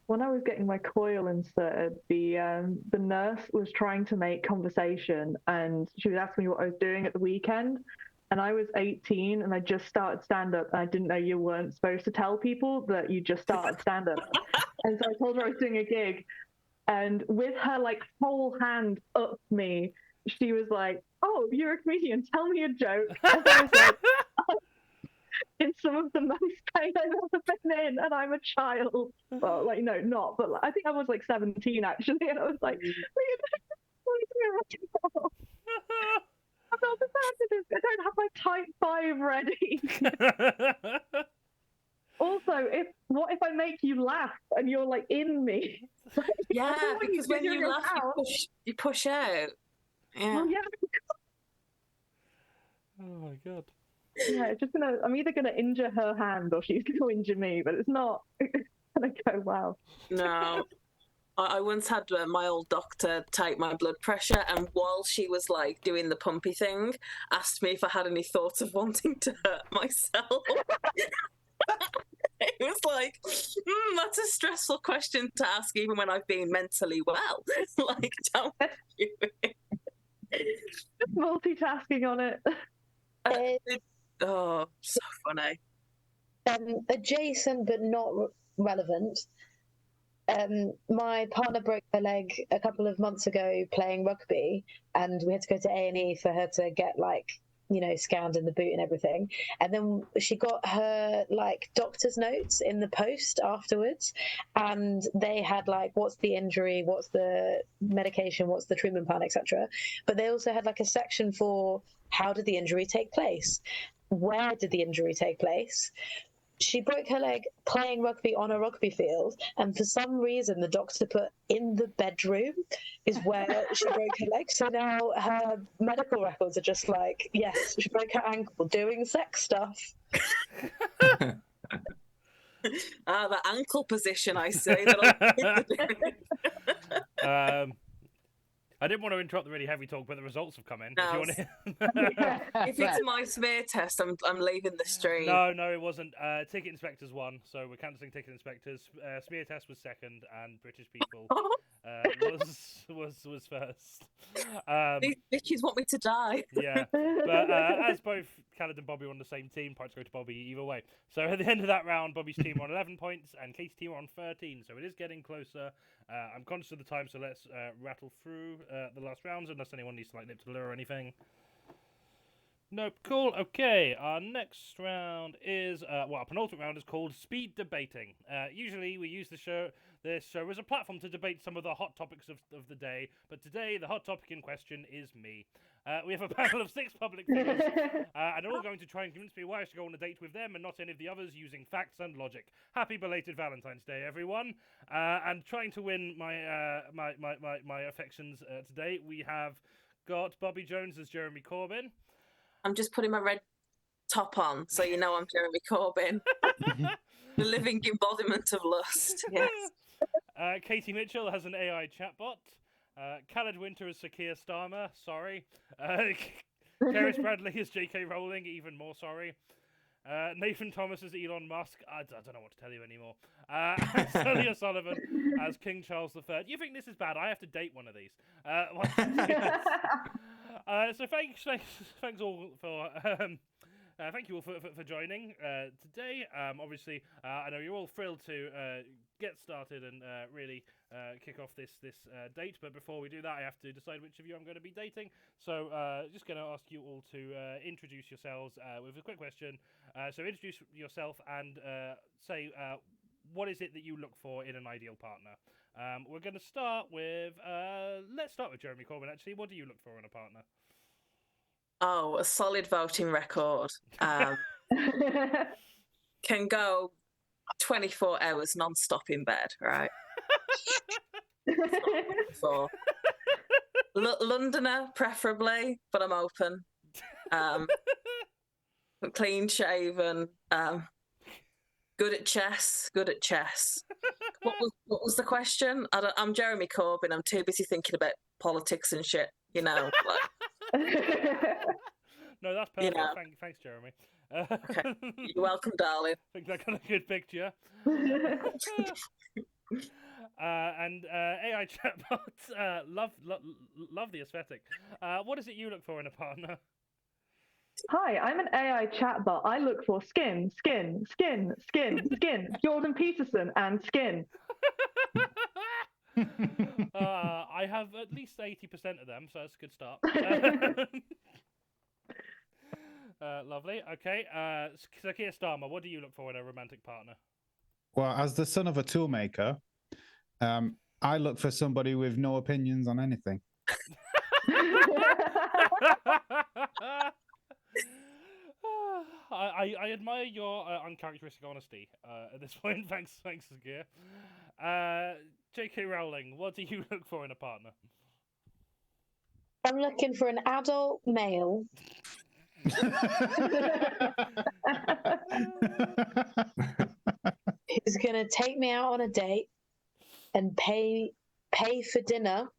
When I was getting my coil inserted, the nurse was trying to make conversation, and she was asking me what I was doing at the weekend. And I was 18, and I just started stand-up, and I didn't know you weren't supposed to tell people that you just started stand-up. And so I told her I was doing a gig, and with her whole hand up me, she was like, "Oh, you're a comedian, tell me a joke." And I was like, in some of the most pain I've ever been in, and I'm a child. Well, no, not, but I think I was 17 actually, and I was like, I'm not prepared. I don't have my type 5 ready. Also, what if I make you laugh and you're in me? Yeah, because when you laugh, you push out. Yeah. Well, yeah. Oh my god. Yeah, it's just I'm either gonna injure her hand or she's gonna injure me, but it's not gonna go well. No. I once had my old doctor take my blood pressure, and while she was doing the pumpy thing, asked me if I had any thoughts of wanting to hurt myself. It was that's a stressful question to ask even when I've been mentally well. Don't do it. Just multitasking on it. Oh, so funny. Adjacent but not relevant. My partner broke her leg a couple of months ago playing rugby, and we had to go to A&E for her to get scanned in the boot and everything. And then she got her doctor's notes in the post afterwards, and they had what's the injury, what's the medication, what's the treatment plan, etc. But they also had a section for how did the injury take place, where did the injury take place. She broke her leg playing rugby on a rugby field, and for some reason the doctor put in the bedroom is where she broke her leg. So now her medical records are just yes, she broke her ankle doing sex stuff. The ankle position, I say. I didn't want to interrupt the really heavy talk, but the results have come in. No. If you want to... If it's my smear test, I'm leaving the stream. No, it wasn't. Ticket inspectors won, so we're cancelling ticket inspectors. Smear test was second, and British people was first. These bitches want me to die. Yeah, but as both KHALID and BOBBIE were on the same team, points go to BOBBIE either way. So at the end of that round, BOBBIE's team were on 11 points, and Katie's team were on 13. So it is getting closer. I'm conscious of the time, so let's rattle through the last rounds, unless anyone needs to nip to the lure or anything. Nope. Cool. Okay. Our next round is our penultimate round is called Speed Debating. Usually we use this show as a platform to debate some of the hot topics of the day, but today the hot topic in question is me. We have a panel of 6 public figures, and they're all going to try and convince me why I should go on a date with them and not any of the others using facts and logic. Happy belated Valentine's Day, everyone! And trying to win my affections today, we have got BOBBIE Jones as Jeremy Corbyn. I'm just putting my red top on, so you know I'm Jeremy Corbyn. The living embodiment of lust. Yes. Katie Mitchell has an AI chatbot. KHALID Winter as Sir Keir Starmer. Sorry. Keris Bradley as J.K. Rowling. Even more sorry. Nathan Thomas as Elon Musk. I don't know what to tell you anymore. Sully O'Sullivan as King Charles III. You think this is bad? I have to date one of these. So thanks all for thank you all for joining today. Obviously, I know you're all thrilled to get started and really kick off this date. But before we do that, I have to decide which of you I'm going to be dating. So just going to ask you all to introduce yourselves with a quick question. So introduce yourself and say what is it that you look for in an ideal partner. We're going to start with, let's start with Jeremy Corbyn, actually. What do you look for in a partner? Oh, a solid voting record. Can go 24 hours non-stop in bed, right? For Londoner, preferably, but I'm open. Clean shaven. Good at chess. What was the question? I'm Jeremy Corbyn. I'm too busy thinking about politics and shit. You know. No, that's perfect. You know. Thanks, Jeremy. Okay. You're welcome, darling. I think that got a good picture. And AI chatbots, love the aesthetic. What is it you look for in a partner? Hi, I'm an AI chatbot. I look for skin. Jordan Peterson and skin. I have at least 80% of them, so that's a good start. Lovely. Okay. So Keir Starmer, what do you look for in a romantic partner? Well, as the son of a toolmaker, I look for somebody with no opinions on anything. I admire your uncharacteristic honesty at this point. Thanks, Keir. J.K. Rowling, what do you look for in a partner? I'm looking for an adult male who's going to take me out on a date and pay for dinner,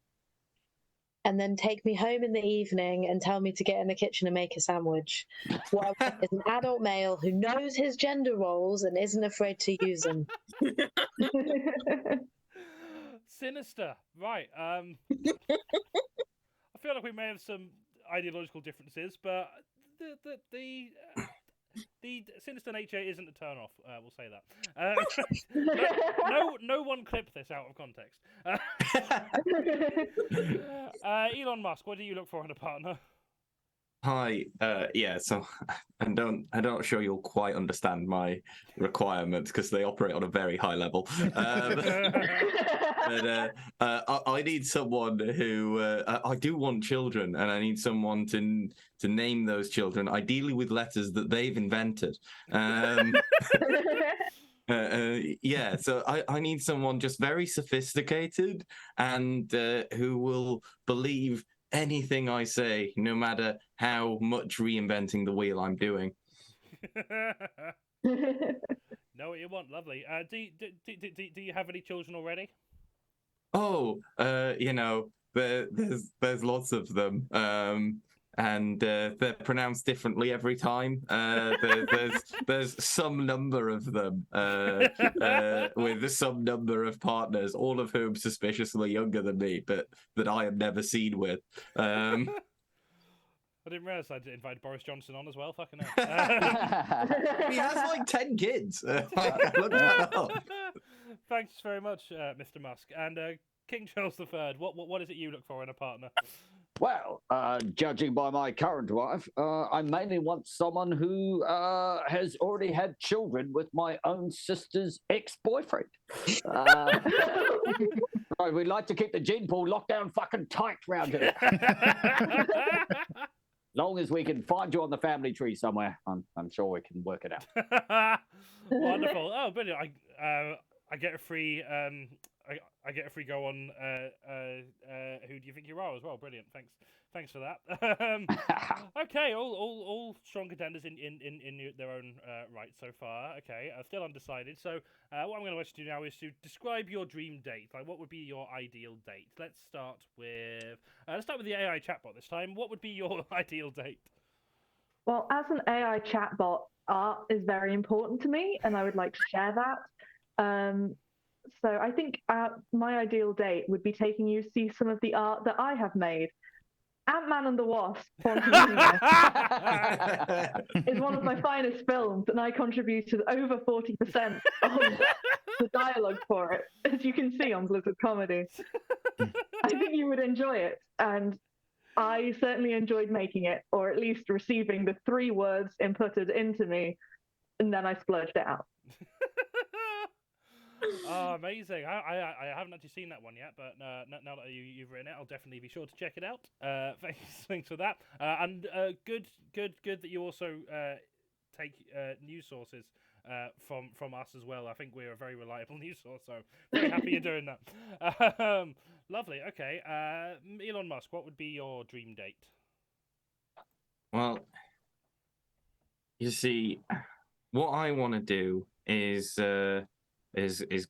and then take me home in the evening and tell me to get in the kitchen and make a sandwich. What I want is an adult male who knows his gender roles and isn't afraid to use them. Sinister. Right. I feel like we may have some ideological differences, but the sinister nature isn't a turn off. We'll say that. No one clip this out of context. Elon Musk, what do you look for in a partner? Hi, yeah. So I'm not sure you'll quite understand my requirements because they operate on a very high level. But I need someone who I do want children, and I need someone to name those children, ideally with letters that they've invented. Yeah, so I need someone just very sophisticated and who will believe anything I say, no matter how much reinventing the wheel I'm doing. Know what you want, lovely. Do you have any children already? Oh, you know, there's lots of them, and they're pronounced differently every time. There's some number of them with some number of partners, all of whom suspiciously younger than me, but that I am never seen with. I didn't realise I'd invited Boris Johnson on as well. Fucking hell. He has like 10 kids. Look that up. Thanks very much, Mr. Musk. And King Charles III, what is it you look for in a partner? Well, judging by my current wife, I mainly want someone who has already had children with my own sister's ex-boyfriend. We'd like to keep the gene pool locked down fucking tight round here. Long as we can find you on the family tree somewhere, I'm sure we can work it out. Wonderful. Oh, brilliant. I get a free I get a free go on Who Do You Think You Are as well. Brilliant. Thanks for that. Okay, all strong contenders in their own right so far. Okay, still undecided. So what I'm going to ask you to do now is to describe your dream date. Like, what would be your ideal date? Let's start with the AI chatbot this time. What would be your ideal date? Well, as an AI chatbot, art is very important to me, and I would like to share that. So I think my ideal date would be taking you to see some of the art that I have made. Ant-Man and the Wasp, Quantumania, is one of my finest films, and I contributed over 40% of the dialogue for it, as you can see on Blizzard Comedy. I think you would enjoy it, and I certainly enjoyed making it, or at least receiving the 3 words inputted into me, and then I splurged it out. Oh, amazing! I haven't actually seen that one yet, but now that you've written it, I'll definitely be sure to check it out. Thanks for that, and good that you also take news sources from us as well. I think we're a very reliable news source, so very happy you're doing that. Lovely. Okay, Elon Musk, what would be your dream date? Well, you see, what I want to do is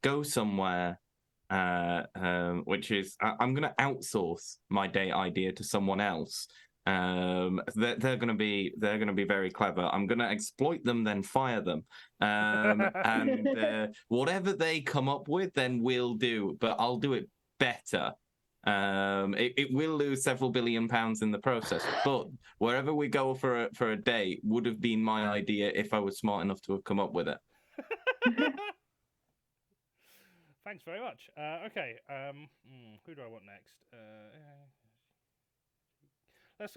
go somewhere, which is I'm going to outsource my date idea to someone else. They're going to be very clever. I'm going to exploit them, then fire them, and whatever they come up with, then we'll do. But I'll do it better. It will lose several £billion in the process, but wherever we go for a date would have been my idea if I was smart enough to have come up with it. Thanks very much. Okay, who do I want next? Let's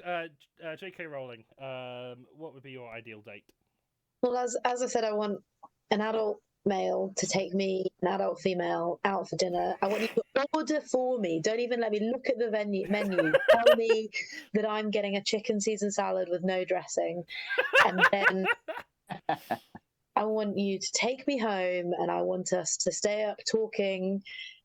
J.K. Rowling. What would be your ideal date? Well, as I said, I want an adult male to take me, an adult female, out for dinner. I want you to order for me. Don't even let me look at the menu. Tell me that I'm getting a chicken Caesar salad with no dressing, and then I want you to take me home, and I want us to stay up talking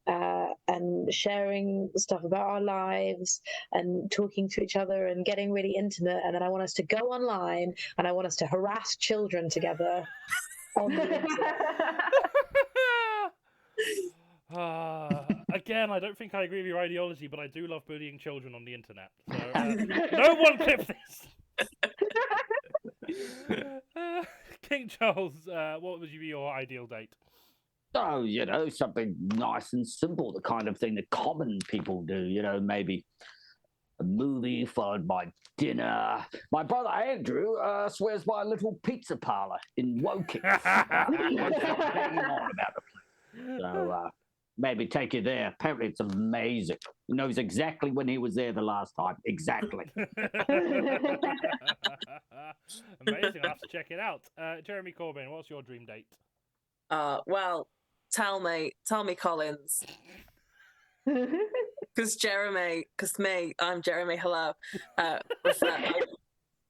and sharing stuff about our lives and talking to each other and getting really intimate. And then I want us to go online, and I want us to harass children together on the internet. Again, I don't think I agree with your ideology, but I do love bullying children on the internet. So, no one clip this. King Charles, what would be your ideal date? Oh, something nice and simple, the kind of thing that common people do, maybe a movie followed by dinner. My brother Andrew swears by a little pizza parlor in Woking. So maybe take you there. Apparently it's amazing. He knows exactly when he was there the last time. Exactly. Amazing. I'll have to check it out. Jeremy Corbyn, what's your dream date? Well, tell me Collins. Because I'm Jeremy, hello.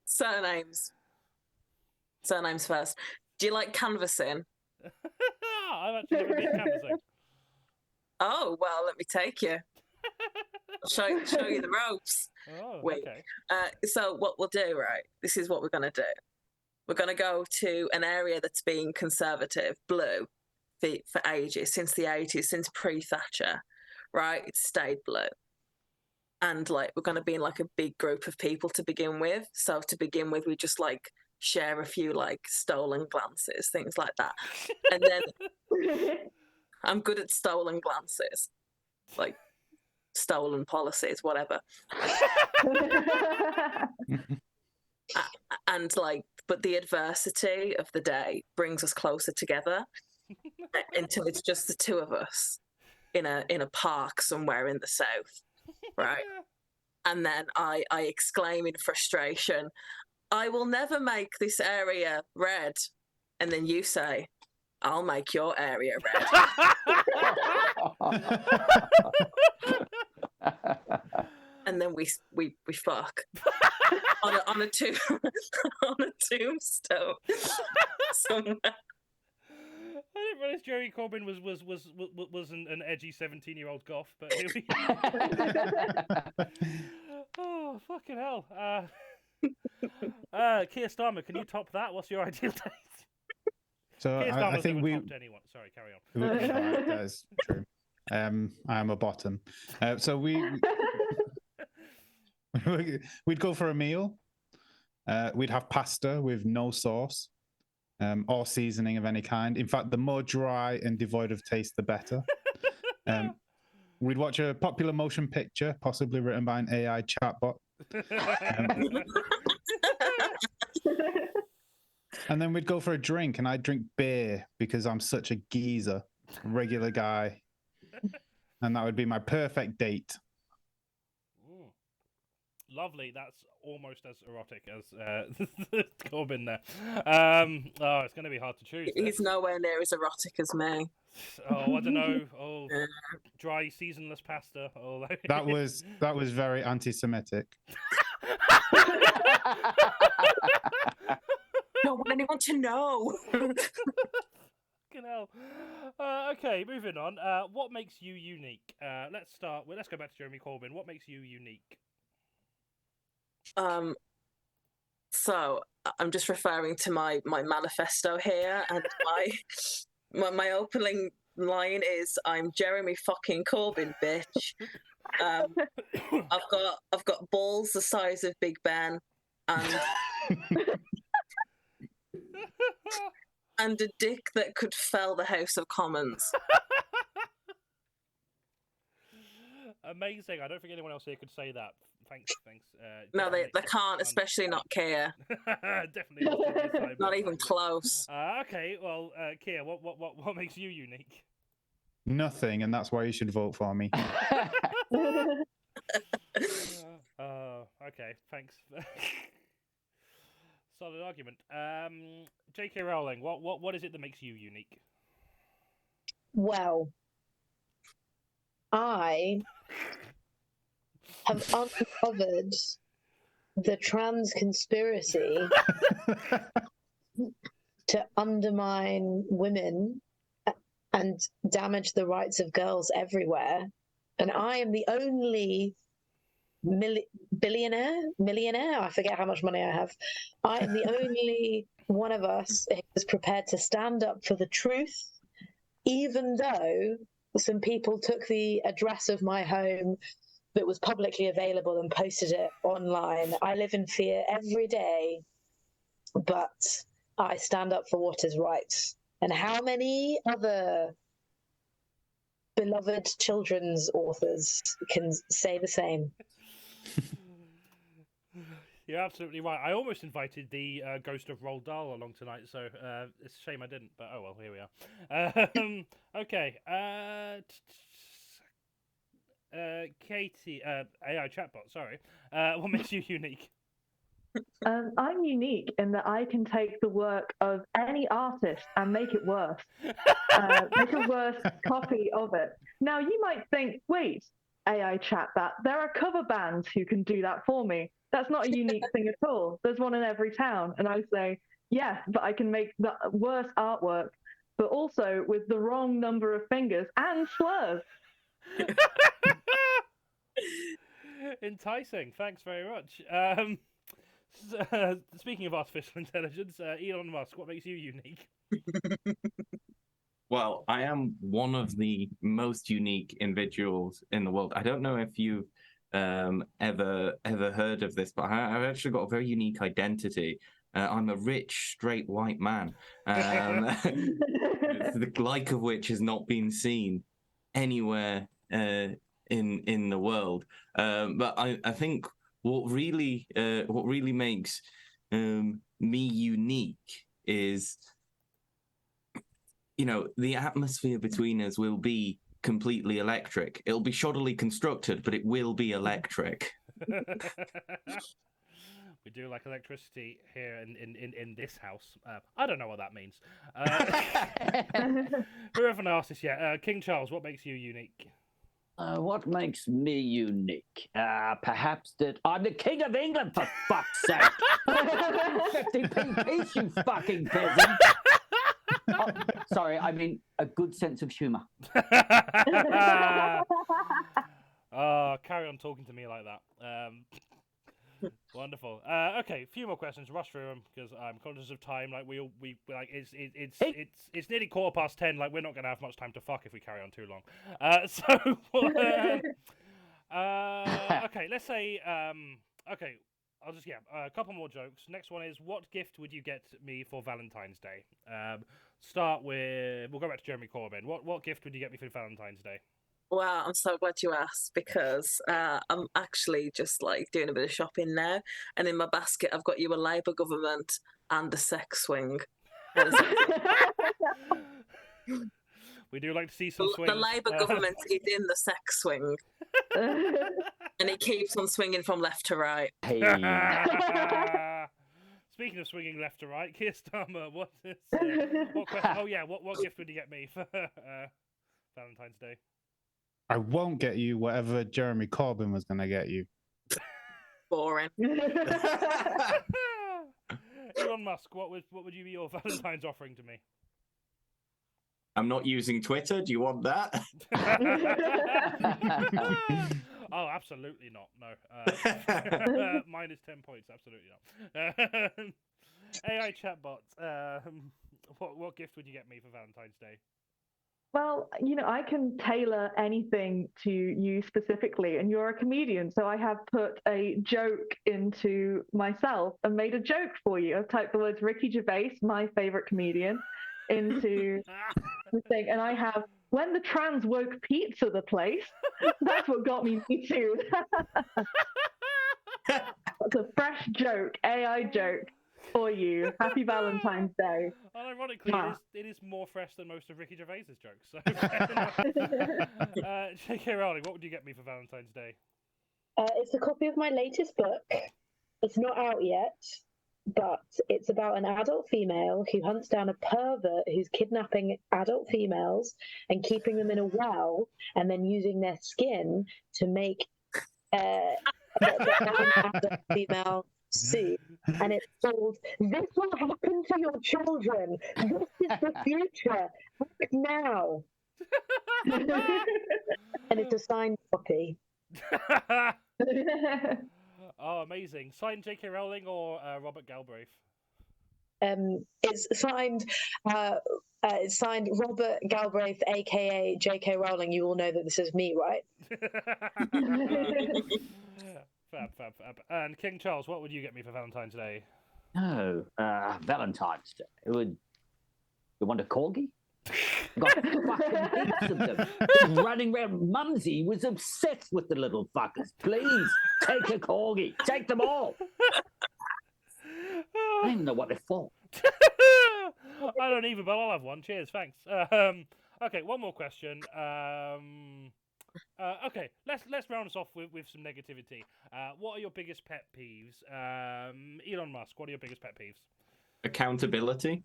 Surnames first. Do you like canvassing? I've actually never been canvassing. Oh, well, let me take you. show you the ropes. Oh, Wait. okay. So what we'll do, right? This is what we're going to do. We're going to go to an area that's been conservative, blue, for ages, since the 80s, since pre-Thatcher, right? It's stayed blue. And, we're going to be in, a big group of people to begin with. So to begin with, we just, share a few, stolen glances, things like that. And then I'm good at stolen glances. Stolen policies, whatever. And but the adversity of the day brings us closer together until it's just the two of us in a park somewhere in the south, right? And then I exclaim in frustration, "I will never make this area red." And then you say, "I'll make your area red." And then we fuck on a tombstone somewhere. I didn't realize Jeremy Corbyn was an edgy 17-year-old goth, but here we Oh, fucking hell. Keir Starmer, can you top that? What's your ideal date? So I think we topped anyone. Sorry, carry on. That is true. I am a bottom. So we'd go for a meal. We'd have pasta with no sauce or seasoning of any kind. In fact, the more dry and devoid of taste, the better. We'd watch a popular motion picture, possibly written by an AI chatbot, And then we'd go for a drink, and I'd drink beer because I'm such a geezer, regular guy. And that would be my perfect date. Ooh. Lovely. That's almost as erotic as Corbin there. Oh, it's going to be hard to choose. He's nowhere near as erotic as me. Oh, I don't know. Oh, dry, seasonless pasta. Oh, That was very anti-Semitic. Don't want anyone to know. Fucking hell. Okay, moving on. What makes you unique? Let's go back to Jeremy Corbyn. What makes you unique? So I'm just referring to my manifesto here, and my opening line is, "I'm Jeremy fucking Corbyn, bitch." I've got balls the size of Big Ben, and and a dick that could fell the House of Commons. Amazing. I don't think anyone else here could say that. Thanks. No, they can't, especially not Kia. Definitely Not even close. Okay, well, Kia, what makes you unique? Nothing, and that's why you should vote for me. Okay, thanks. Solid argument. J.K. Rowling, what is it that makes you unique? Well, I have uncovered the trans conspiracy to undermine women and damage the rights of girls everywhere. And I am the only millionaire, I forget how much money I have. I am the only one of us who is prepared to stand up for the truth, even though some people took the address of my home that was publicly available and posted it online. I live in fear every day, but I stand up for what is right. And how many other beloved children's authors can say the same? You're absolutely right. I almost invited the ghost of Roald Dahl along tonight, so it's a shame I didn't. But oh well, here we are. Okay. Katie, AI chatbot. Sorry. What makes you unique? I'm unique in that I can take the work of any artist and make it worse. Make a worse copy of it. Now, you might think, wait, AI chatbot, there are cover bands who can do that for me. That's not a unique thing at all. There's one in every town. And I say, yes, but I can make the worse artwork, but also with the wrong number of fingers and slurs. Enticing. Thanks very much. Speaking of artificial intelligence, Elon Musk, what makes you unique? Well, I am one of the most unique individuals in the world. I don't know if you've ever heard of this, but I've actually got a very unique identity. I'm a rich, straight white man, the like of which has not been seen anywhere in the world. But I think what really makes me unique is, the atmosphere between us will be completely electric. It'll be shoddily constructed, but it will be electric. We do like electricity here in this house. I don't know what that means. We haven't asked this yet. King Charles, what makes you unique? What makes me unique? Perhaps that I'm the King of England, for fuck's sake. 50p piece, you fucking peasant. Oh, sorry, I mean a good sense of humour. Carry on talking to me like that. Wonderful. Okay, a few more questions. Rush through them because I'm conscious of time. Like we like it's nearly 10:15. Like we're not gonna have much time to fuck if we carry on too long. Okay. Let's say okay. I'll just a couple more jokes. Next one is, what gift would you get me for Valentine's Day? We'll go back to Jeremy Corbyn. What gift would you get me for Valentine's Day? Wow, I'm so glad you asked because I'm actually just like doing a bit of shopping now, and in my basket I've got you a Labour government and a sex swing. We do like to see some swings. The Labour government is in the sex swing, and it keeps on swinging from left to right. Hey. Speaking of swinging left to right, Keir Starmer, what question? Oh yeah, what gift would you get me for Valentine's Day? I won't get you whatever Jeremy Corbyn was going to get you. Boring. Elon Musk, what would you be your Valentine's offering to me? I'm not using Twitter. Do you want that? Oh, absolutely not. No. Minus 10 points. Absolutely not. AI chatbots. What gift would you get me for Valentine's Day? Well, I can tailor anything to you specifically, and you're a comedian, so I have put a joke into myself and made a joke for you. I've typed the words Ricky Gervais, my favorite comedian, into the thing, and I have when the trans woke pizza the place. That's what got me too. That's a fresh joke, AI joke for you. Happy Valentine's Day. And ironically, it is more fresh than most of Ricky Gervais's jokes. So, J.K. Rowling, what would you get me for Valentine's Day? It's a copy of my latest book. It's not out yet, but it's about an adult female who hunts down a pervert who's kidnapping adult females and keeping them in a well and then using their skin to make an adult female suit. And it's called "This Will Happen to Your Children. This is the future. Act now." And it's a signed copy. Oh, amazing. Signed J.K. Rowling or Robert Galbraith? It's signed Robert Galbraith, aka J.K. Rowling. You all know that this is me, right? Fab. And King Charles, what would you get me for Valentine's Day? Oh, Valentine's Day. You want a corgi? Got fucking heaps of them. Running around. Mumsy was obsessed with the little fuckers. Please, take a corgi. Take them all. I don't even know what they're for. I don't even, but I'll have one. Cheers, thanks. Okay, one more question. Okay, let's round us off with some negativity. What are your biggest pet peeves? Elon Musk, what are your biggest pet peeves? Accountability.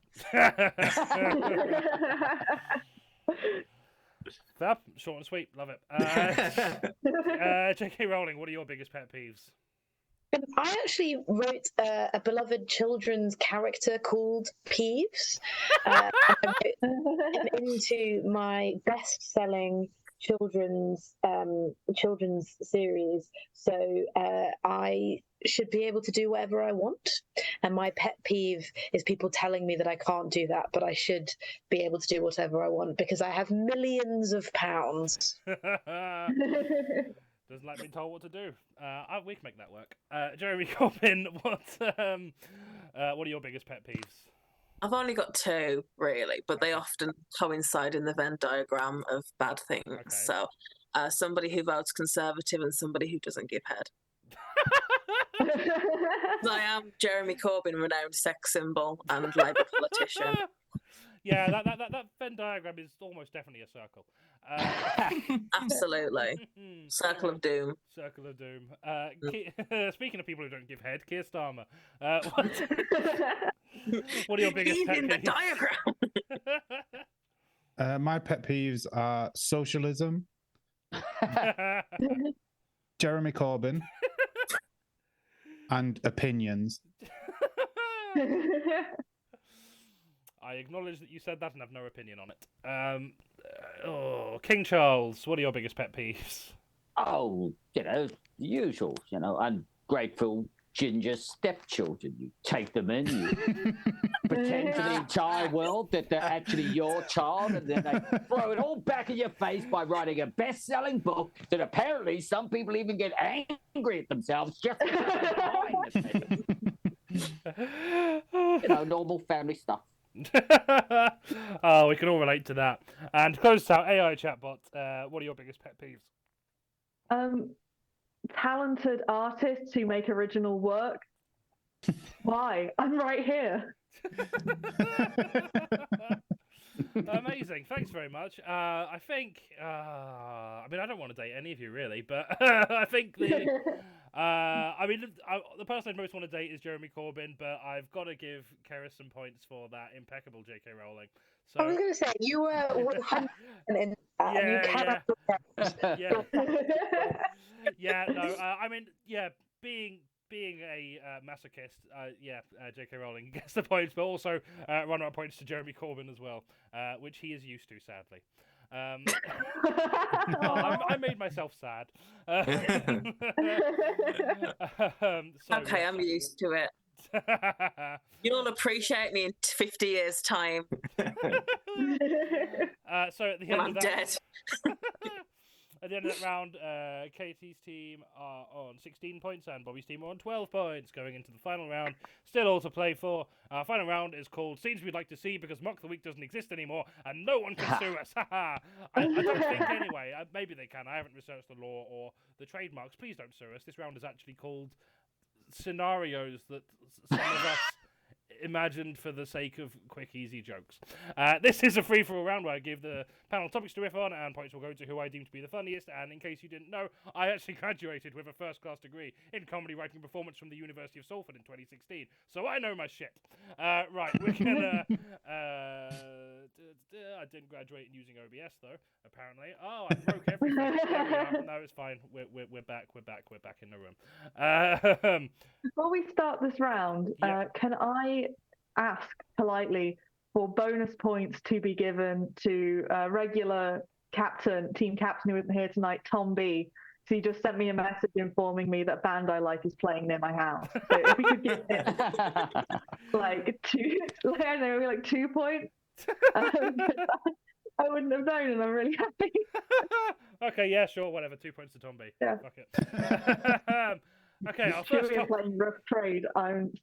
Fab, short and sweet, love it. J.K. Rowling, what are your biggest pet peeves? I actually wrote a beloved children's character called Peeves. I wrote him into my best-selling children's series, so I should be able to do whatever I want. And my pet peeve is people telling me that I can't do that, but I should be able to do whatever I want because I have millions of pounds. Doesn't like being told what to do. We can make that work. Jeremy Corbyn, what are your biggest pet peeves? I've only got two, really, but they often coincide in the Venn diagram of bad things. Okay. So, somebody who votes Conservative and somebody who doesn't give head. I am Jeremy Corbyn, renowned sex symbol and Labour politician. Yeah, that Venn diagram is almost definitely a circle. Absolutely. Circle of doom. Circle of doom. Speaking of people who don't give head, Keir Starmer. What are your biggest pet peeves? In the diagram. My pet peeves are socialism, Jeremy Corbyn, and opinions. I acknowledge that you said that and have no opinion on it. King Charles, what are your biggest pet peeves? Oh, the usual, ungrateful ginger stepchildren. You take them in, you pretend to the entire world that they're actually your child, and then they throw it all back in your face by writing a best-selling book that apparently some people even get angry at themselves just because they're behind the normal family stuff. Oh, we can all relate to that. And to close this out, AI chatbot, what are your biggest pet peeves? Talented artists who make original work. Why? I'm right here. Amazing. Thanks very much. I think, I mean, I don't want to date any of you really, but I think the person I'd most want to date is Jeremy Corbyn, but I've got to give Keris some points for that impeccable J.K. Rowling. So I was going to say, you were 100% in that, and you cannot yeah, no, I mean, yeah, being a masochist, J.K. Rowling gets the points, but also run-up points to Jeremy Corbyn as well, which he is used to, sadly. I made myself sad. Okay, I'm used to it. You'll appreciate me in 50 years' time. So at the when end I'm of that, dead. At the end of that round, Katie's team are on 16 points and Bobbie's team are on 12 points. Going into the final round, still all to play for. Our final round is called Scenes We'd Like to See because Mock the Week doesn't exist anymore and no one can sue us. I don't think anyway. Maybe they can. I haven't researched the law or the trademarks. Please don't sue us. This round is actually called Scenarios that some of us imagined for the sake of quick, easy jokes. This is a free-for-all round where I give the panel topics to riff on, and points will go to who I deem to be the funniest. And in case you didn't know, I actually graduated with a first-class degree in comedy writing and performance from the University of Salford in 2016, so I know my shit. Right, we're gonna. I didn't graduate in using OBS though. Apparently. Oh, I broke everything. There we are. No, it's fine. We're back. We're back in the room. Before we start this round, can I ask politely for bonus points to be given to regular team captain who isn't here tonight, Tom B? So he just sent me a message informing me that band I like is playing near my house. So if we could give him like 2 points, I wouldn't have known, and I'm really happy. Okay, yeah, sure, whatever. 2 points to Tom B. Yeah. Fuck it. Okay, our first We're playing Rough Trade. And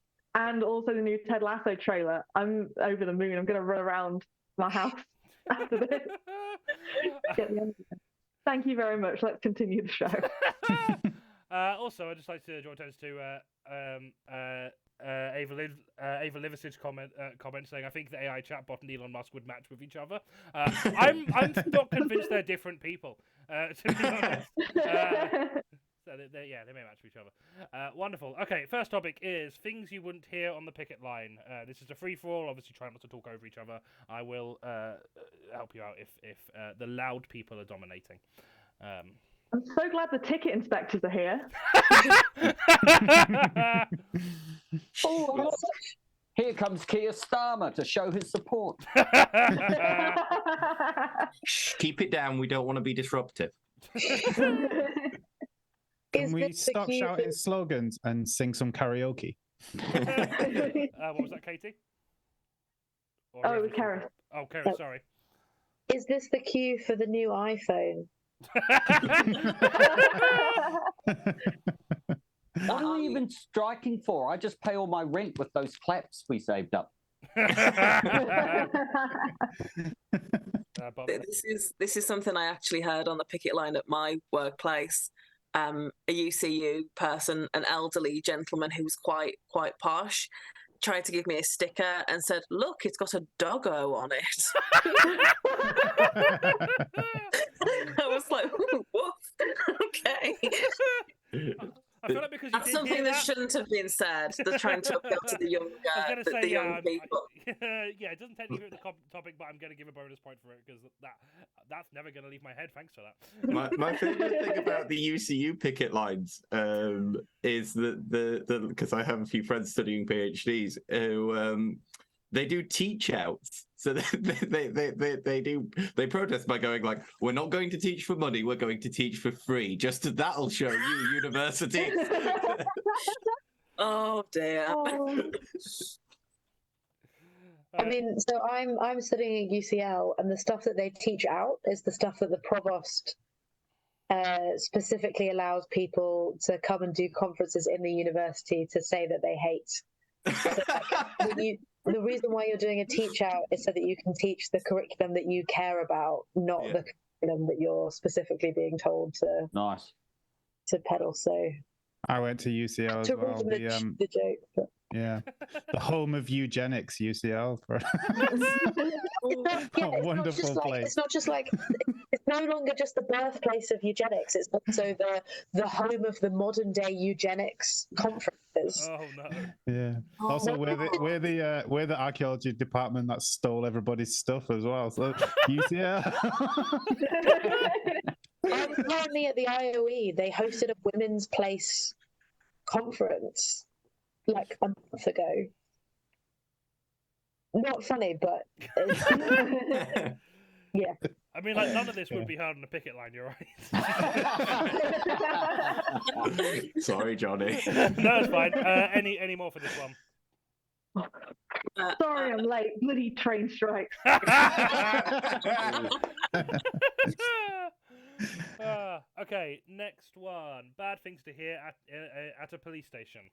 also the new Ted Lasso trailer. I'm over the moon. I'm going to run around my house after this. Get the end of it. Thank you very much. Let's continue the show. Also, I'd just like to draw attention to Ava Liversidge's comment saying, I think the AI chatbot and Elon Musk would match with each other. I'm not convinced they're different people, to be honest. So they may match each other. Wonderful. Okay, first topic is things you wouldn't hear on the picket line. This is a free-for-all. Obviously, try not to talk over each other. I will help you out if the loud people are dominating. I'm so glad the ticket inspectors are here. Here comes Keir Starmer to show his support. Shh, keep it down. We don't want to be disruptive. Can we stop shouting slogans and sing some karaoke? What was that, Katie? Oh, it was Keris. Oh, Keris, sorry. Is this the cue for the new iPhone? What are we even striking for? I just pay all my rent with those claps we saved up. This is something I actually heard on the picket line at my workplace. A UCU person, an elderly gentleman who was quite posh, tried to give me a sticker and said, "Look, it's got a doggo on it." I was like, "Woof, okay." I feel like because that's something that shouldn't have been said. They're trying to appeal to the young people. Yeah, it doesn't technically fit the topic, but I'm going to give a bonus point for it because that's never going to leave my head. Thanks for that. My favorite thing about the UCU picket lines is that because I have a few friends studying PhDs who they do teach outs. So they protest by going like, we're not going to teach for money, we're going to teach for free. Just that'll show you, university. Oh dear. I mean, so I'm studying at UCL, and the stuff that they teach out is the stuff that the provost specifically allows people to come and do conferences in the university to say that they hate. The reason why you're doing a teach out is so that you can teach the curriculum that you care about, not the curriculum that you're specifically being told to peddle. So I went to UCL as well. The joke. But... Yeah, the home of eugenics, UCL. Wonderful place. It's not just like it's no longer just the birthplace of eugenics. It's also the home of the modern day eugenics conferences. Oh no! Yeah. Also, we're the archaeology department that stole everybody's stuff as well. So UCL. I was currently at the IOE. They hosted a women's place conference like a month ago. Not funny, but yeah. I mean, like, none of this would be heard on the picket line. You're right. Sorry, Jonny. No, it's fine. Any more for this one? Sorry, I'm late. Bloody train strikes. Okay, next one. Bad things to hear at a police station.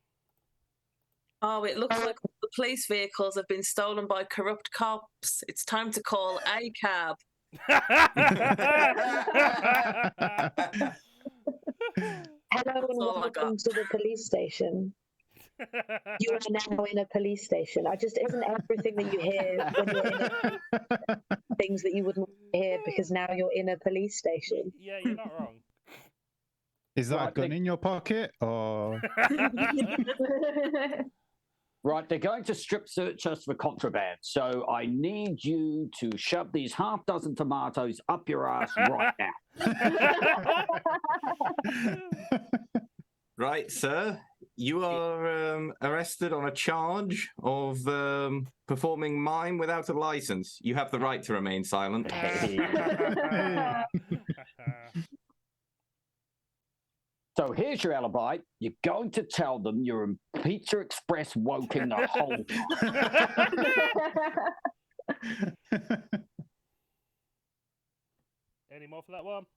Oh, it looks like the police vehicles have been stolen by corrupt cops. It's time to call a cab. Hello and welcome to the police station. You are now in a police station. Isn't everything that you hear when you're in things that you wouldn't hear because now you're in a police station? Yeah, you're not wrong. Is that a gun in your pocket or? Right, they're going to strip search us for contraband, so I need you to shove these half dozen tomatoes up your ass right now. Right, sir. You are arrested on a charge of performing mime without a license. You have the right to remain silent. So here's your alibi. You're going to tell them you're in Pizza Express woking the whole time. Any more for that one?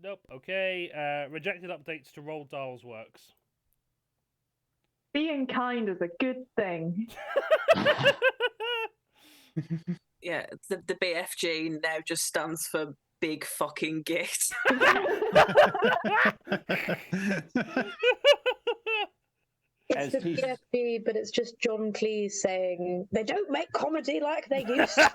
Nope. Okay. Rejected updates to Roald Dahl's works. Being kind is a good thing. Yeah, the BFG now just stands for big fucking git. It's the BFG, but it's just John Cleese saying they don't make comedy like they used to.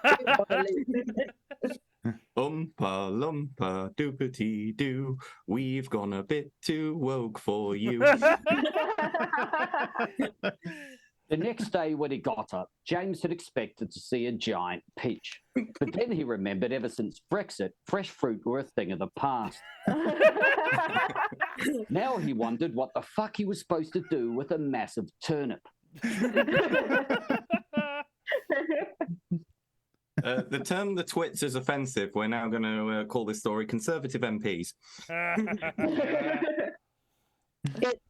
Oompa loompa doopity doo, we've gone a bit too woke for you. The next day when he got up, James had expected to see a giant peach. But then he remembered ever since Brexit, fresh fruit were a thing of the past. Now he wondered what the fuck he was supposed to do with a massive turnip. The term the twits is offensive. We're now going to call this story Conservative MPs. It's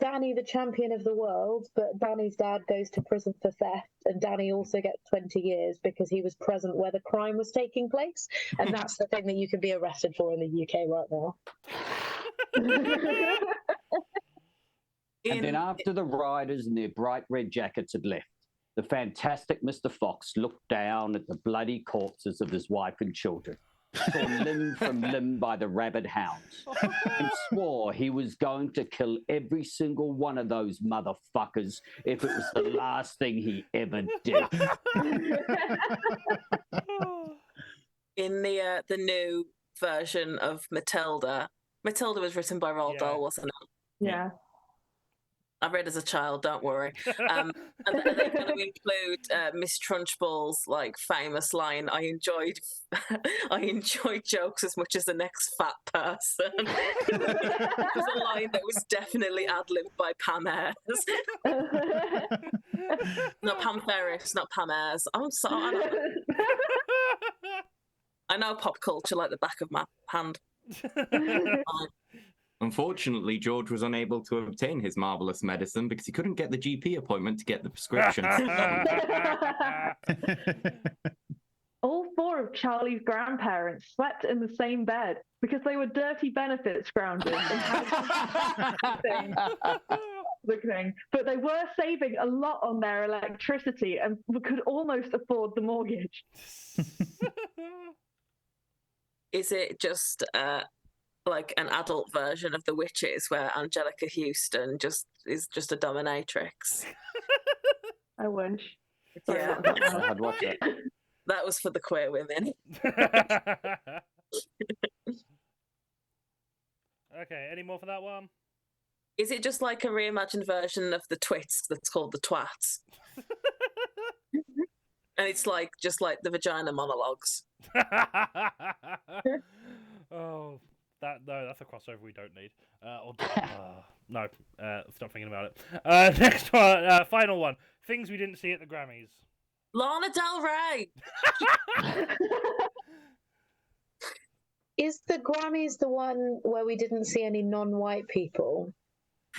Danny, the champion of the world, but Danny's dad goes to prison for theft, and Danny also gets 20 years because he was present where the crime was taking place, and that's the thing that you can be arrested for in the UK right now. And then after the riders in their bright red jackets had left, the fantastic Mr. Fox looked down at the bloody corpses of his wife and children, torn limb from limb by the rabid hounds, and swore he was going to kill every single one of those motherfuckers if it was the last thing he ever did. In the new version of Matilda was written by Roald Dahl, wasn't it? Yeah. I read as a child, don't worry. And they're going to include Miss Trunchbull's like famous line, I enjoyed jokes as much as the next fat person. It was a line that was definitely ad-libbed by Pam Ayres. Not Pam Ferris, not Pam Ayres. I'm sorry. I know pop culture like the back of my hand. Unfortunately, George was unable to obtain his marvellous medicine because he couldn't get the GP appointment to get the prescription. All four of Charlie's grandparents slept in the same bed because they were dirty benefit scroungers. the thing, but they were saving a lot on their electricity and could almost afford the mortgage. Is it just like an adult version of The Witches where Angelica Houston is just a dominatrix? I wish. Sorry, Yeah. that was not I'd watch it. That was for the queer women. Okay, any more for that one? Is it just like a reimagined version of the Twits that's called the Twats? And it's like just like the vagina monologues. Oh, that's a crossover we don't need. No, stop thinking about it. Next one, final one. Things we didn't see at the Grammys. Lana Del Rey. Is the Grammys the one where we didn't see any non-white people,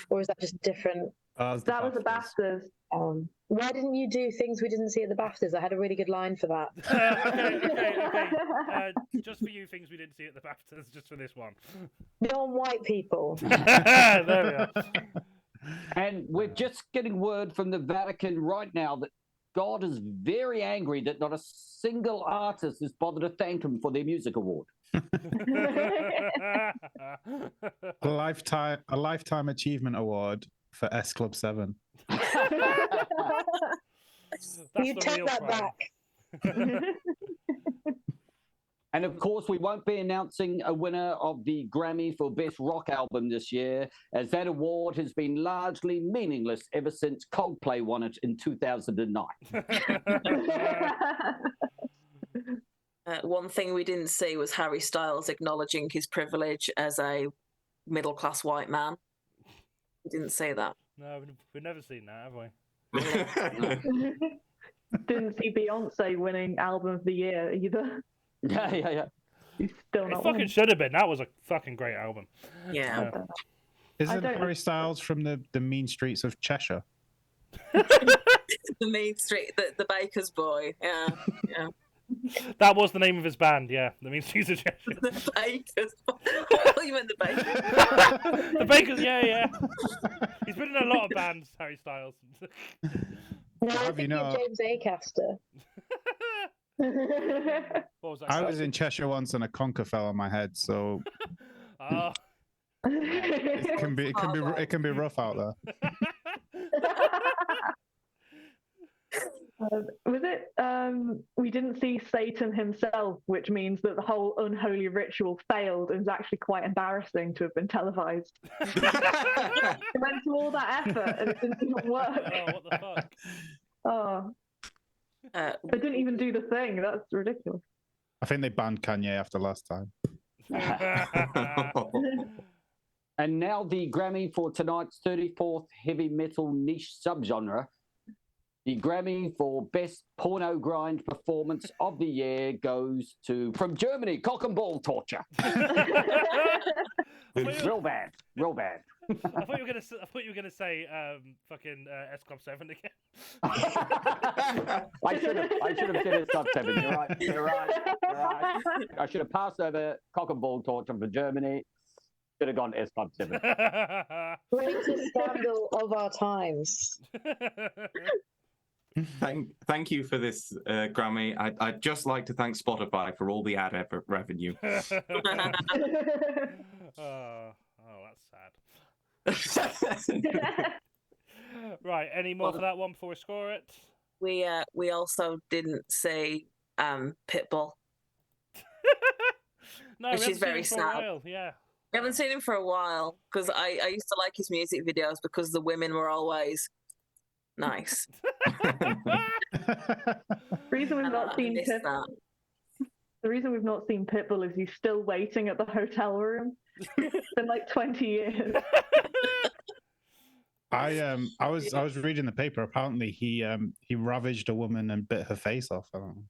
or is that just different? that was the BAFTAs. Why didn't you do things we didn't see at the BAFTAs? I had a really good line for that. Okay. Just for you, things we didn't see at the BAFTAs, just for this one. Non-white people. There we are. And we're just getting word from the Vatican right now that God is very angry that not a single artist has bothered to thank him for their music award. A lifetime achievement award for S Club 7. You take that back. And of course, we won't be announcing a winner of the Grammy for Best Rock Album this year, as that award has been largely meaningless ever since Coldplay won it in 2009. One thing we didn't see was Harry Styles acknowledging his privilege as a middle-class white man. We didn't see that. No, we've never seen that, have we? Didn't see Beyonce winning Album of the Year either. Yeah. He's still It not fucking winning. should have been. That was a fucking great album. Yeah. Isn't don't- Harry Styles from the mean streets of Cheshire? The Mean Street, the Baker's Boy. Yeah. That was the name of his band, yeah. The Mean Streets of Cheshire. The Baker's Boy. Oh, you meant the Baker. The Bakers, yeah. He's been in a lot of bands, Harry Styles. No, I Have you think not? you're James Acaster. What was that? I was in Cheshire once and a conker fell on my head, so Oh. it can be rough out there. Was it? We didn't see Satan himself, which means that the whole unholy ritual failed and was actually quite embarrassing to have been televised. It went to all that effort and it didn't even work. Oh, what the fuck? Oh, they didn't even do the thing. That's ridiculous. I think they banned Kanye after last time. And now the Grammy for tonight's 34th heavy metal niche subgenre. The Grammy for Best Porno Grind Performance of the Year goes to, from Germany, Cock and Ball Torture. Real bad. I thought you were gonna say fucking S Club 7 again. I should have said it's Club 7. You're right. I should have passed over Cock and Ball Torture for Germany. Should have gone to S Club 7. Greatest scandal of our times. Thank you for this, Grammy. I'd just like to thank Spotify for all the ad revenue. Oh, that's sad. Right, any more for that one before we score it? We also didn't see Pitbull. No, Which we is haven't seen very him for a sad. while, yeah. I haven't seen him for a while because I used to like his music videos because the women were always nice. Reason we've And not I seen miss that. The reason we've not seen Pitbull is he's still waiting at the hotel room. It's been like 20 years. I was reading the paper. Apparently, he ravaged a woman and bit her face off. I don't know.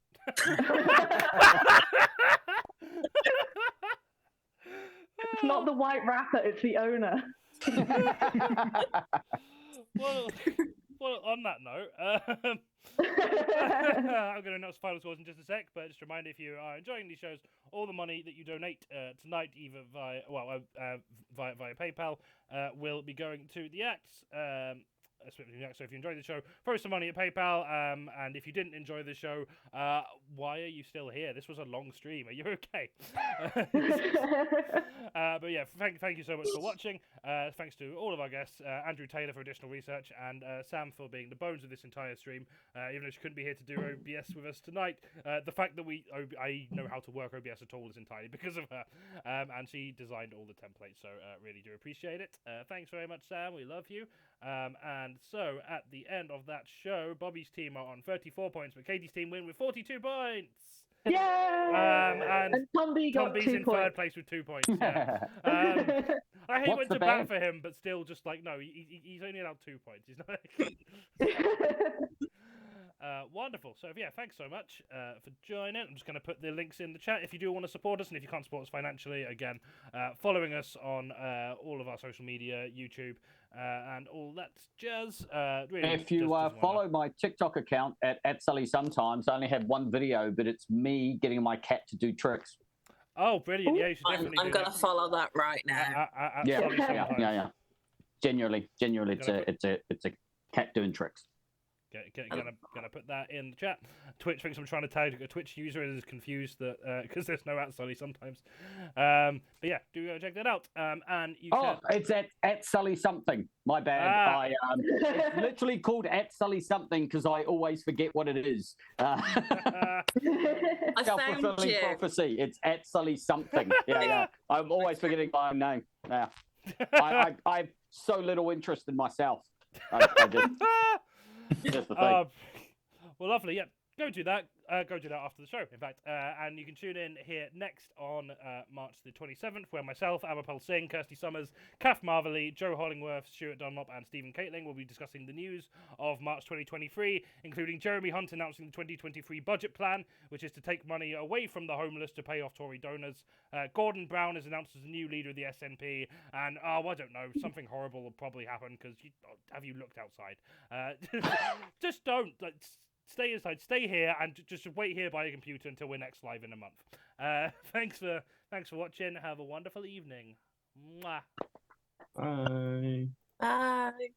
It's not the white rapper, it's the owner. Well, Well, on that note, I'm going to announce final scores in just a sec, but just a reminder, if you are enjoying these shows, all the money that you donate tonight, either via PayPal, will be going to the acts. So if you enjoyed the show, throw some money at PayPal. And if you didn't enjoy the show, why are you still here? This was a long stream. Are you okay? But yeah, thank you so much for watching. Thanks to all of our guests, Andrew Taylor for additional research, and Sam for being the bones of this entire stream. Even though she couldn't be here to do OBS with us tonight, the fact that I know how to work OBS at all is entirely because of her. And she designed all the templates, so really do appreciate it. Thanks very much, Sam. We love you. And so at the end of that show, Bobbie's team are on 34 points, but Katie's team win with 42 points. Yeah. And Tomby's in third place with 2 points. Yeah. I hate went to bat for him, but still, just like no, he's only allowed 2 points. He's not. Wonderful. So yeah, thanks so much for joining. I'm just going to put the links in the chat if you do want to support us, and if you can't support us financially, again, following us on all of our social media, YouTube, and all that jazz. Really, if you follow my TikTok account at Sully Sometimes, I only have one video, but it's me getting my cat to do tricks. Oh, brilliant! Yeah, you should definitely. I'm going to follow that right now. Yeah. Genuinely, it's a cat doing tricks. Gonna put that in the chat. Twitch thinks I'm trying to tag a Twitch user and is confused that because there's no @Sully sometimes. But yeah, do go check that out. And you it's at Sully something. My bad. It's literally called @Sully something because I always forget what it is. Self-fulfilling prophecy. It's @Sully something. Yeah. I'm always forgetting my own name. Yeah. I have so little interest in myself. I just. Just the thing. Well, lovely. Yeah, go do that. Go do that after the show, in fact. And you can tune in here next on March the 27th, where myself, Amapal Singh, Kirsty Summers, Kath Marvelly, Joe Hollingworth, Stuart Dunlop, and Stephen Caitling will be discussing the news of March 2023, including Jeremy Hunt announcing the 2023 budget plan, which is to take money away from the homeless to pay off Tory donors. Gordon Brown is announced as the new leader of the SNP, and I don't know, something horrible will probably happen because have you looked outside? Just don't. Stay inside, stay here, and just wait here by your computer until we're next live in a month. Thanks for watching. Have a wonderful evening. Mwah. Bye. Bye.